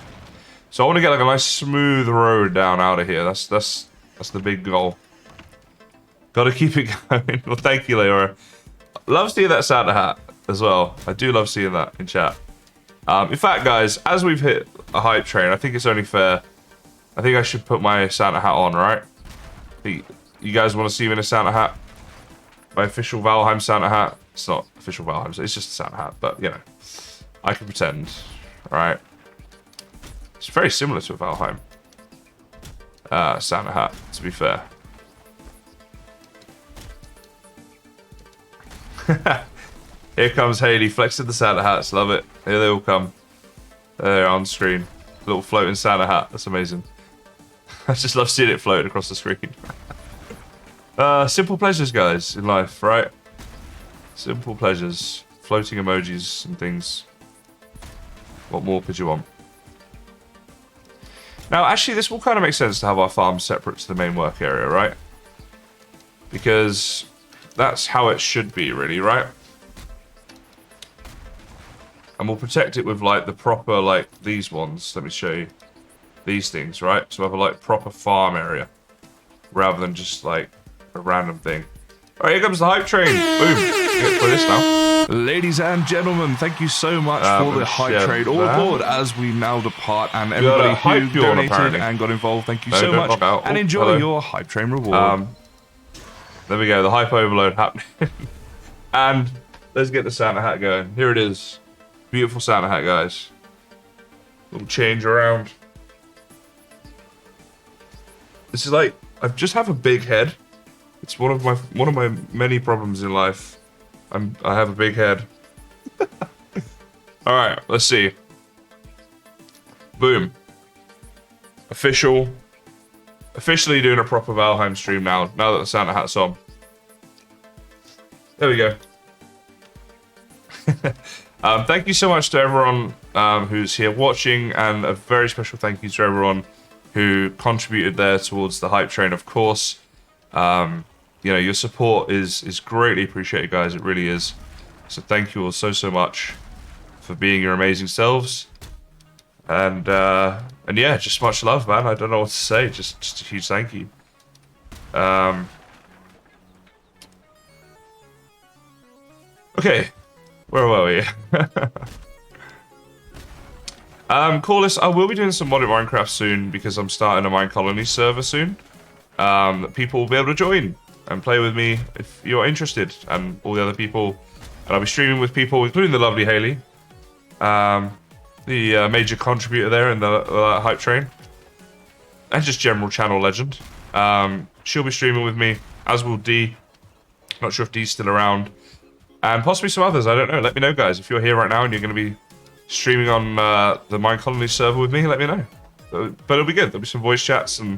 So I want to get like a nice smooth road down out of here. That's the big goal. Got to keep it going. Well, thank you, Leora. Love seeing that Santa hat as well. I do love seeing that in chat. In fact, guys, as we've hit a hype train, I think it's only fair. I think I should put my Santa hat on, right? You guys want to see me in a Santa hat? My official Valheim Santa hat. It's not official Valheim, so it's just a Santa hat, but, you know. I can pretend, alright? It's very similar to a Valheim Santa hat, to be fair. Here comes Haley, flexing the Santa hats, love it. Here they all come. There on screen. Little floating Santa hat, that's amazing. I just love seeing it floating across the screen. Simple pleasures, guys, in life, right? Simple pleasures. Floating emojis and things. What more could you want? Now, actually, this will kind of make sense to have our farm separate to the main work area, right? Because that's how it should be, really, right? And we'll protect it with, like, the proper, like, these ones. Let me show you. These things, right? So we have a, like, proper farm area. Rather than just, like, a random thing. Alright, here comes the hype train. Boom. Get for this now. Ladies and gentlemen, thank you so much for the hype train. All aboard as we now depart, and everybody who donated and got involved, thank you so much. And enjoy your hype train reward. There we go, the hype overload happening. And let's get the Santa hat going. Here it is. Beautiful Santa hat, guys. Little change around. This is like, I just have a big head. It's one of my many problems in life. I have a big head. All right, let's see. Boom. Officially doing a proper Valheim stream now. Now that the Santa hat's on. There we go. Thank you so much to everyone who's here watching, and a very special thank you to everyone who contributed there towards the hype train, of course. You know, your support is greatly appreciated, guys. It really is. So thank you all so much for being your amazing selves. And yeah, just much love, man. I don't know what to say. Just a huge thank you. Okay, where were we? Corliss, I will be doing some modded Minecraft soon because I'm starting a Mine Colony server soon. That people will be able to join and play with me if you're interested, and all the other people. And I'll be streaming with people, including the lovely Haley, the major contributor there in the hype train, and just general channel legend. She'll be streaming with me, as will D. Not sure if D's still around, and possibly some others. I don't know. Let me know, guys. If you're here right now and you're going to be streaming on the Mine Colony server with me, let me know. But it'll be good. There'll be some voice chats and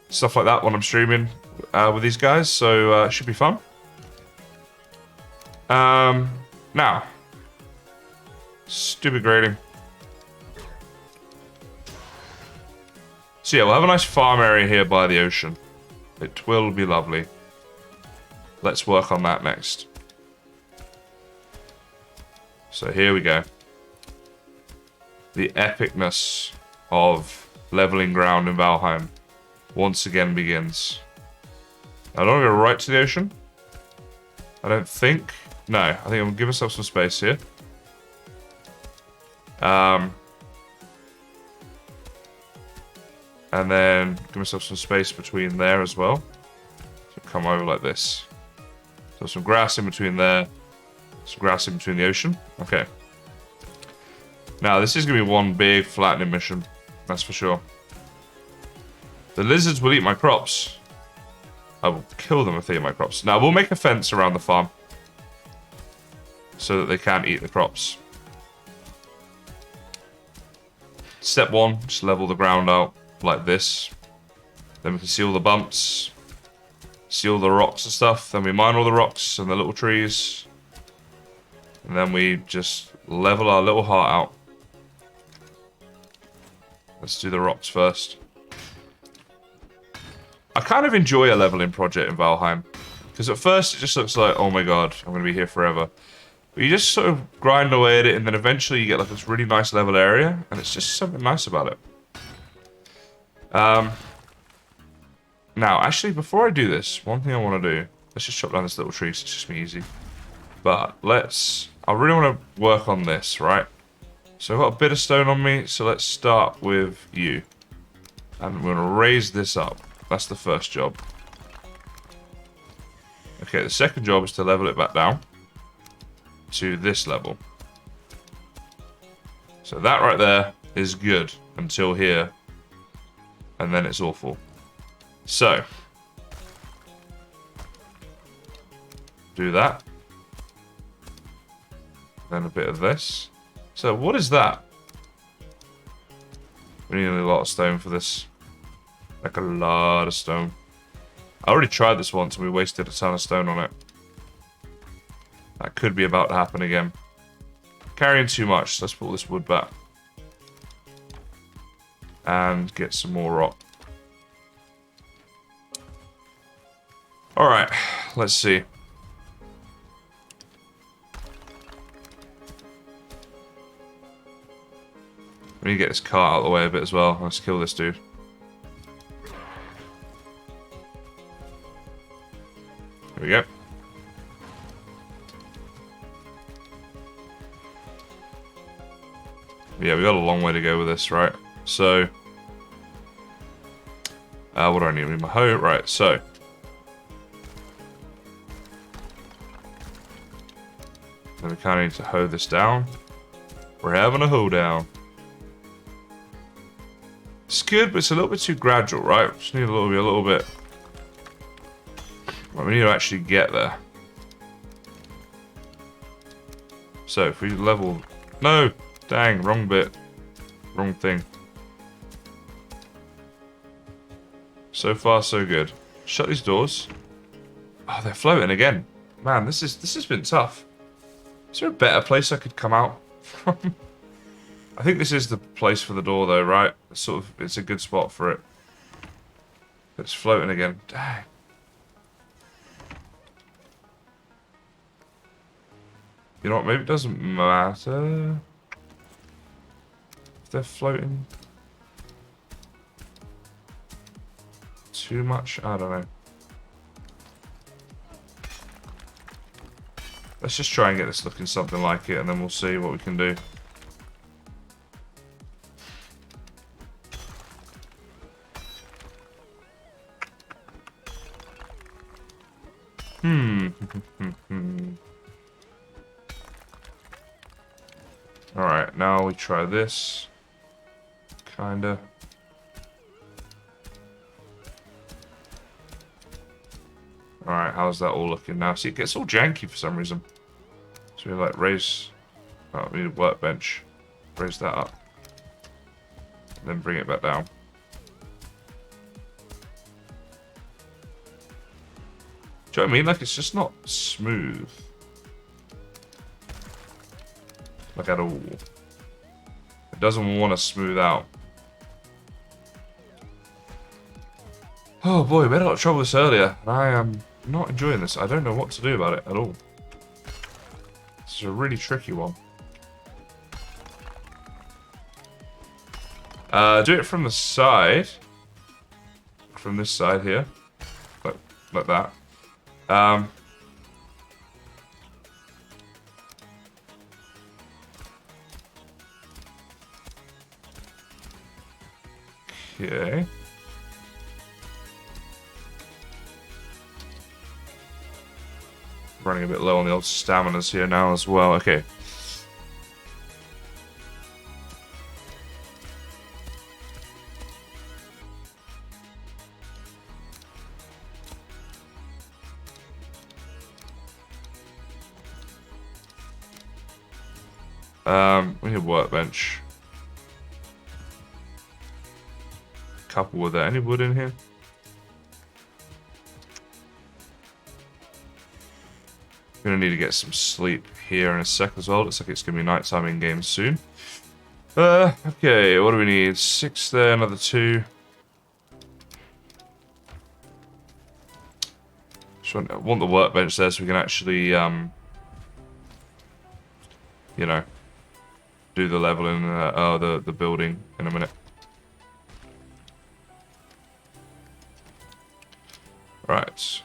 stuff like that when I'm streaming with these guys, so it should be fun. Now, stupid grading. So yeah, we'll have a nice farm area here by the ocean. It will be lovely. Let's work on that next. So here we go. The epicness of leveling ground in Valheim once again begins. I don't want to go right to the ocean. I don't think. No, I think I'm going to give myself some space here. And then give myself some space between there as well. So come over like this. So some grass in between there. Some grass in between the ocean. Okay. Now, this is going to be one big flattening mission. That's for sure. The lizards will eat my crops. I will kill them if they eat my crops. Now, we'll make a fence around the farm so that they can't eat the crops. Step one, just level the ground out like this. Then we can see all the bumps. see all the rocks and stuff. Then we mine all the rocks and the little trees. And then we just level our little heart out. Let's do the rocks first. I kind of enjoy a leveling project in Valheim. Because at first it just looks like, oh my god, I'm going to be here forever. But you just sort of grind away at it, and then eventually you get like this really nice level area. And it's just something nice about it. Now, actually, before I do this, one thing I want to do... Let's just chop down this little tree so it's just me easy. But I really want to work on this, right? So I've got a bit of stone on me, so let's start with you. And we're going to raise this up. That's the first job. Okay, the second job is to level it back down to this level. So that right there is good until here. And then it's awful. So, do that. Then a bit of this. So what is that? We need a lot of stone for this. Like a lot of stone. I already tried this once and we wasted a ton of stone on it. That could be about to happen again. Carrying too much. Let's pull this wood back. And get some more rock. Alright, let's see. We need to get this cart out of the way a bit as well. Let's kill this dude. There we go. Yeah, we got a long way to go with this, right? So, what do I need? I need my hoe. Right, so. Then we kind of need to hoe this down. We're having a hoe down. It's good, but it's a little bit too gradual, right? We just need a little bit. Well, we need to actually get there. So if we level... No! Dang, wrong bit. Wrong thing. So far, so good. Shut these doors. Oh, they're floating again. Man, this has been tough. Is there a better place I could come out from? I think this is the place for the door, though, right? It's a good spot for it. It's floating again. Dang. You know what? Maybe it doesn't matter if they're floating too much. I don't know. Let's just try and get this looking something like it, and then we'll see what we can do. Alright, now we try this. Kinda. Alright, how's that all looking now? See, it gets all janky for some reason. So we like raise... Oh, we need a workbench. Raise that up. And then bring it back down. Do you know what I mean? Like, it's just not smooth. Like, at all. It doesn't want to smooth out. Oh boy, we had a lot of trouble with this earlier. I am not enjoying this. I don't know what to do about it at all. This is a really tricky one. Do it from the side. From this side here. Like that. Okay. Running a bit low on the old staminas here now as well. Okay. We need a workbench. Couple with that. Any wood in here? Gonna need to get some sleep here in a sec as well. Looks like it's gonna be nighttime in game soon. Okay, what do we need? 6 there, another 2. I want the workbench there so we can actually, you know, do the leveling, the building in a minute. Right.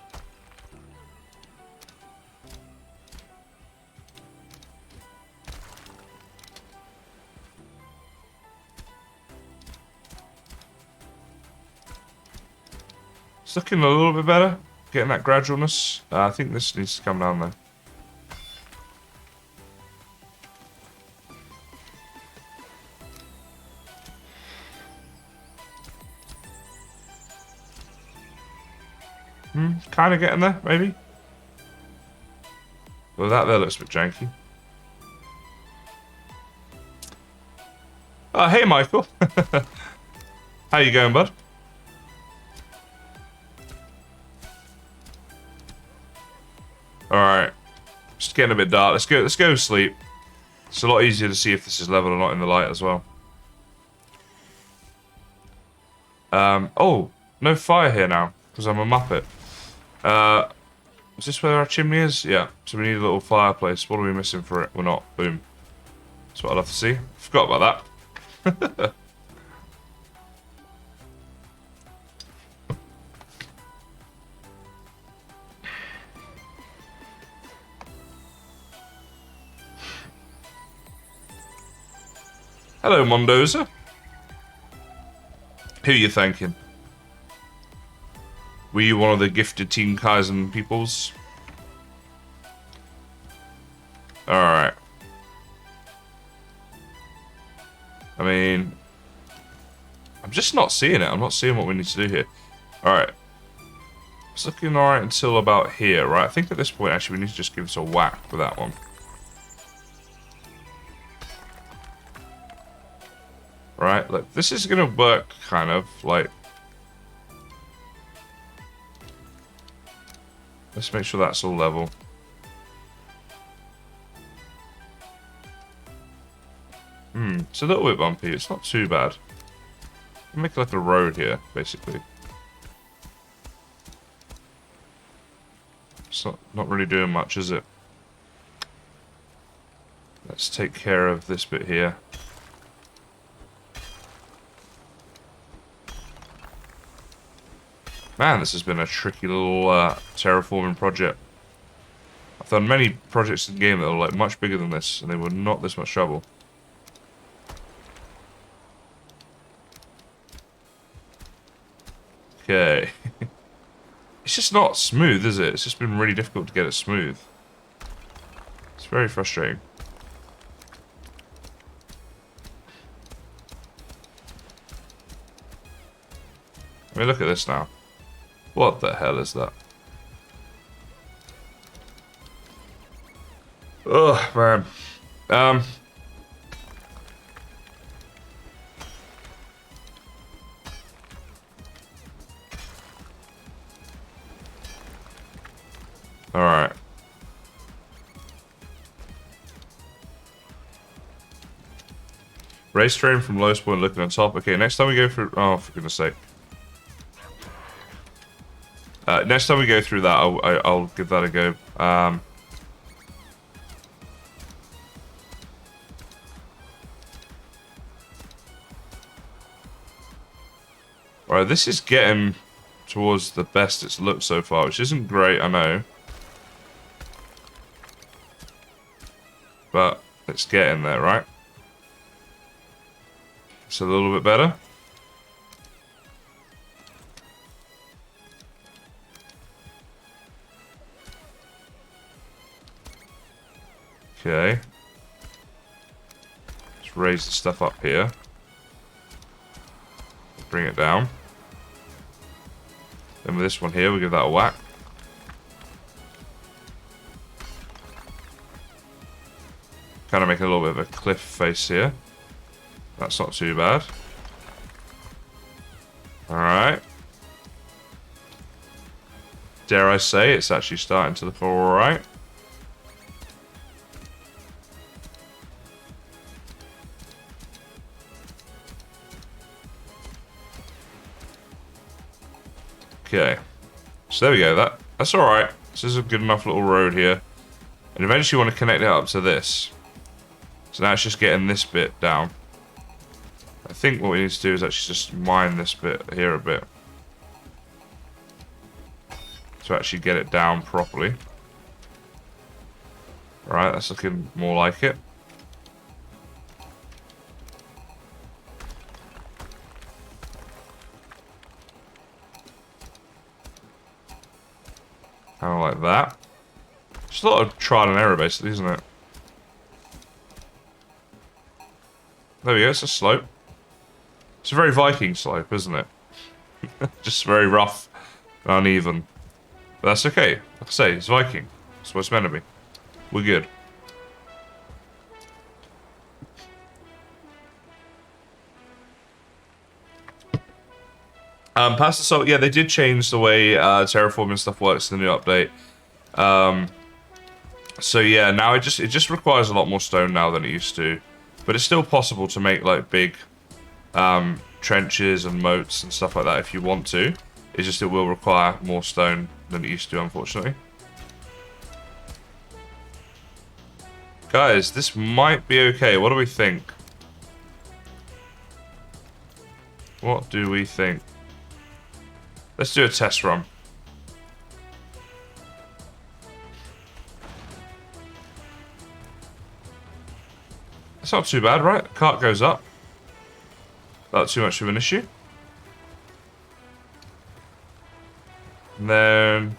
It's looking a little bit better. Getting that gradualness. I think this needs to come down there. Kind of getting there, maybe. Well, that there looks a bit janky. Oh, hey, Michael. How you going, bud? Alright. Just getting a bit dark. Let's go to sleep. It's a lot easier to see if this is level or not in the light as well. Oh, no fire here now, because I'm a Muppet. Is this where our chimney is? Yeah. So we need a little fireplace. What are we missing for it? We're not. Boom. That's what I'd love to see. Forgot about that. Hello, Mondoza. Who are you thanking? Were you one of the gifted Team Kaizen peoples? Alright. I mean, I'm just not seeing it. I'm not seeing what we need to do here. Alright. It's looking alright until about here, right? I think at this point, actually, we need to just give us a whack for that one. Right, look, this is going to work kind of like... Let's make sure that's all level. It's a little bit bumpy. It's not too bad. Make like a road here, basically. It's not really doing much, is it? Let's take care of this bit here. Man, this has been a tricky little terraforming project. I've done many projects in the game that are like much bigger than this, and they were not this much trouble. Okay. It's just not smooth, is it? It's just been really difficult to get it smooth. It's very frustrating. I mean, look at this now. What the hell is that? Oh, man. Alright. Race train from lowest point looking on top. Okay, next time we go through... Oh, for goodness sake. Next time we go through that, I'll give that a go. Alright, this is getting towards the best it's looked so far, which isn't great, I know. But it's getting there, right? It's a little bit better. Okay. Let's raise the stuff up here. Bring it down. Then with this one here, we'll give that a whack. Kind of make a little bit of a cliff face here. That's not too bad. Alright. Dare I say, it's actually starting to look alright. Okay. So there we go. That's alright. This is a good enough little road here. And eventually you want to connect it up to this. So now it's just getting this bit down. I think what we need to do is actually just mine this bit here a bit. To actually get it down properly. Right, that's looking more like it. Kind of like that. Just a lot of trial and error, basically, isn't it? There we go, it's a slope. It's a very Viking slope, isn't it? Just very rough and uneven. But that's okay. Like I say, it's Viking. That's what it's meant to be. We're good. Past the salt, yeah, they did change the way terraforming stuff works in the new update. So yeah, now it just requires a lot more stone now than it used to. But it's still possible to make like big trenches and moats and stuff like that if you want to. It's just it will require more stone than it used to, unfortunately. Guys, this might be okay. What do we think? What do we think? Let's do a test run. That's not too bad, right? Cart goes up. Not too much of an issue. And then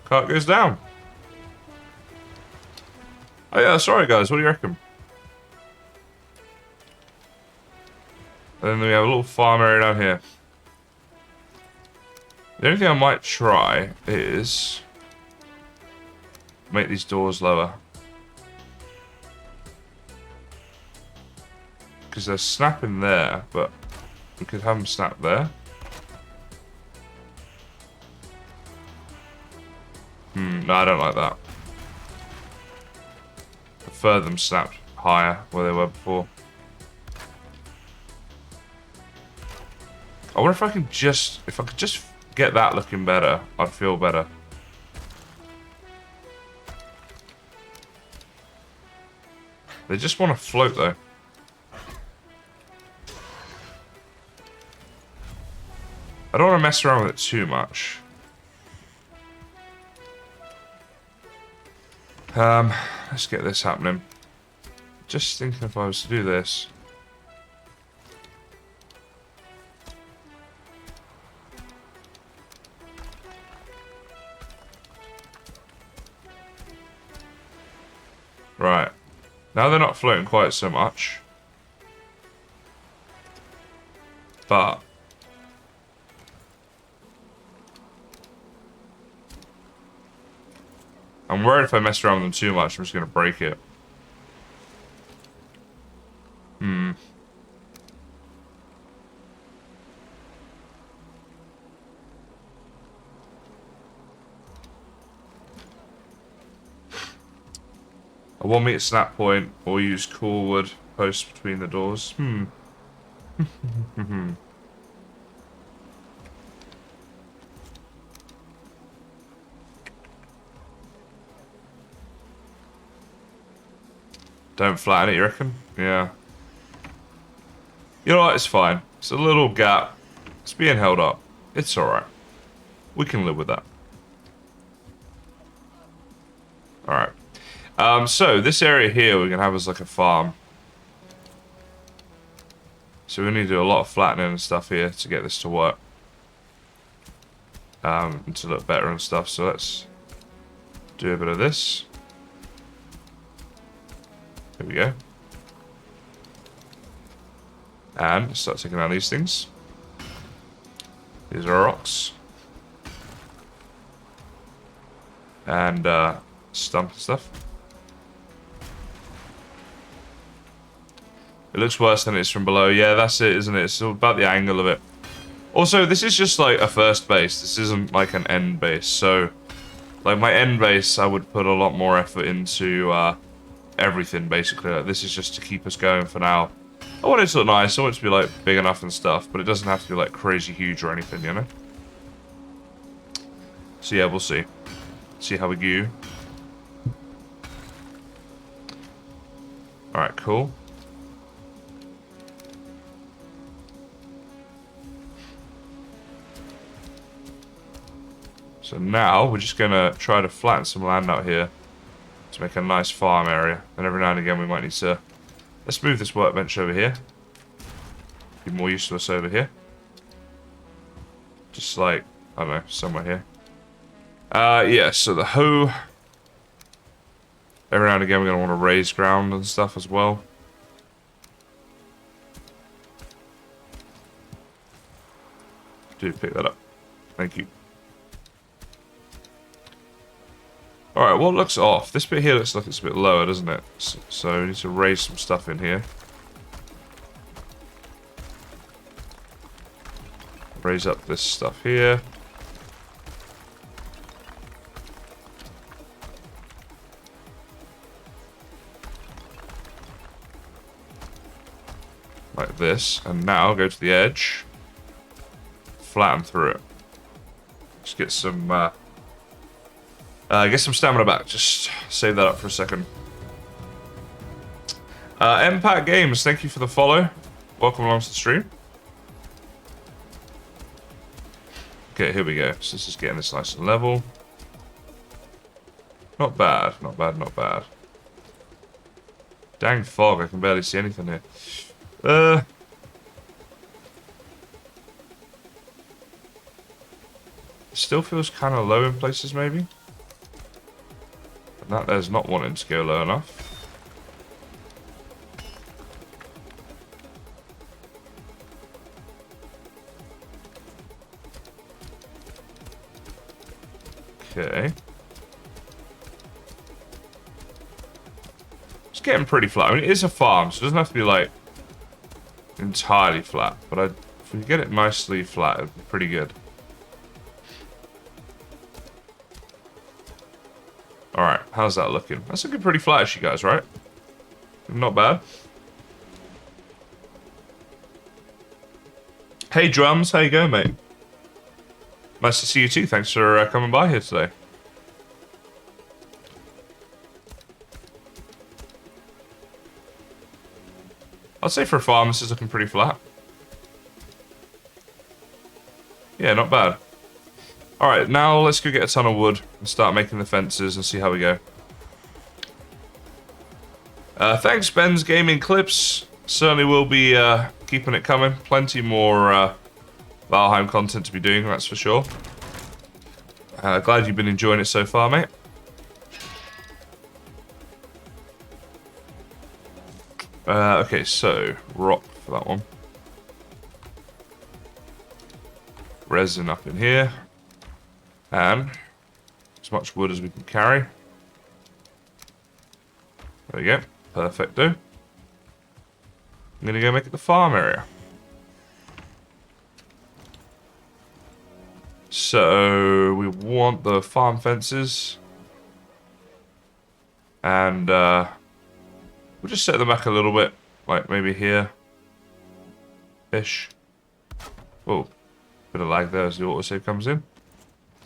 cart goes down. Oh yeah, sorry guys, what do you reckon? And then we have a little farm area down here. The only thing I might try is make these doors lower. Because they're snapping there, but we could have them snap there. No, I don't like that. I prefer them snapped higher where they were before. I wonder if I could just get that looking better, I'd feel better. They just want to float though. I don't want to mess around with it too much. Let's get this happening. Just thinking if I was to do this. Right. Now they're not floating quite so much. But I'm worried if I mess around with them too much, I'm just going to break it. A 1 meter snap point, or use cool wood posts between the doors. Don't flatten it, you reckon? Yeah. You know what? It's fine. It's a little gap. It's being held up. It's alright. We can live with that. Alright. So, this area here we're going to have as like a farm. So we need to do a lot of flattening and stuff here to get this to work. And to look better and stuff. So let's do a bit of this. There we go. And start taking out these things. These are rocks. And stump and stuff. It looks worse than it is from below. Yeah, that's it, isn't it? It's all about the angle of it. Also, this is just like a first base. This isn't like an end base. So, like my end base, I would put a lot more effort into everything, basically. Like, this is just to keep us going for now. I want it to look nice. I want it to be like big enough and stuff, but it doesn't have to be like crazy huge or anything, you know? So yeah, we'll see. See how we go. Alright, cool. So now we're just gonna try to flatten some land out here to make a nice farm area. And every now and again we might need to... Let's move this workbench over here. Be more use to us over here. Just like, I don't know, somewhere here. Yeah, so the hoe. Every now and again we're going to want to raise ground and stuff as well. Do pick that up. Thank you. Alright, what looks off? This bit here looks like it's a bit lower, doesn't it? So we need to raise some stuff in here. Raise up this stuff here. Like this. And now go to the edge. Flatten through it. Just get some stamina back. Just save that up for a second. Impact Games, thank you for the follow. Welcome along to the stream. Okay, here we go. So this is getting this nice and level. Not bad, not bad, not bad. Dang fog, I can barely see anything here. It still feels kind of low in places, maybe. And that there's not wanting to go low enough. Okay. It's getting pretty flat. I mean, it is a farm, so it doesn't have to be, like, entirely flat. But if we get it nicely flat, it'd be pretty good. Alright, how's that looking? That's looking pretty flat, you guys, right? Not bad. Hey, Drums, how you going, mate? Nice to see you too. Thanks for coming by here today. I'd say for a farm, this is looking pretty flat. Yeah, not bad. Alright, now let's go get a ton of wood and start making the fences and see how we go. Thanks, Ben's Gaming Clips. Certainly will be keeping it coming. Plenty more Valheim content to be doing, that's for sure. Glad you've been enjoying it so far, mate. Okay, so rock for that one. Resin up in here. And as much wood as we can carry. There we go. Perfecto. I'm going to go make it the farm area. So we want the farm fences. And we'll just set them back a little bit. Like maybe here. Ish. Oh, bit of lag there as the autosave comes in.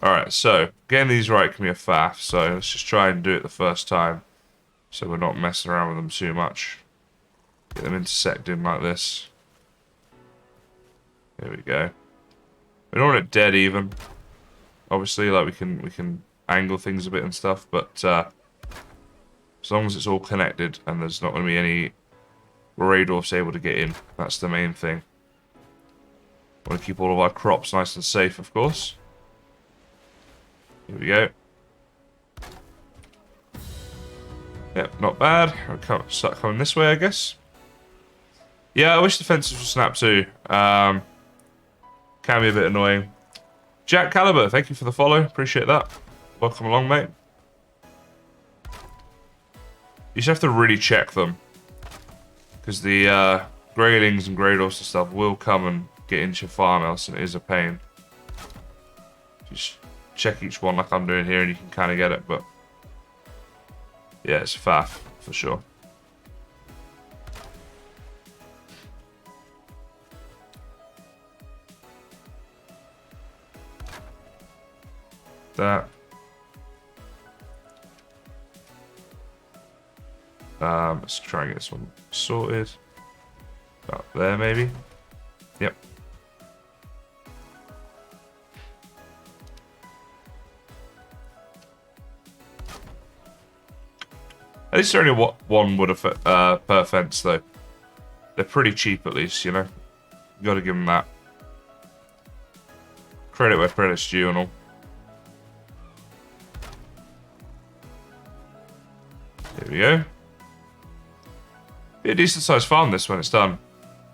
Alright, so getting these right can be a faff, so let's just try and do it the first time. So we're not messing around with them too much. Get them intersecting like this. There we go. We don't want it dead even. Obviously, like we can angle things a bit and stuff, but as long as it's all connected and there's not going to be any raid-offs able to get in, that's the main thing. Want to keep all of our crops nice and safe, of course. Here we go. Yep, not bad. I'll start coming this way, I guess. Yeah, I wish the fences would snap too. Can be a bit annoying. Jack Caliber, thank you for the follow. Appreciate that. Welcome along, mate. You just have to really check them. Because the greylings and greydorfs and stuff will come and get into your farm, else and it is a pain. Just check each one like I'm doing here and you can kind of get it, but yeah, it's faff for sure. that. Let's try and get this one sorted. About there, maybe. Yep. At least only one wood per fence, though. They're pretty cheap, at least, you know. You got to give them that. Credit where credit's due and all. There we go. Be a decent sized farm this when it's done.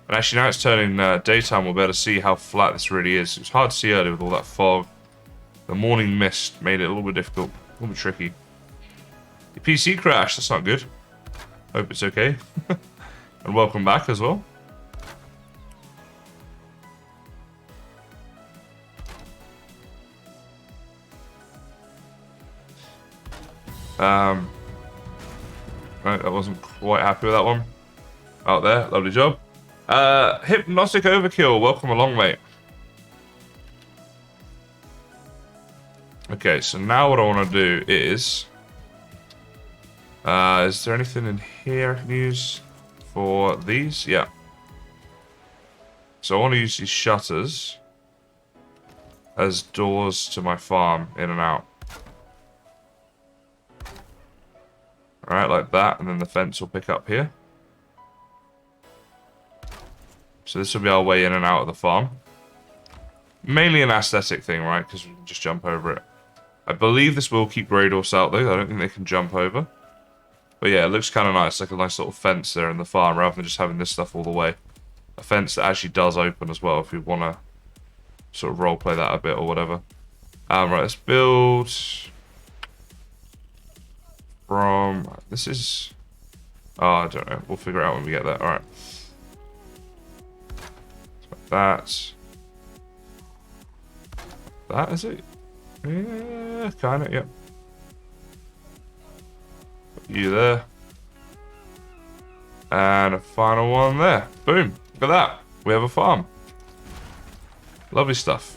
And actually now it's turning daytime, we'll be able to see how flat this really is. It was hard to see earlier with all that fog. The morning mist made it a little bit difficult, a little bit tricky. The PC crashed, that's not good. Hope it's okay. And welcome back as well. Right, I wasn't quite happy with that one. Out there, lovely job. Hypnotic Overkill, welcome along, mate. Okay, so now what I want to do is there anything in here I can use for these? Yeah. So I want to use these shutters as doors to my farm, in and out. Alright, like that, and then the fence will pick up here. So this will be our way in and out of the farm. Mainly an aesthetic thing, right? Because we can just jump over it. I believe this will keep Raidorfs out, though. I don't think they can jump over. But yeah, it looks kind of nice. Like a nice little fence there in the farm, rather than just having this stuff all the way. A fence that actually does open as well, if you want to sort of roleplay that a bit or whatever. Right, let's build... from... This is... Oh, I don't know. We'll figure it out when we get there. Alright. Like that. That is it? Yeah, kind of, yep. Put you there. And a final one there. Boom. Look at that. We have a farm. Lovely stuff.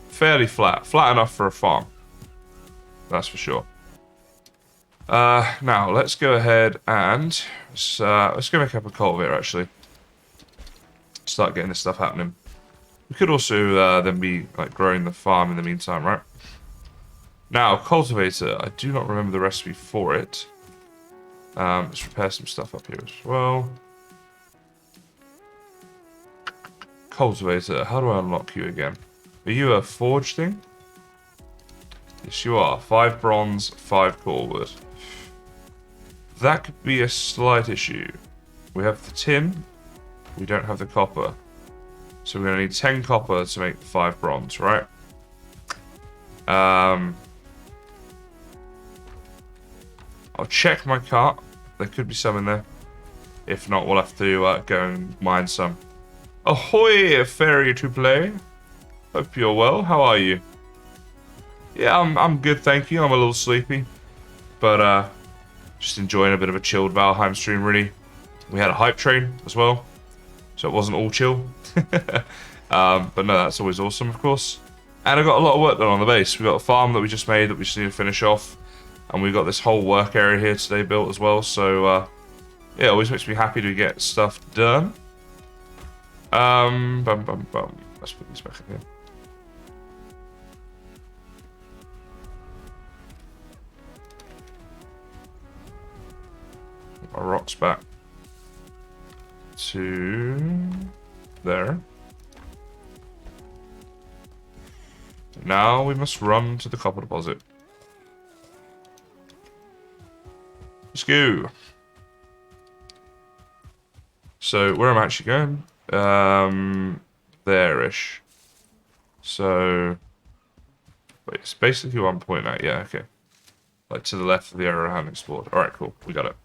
Fairly flat. Flat enough for a farm. That's for sure. Now, let's go ahead and... let's go make up a cultivator, actually. Start getting this stuff happening. We could also then be like growing the farm in the meantime, right? Now, cultivator. I do not remember the recipe for it. Let's repair some stuff up here as well. Cultivator. How do I unlock you again? Are you a forge thing? Yes, you are. 5 bronze, 5 core wood. That could be a slight issue. We have the tin. We don't have the copper. So we're going to need 10 copper to make the 5 bronze, right? I'll check my cart. There could be some in there. If not, we'll have to go and mine some. Ahoy, fairy to play. Hope you're well. How are you? Yeah, I'm good, thank you. I'm a little sleepy. But just enjoying a bit of a chilled Valheim stream, really. We had a hype train as well. So it wasn't all chill. But no, that's always awesome, of course. And I got a lot of work done on the base. We got a farm that we just made that we just need to finish off. And we got this whole work area here today built as well. So, yeah, it always makes me happy to get stuff done. Let's put these back in here. Put my rocks back to there. Now we must run to the copper deposit. Let's go. So where I'm actually going, there-ish. So wait, it's basically what I'm pointing at. Yeah, okay. Like to the left of the area I haven't explored. All right, cool. We got it.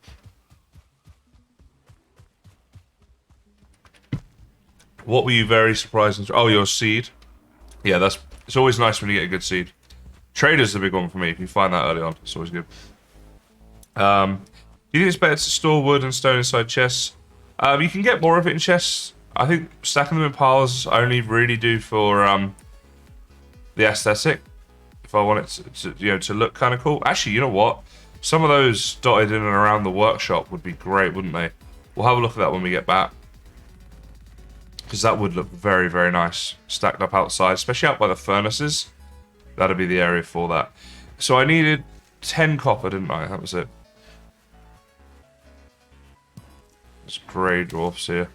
What were you very surprised? Oh, your seed. Yeah, it's always nice when you get a good seed. Trader's the big one for me. If you find that early on, it's always good. Do you think it's better to store wood and stone inside chests? You can get more of it in chests. I think stacking them in piles only really do for the aesthetic. if I want it to look kind of cool. Actually, you know what? Some of those dotted in and around the workshop would be great, wouldn't they? We'll have a look at that when we get back. Because that would look very, very nice. Stacked up outside, especially out by the furnaces. That'd be the area for that. So I needed 10 copper, didn't I? That was it. There's grey dwarfs here.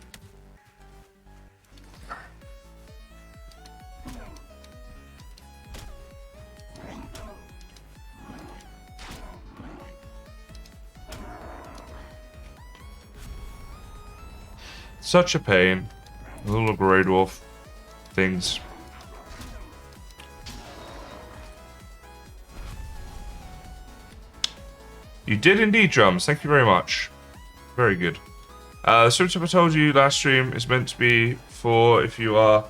Such a pain. The little grey dwarf things. You did indeed, Drums. Thank you very much. Very good. So I told you last stream is meant to be for if you are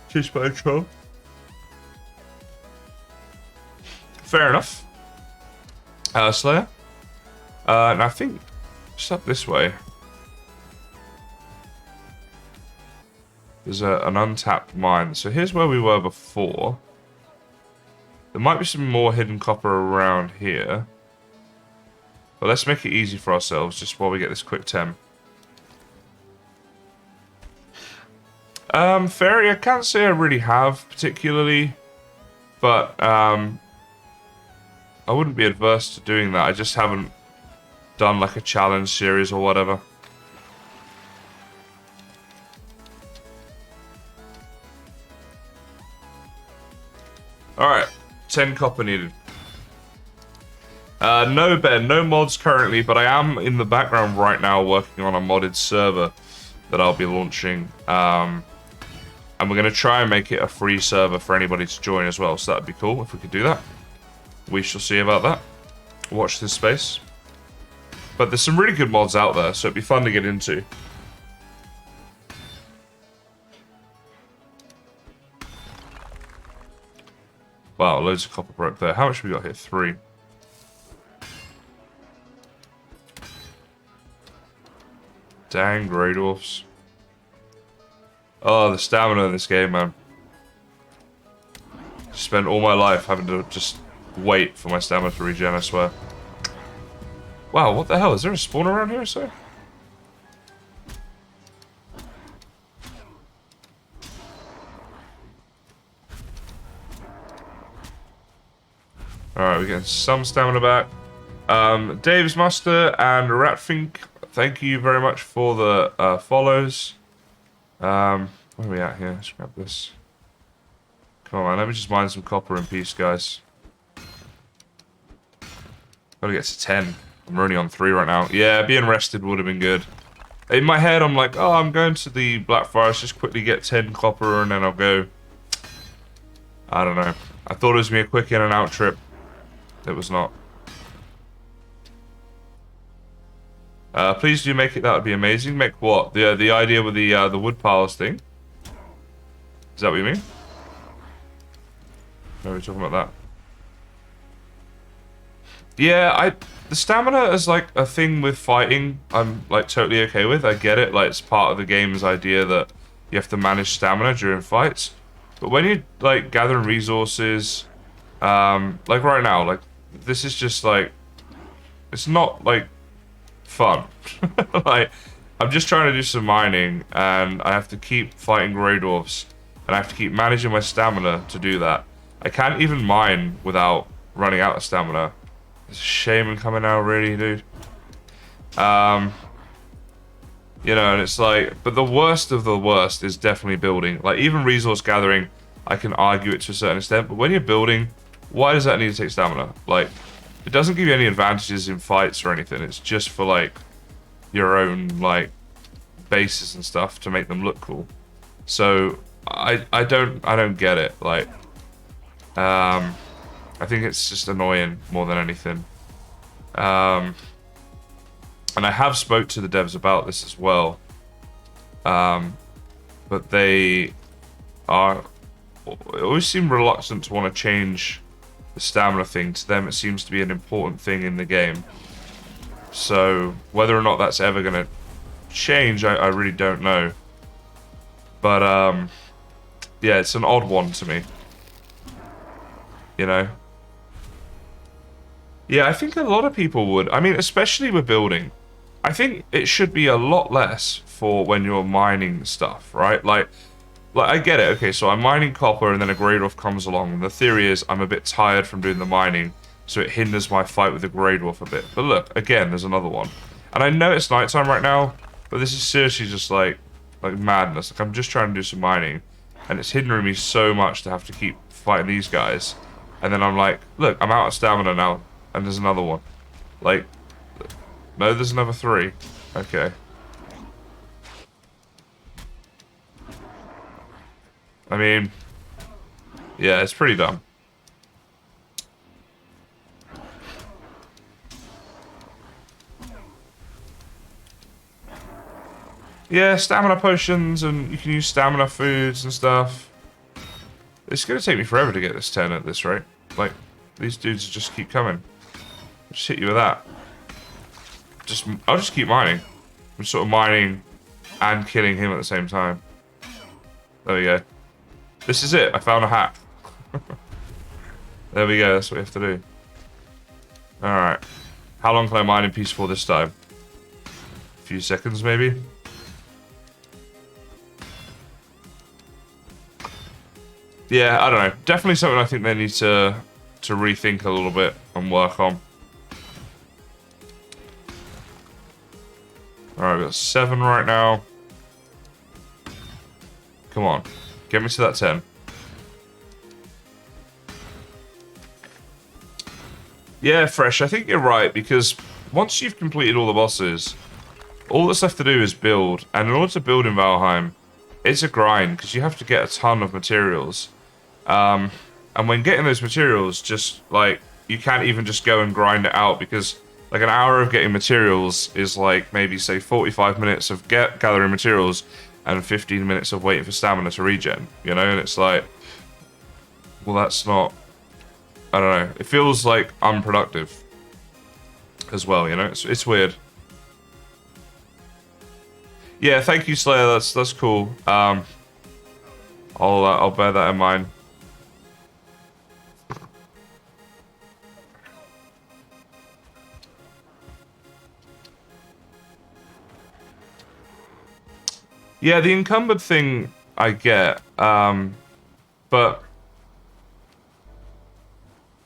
chased by a troll. Fair enough. Slayer. And I think just up this way. There's an untapped mine. So here's where we were before. There might be some more hidden copper around here. But let's make it easy for ourselves just while we get this quick tem. Fairy, I can't say I really have particularly. But I wouldn't be adverse to doing that. I just haven't done like a challenge series or whatever. Alright, 10 copper needed. No, Ben, no mods currently, but I am in the background right now working on a modded server that I'll be launching. And we're going to try and make it a free server for anybody to join as well, so that'd be cool if we could do that. We shall see about that. Watch this space. But there's some really good mods out there, so it'd be fun to get into. Wow, loads of copper broke there. How much have we got here? 3. Dang, grey dwarfs. Oh, the stamina in this game, man. Spent all my life having to just wait for my stamina to regen, I swear. Wow, what the hell? Is there a spawn around here, sir? Alright, we're getting some stamina back. Dave's Master and Ratfink, thank you very much for the follows. Where are we at here? Let's grab this. Come on, let me just mine some copper in peace, guys. Gotta get to 10. I'm only on 3 right now. Yeah, being rested would have been good. In my head, I'm like, oh, I'm going to the Black Forest, just quickly get 10 copper and then I'll go. I don't know. I thought it was going to be a quick in and out trip. It was not. Please do make it. That would be amazing. Make what? The idea with the wood piles thing? Is that what you mean? No, we're talking about that. Yeah, the stamina is like a thing with fighting. I'm like totally okay with. I get it. Like it's part of the game's idea that you have to manage stamina during fights. But when you like gathering resources, like right now, like this is just like it's not like fun. Like I'm just trying to do some mining and I have to keep fighting grey dwarfs and I have to keep managing my stamina to do that. I can't even mine without running out of stamina. There's a Shaman coming out, really, dude. You know, and it's like, but the worst of the worst is definitely building. Like, even resource gathering, I can argue it to a certain extent, but when you're building, why does that need to take stamina? Like, it doesn't give you any advantages in fights or anything. It's just for, like, your own, like, bases and stuff to make them look cool. So, I don't get it. Like, I think it's just annoying more than anything. And I have spoke to the devs about this as well. But they always seem reluctant to want to change the stamina thing. To them, it seems to be an important thing in the game. So whether or not that's ever going to change, I really don't know. But yeah, it's an odd one to me. you know? Yeah, I think a lot of people would. I mean, especially with building. I think it should be a lot less for when you're mining stuff, right? Like I get it. Okay, so I'm mining copper and then a grade wolf comes along. And the theory is I'm a bit tired from doing the mining, so it hinders my fight with the grade wolf a bit. But look, again, there's another one. And I know it's nighttime right now, but this is seriously just like madness. Like I'm just trying to do some mining, and it's hindering me so much to have to keep fighting these guys. And then I'm like, look, I'm out of stamina now, and there's another one. Like, no, there's another 3. Okay. I mean, yeah, it's pretty dumb. Yeah, stamina potions, and you can use stamina foods and stuff. It's gonna take me forever to get this 10 at this rate. Like, these dudes just keep coming. Just hit you with that. I'll just keep mining. I'm sort of mining and killing him at the same time. There we go. This is it. I found a hack. There we go. That's what we have to do. Alright. How long can I mine in peace for this time? A few seconds, maybe? Yeah, I don't know. Definitely something I think they need to rethink a little bit and work on. Alright, we've got 7 right now. Come on. Get me to that 10. Yeah, Fresh, I think you're right, because once you've completed all the bosses, all that's left to do is build. And in order to build in Valheim, it's a grind, because you have to get a ton of materials. And when getting those materials, just, like, you can't even just go and grind it out, because, like, an hour of getting materials is, like, maybe, say, 45 minutes of gathering materials, and 15 minutes of waiting for stamina to regen, you know? And it's like, well, that's not... I don't know. It feels, like, unproductive as well, you know? It's weird. Yeah, thank you, Slayer. That's cool. I'll bear that in mind. Yeah, the encumbered thing I get, but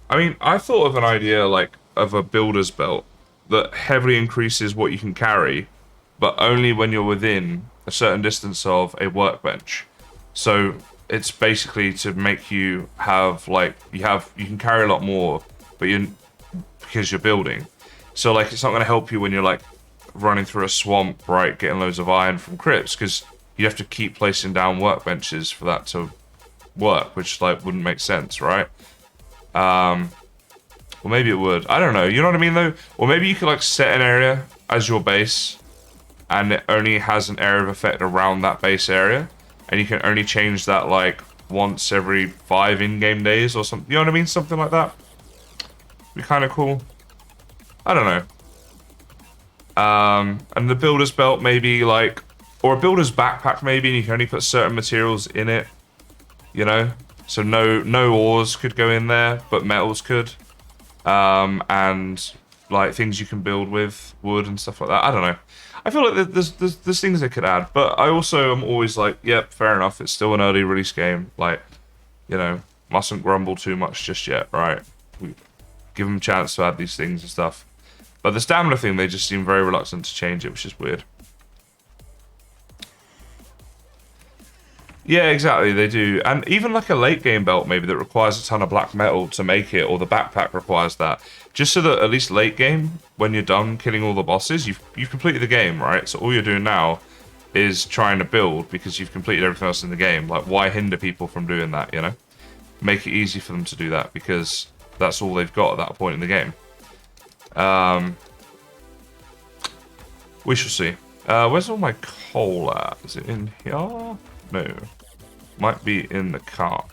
I mean, I thought of an idea like of a builder's belt that heavily increases what you can carry, but only when you're within a certain distance of a workbench. So it's basically to make you have like you can carry a lot more, but because you're building. So like it's not going to help you when you're like running through a swamp, right, getting loads of iron from crypts, because you have to keep placing down workbenches for that to work, which like wouldn't make sense, right? Well, maybe it would. I don't know. You know what I mean, though? Or maybe you could like set an area as your base, and it only has an area of effect around that base area, and you can only change that like once every 5 in-game days or something. You know what I mean? Something like that. Be kind of cool. I don't know. And the builder's belt maybe like, or a builder's backpack maybe, and you can only put certain materials in it, you know? So no ores could go in there, but metals could. And like things you can build with, wood and stuff like that. I don't know. I feel like there's things they could add, but I also am always like, yep, fair enough, it's still an early release game. Like, you know, mustn't grumble too much just yet, right? We give them a chance to add these things and stuff. But the stamina thing, they just seem very reluctant to change it, which is weird. Yeah, exactly, they do. And even like a late game belt maybe that requires a ton of black metal to make it, or the backpack requires that. Just so that at least late game, when you're done killing all the bosses, you've completed the game, right? So all you're doing now is trying to build because you've completed everything else in the game. Like, why hinder people from doing that, you know? Make it easy for them to do that because that's all they've got at that point in the game. We shall see. Where's all my coal at? Is it in here? No. Might be in the car.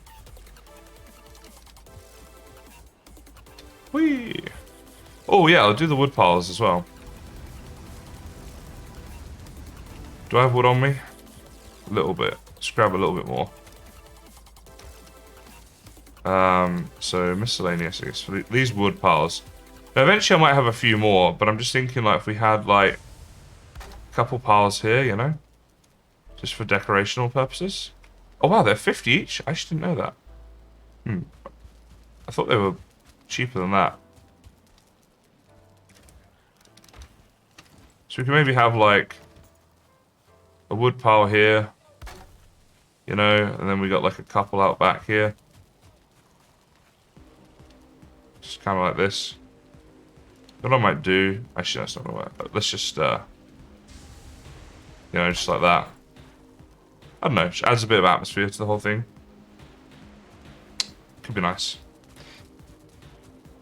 Whee! Oh yeah, I'll do the wood piles as well. Do I have wood on me? A little bit. Let's grab a little bit more. So miscellaneous, I guess, for these wood piles. Now, eventually I might have a few more, but I'm just thinking like if we had like a couple piles here, you know, just for decorational purposes. Oh wow, they're 50 each? I actually didn't know that. I thought they were cheaper than that. So we can maybe have like a wood pile here, you know, and then we got like a couple out back here. Just kind of like this. What I might do, actually that's not gonna work. But let's just, you know, just like that. I don't know, just adds a bit of atmosphere to the whole thing. Could be nice.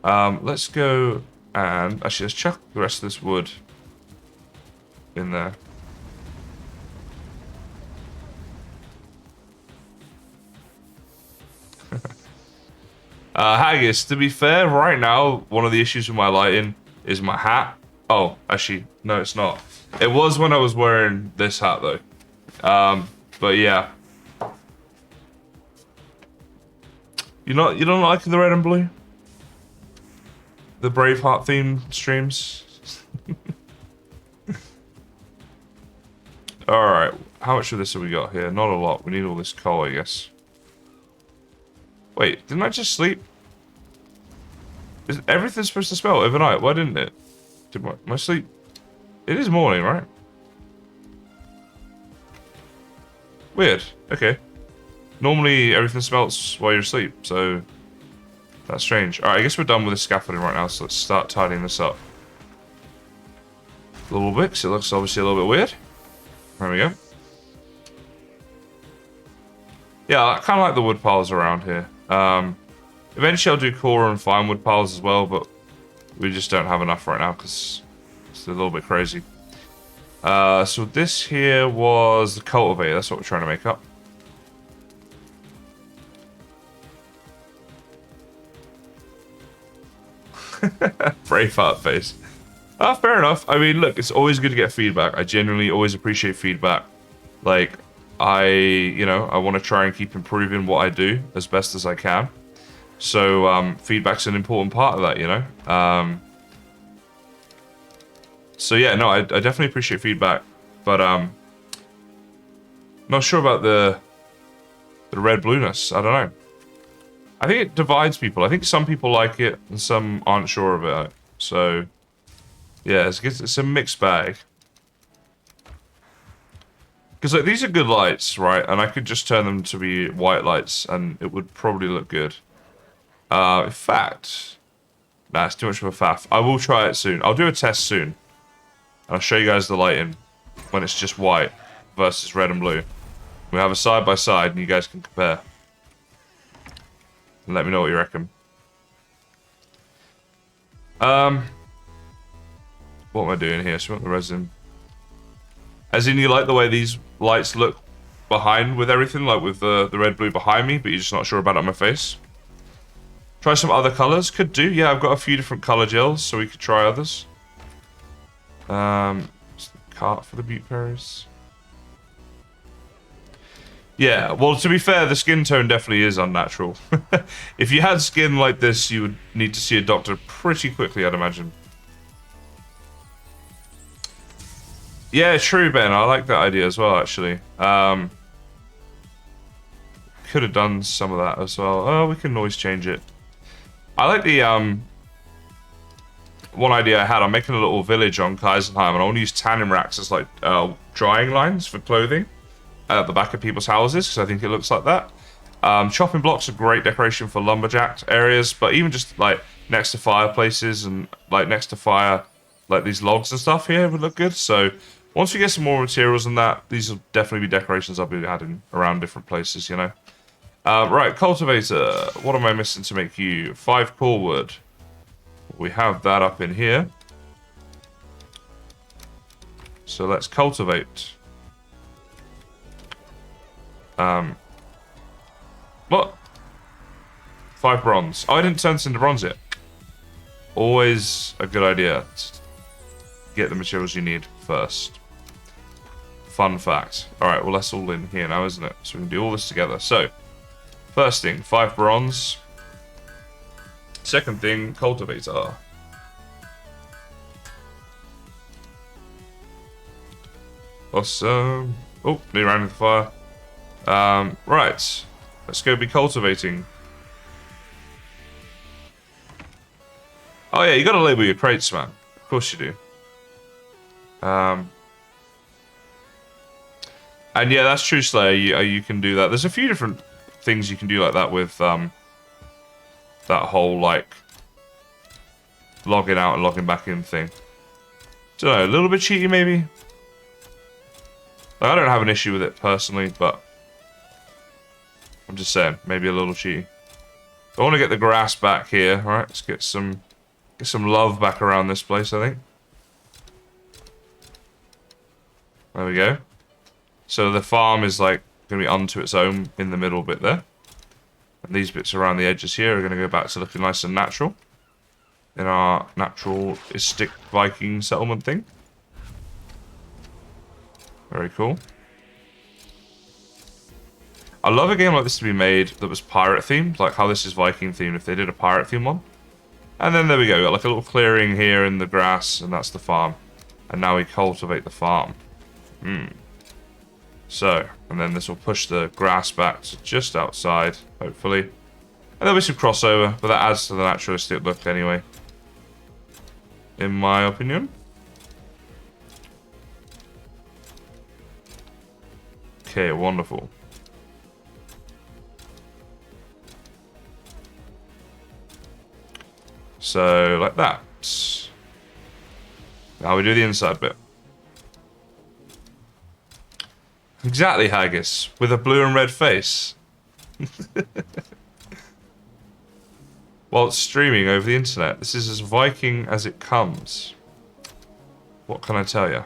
Let's go and actually let's chuck the rest of this wood in there. Haggis, to be fair, right now, one of the issues with my lighting is my hat. Oh, actually, no, it's not. It was when I was wearing this hat, though. But yeah. You don't like the red and blue? The Braveheart theme streams? Alright, how much of this have we got here? Not a lot. We need all this coal, I guess. Wait, didn't I just sleep? Is everything supposed to smell overnight? Why didn't it? Did my sleep... It is morning, right? Weird. Okay. Normally, everything smelts while you're asleep, so... That's strange. Alright, I guess we're done with the scaffolding right now, so let's start tidying this up. A little bit, because it looks obviously a little bit weird. There we go. Yeah, I kind of like the wood piles around here. Eventually I'll do core and fine wood piles as well, but we just don't have enough right now because it's a little bit crazy. So this here was the cultivator. That's what we're trying to make up. Braveheart face. Fair enough. I mean, look, it's always good to get feedback. I genuinely always appreciate feedback. Like, I want to try and keep improving what I do as best as I can. So, feedback's an important part of that, you know? So yeah, no, I definitely appreciate feedback. But, not sure about the red-blueness. I don't know. I think it divides people. I think some people like it and some aren't sure about it. So, yeah, it's a mixed bag. Because like, these are good lights, right? And I could just turn them to be white lights and it would probably look good. In fact, nah, it's too much of a faff. I will try it soon. I'll do a test soon. And I'll show you guys the lighting when it's just white versus red and blue. We have a side by side and you guys can compare. And let me know what you reckon. What am I doing here? So we want the resin. As in, you like the way these lights look behind with everything, like with the red blue behind me, but you're just not sure about it on my face. Try some other colors. Could do. Yeah, I've got a few different color gels, so we could try others. Cart for the butte berries. Yeah, well, to be fair, the skin tone definitely is unnatural. If you had skin like this, you would need to see a doctor pretty quickly, I'd imagine. Yeah, true, Ben. I like that idea as well, actually. Could have done some of that as well. Oh, we can always change it. I like the, one idea I had. I'm making a little village on Kaisenheim, and I want to use tanning racks as, like, drying lines for clothing at the back of people's houses, because I think it looks like that. Chopping blocks are great decoration for lumberjack areas, but even just, like, next to fireplaces and, like, next to fire, like, these logs and stuff here would look good. So, once we get some more materials than that, these will definitely be decorations I'll be adding around different places, you know. Right, cultivator. What am I missing to make you? 5 core wood. We have that up in here. So let's cultivate. What? 5 bronze. Oh, I didn't turn this into bronze yet. Always a good idea to get the materials you need first. Fun fact. Alright, well that's all in here now, isn't it? So we can do all this together. So, first thing, 5 bronze. Second thing, cultivator. Awesome. Oh, me ran into the fire. Right. Let's go be cultivating. Oh yeah, you gotta label your crates, man. Of course you do. And yeah, that's true, Slayer. You can do that. There's a few different things you can do like that with that whole like logging out and logging back in thing. Don't know, a little bit cheaty maybe. Like, I don't have an issue with it personally, but I'm just saying, maybe a little cheaty. I want to get the grass back here. All right, let's get some love back around this place, I think. There we go. So the farm is like going to be unto its own in the middle bit there. And these bits around the edges here are going to go back to looking nice and natural. In our naturalistic Viking settlement thing. Very cool. I love a game like this to be made that was pirate themed, like how this is Viking themed if they did a pirate themed one. And then there we go, got like a little clearing here in the grass, and that's the farm. And now we cultivate the farm. So, and then this will push the grass back to just outside, hopefully. And there'll be some crossover, but that adds to the naturalistic look anyway. In my opinion. Okay, wonderful. So, like that. Now we do the inside bit. Exactly, Haggis. With a blue and red face. While it's streaming over the internet. This is as Viking as it comes. What can I tell you?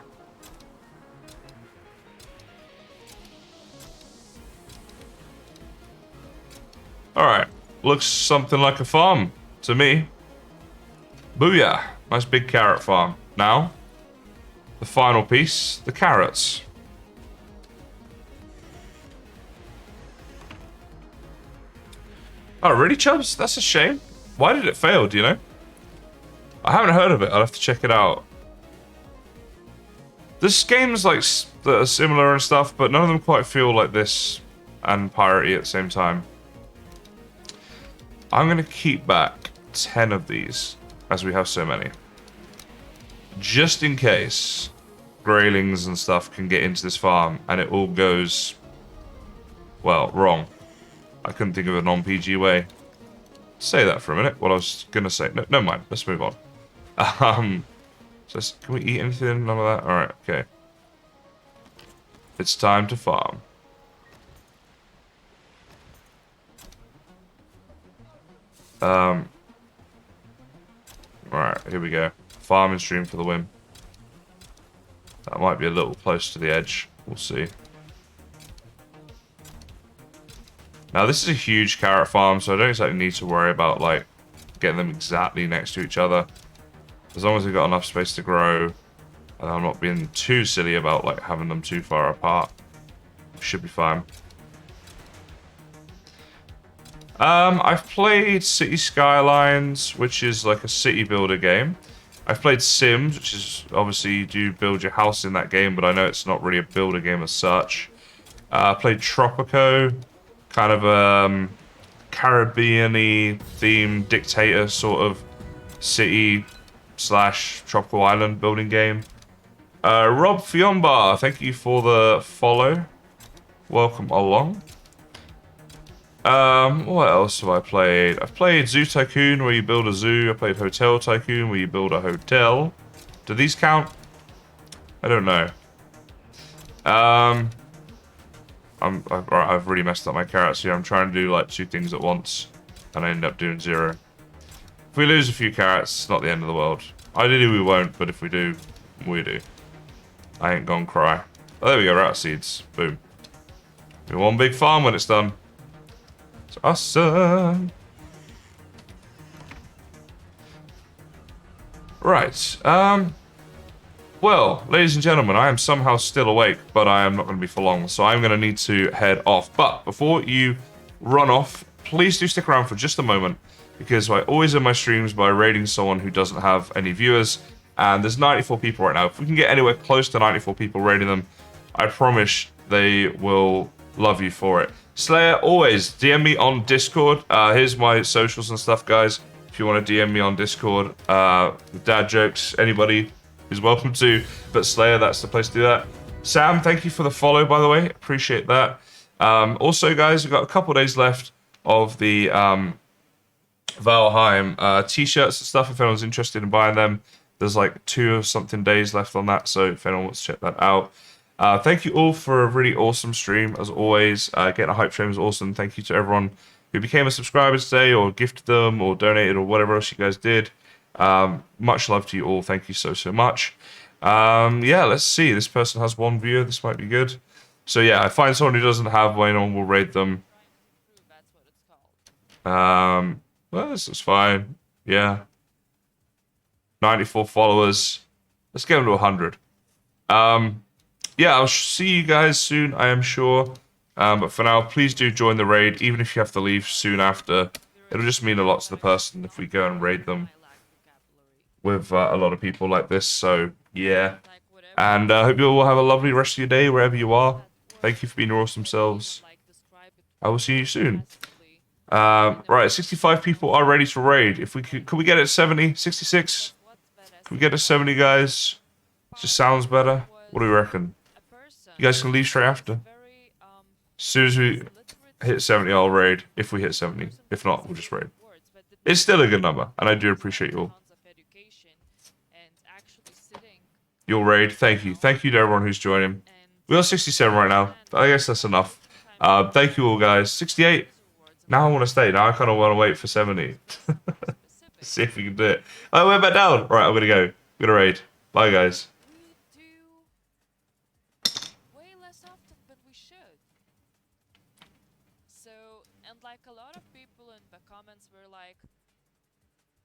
Alright. Looks something like a farm to me. Booyah. Nice big carrot farm. Now, the final piece, the carrots. Oh, really, Chubbs? That's a shame. Why did it fail, do you know? I haven't heard of it. I'll have to check it out. There's games like that are similar and stuff, but none of them quite feel like this and piratey at the same time. I'm going to keep back 10 of these, as we have so many. Just in case Greylings and stuff can get into this farm and it all goes, well, wrong. I couldn't think of a non-PG way. Say that for a minute. What I was going to say. No, never mind. Let's move on. So can we eat anything? None of that? Alright, okay. It's time to farm. Alright, here we go. Farming stream for the win. That might be a little close to the edge. We'll see. Now this is a huge carrot farm, so I don't exactly need to worry about like getting them exactly next to each other. As long as we've got enough space to grow, and I'm not being too silly about like having them too far apart, should be fine. I've played City Skylines, which is like a city builder game. I've played Sims, which is obviously you do build your house in that game, but I know it's not really a builder game as such. I played Tropico, kind of a Caribbean-y themed dictator sort of city / tropical island building game. Rob Fiombar, thank you for the follow. Welcome along. What else have I played? I've played Zoo Tycoon, where you build a zoo. I played Hotel Tycoon, where you build a hotel. Do these count? I don't know. I've really messed up my carrots here. I'm trying to do like 2 things at once, and I end up doing 0. If we lose a few carrots, it's not the end of the world. Ideally we won't, but if we do, we do. I ain't gonna cry. Oh, there we go, rat seeds. Boom. We one big farm when it's done. It's awesome. Right. Well, ladies and gentlemen, I am somehow still awake, but I am not going to be for long, so I'm going to need to head off. But before you run off, please do stick around for just a moment, because I always end my streams by raiding someone who doesn't have any viewers. And there's 94 people right now. If we can get anywhere close to 94 people raiding them, I promise they will love you for it. Slayer, always DM me on Discord. Here's my socials and stuff, guys. If you want to DM me on Discord, dad jokes, anybody is welcome to. But Slayer, that's the place to do that. Sam, thank you for the follow, by the way. Appreciate that. Also, guys, we've got a couple days left of the Valheim t-shirts and stuff. If anyone's interested in buying them, there's like 2 or something days left on that. So if anyone wants to check that out. Thank you all for a really awesome stream, as always. Getting a hype train was awesome. Thank you to everyone who became a subscriber today, or gifted them, or donated, or whatever else you guys did. Much love to you all. Thank you so much. Yeah, let's see. This person has 1 viewer. This might be good. So yeah, I find someone who doesn't have one and we'll raid them. Well, this is fine. Yeah. 94 followers. Let's get them to 100. Yeah, I'll see you guys soon, I am sure. But for now, please do join the raid, even if you have to leave soon after. It'll just mean a lot to the person if we go and raid them with a lot of people like this. So, yeah. And I hope you all will have a lovely rest of your day, wherever you are. Thank you for being your awesome selves. I will see you soon. Right, 65 people are ready to raid. If we could we get it 70, 66? Can we get it 70, guys? Just sounds better. What do we reckon? You guys can leave straight after. As soon as we hit 70, I'll raid. If we hit 70. If not, we'll just raid. It's still a good number, and I do appreciate you all. You'll raid. Thank you. Thank you to everyone who's joining. We are 67 right now. I guess that's enough. Thank you all, guys. 68. Now I want to stay. Now I kind of want to wait for 70. See if we can do it. I went back down. Right, I'm going to go. I'm going to raid. Bye, guys. Like a lot of people in the comments were like,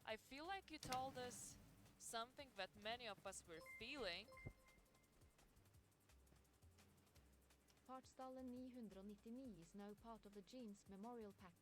I feel like you told us something that many of us were feeling. Partstallen 999 is now part of the Jeans Memorial Pack.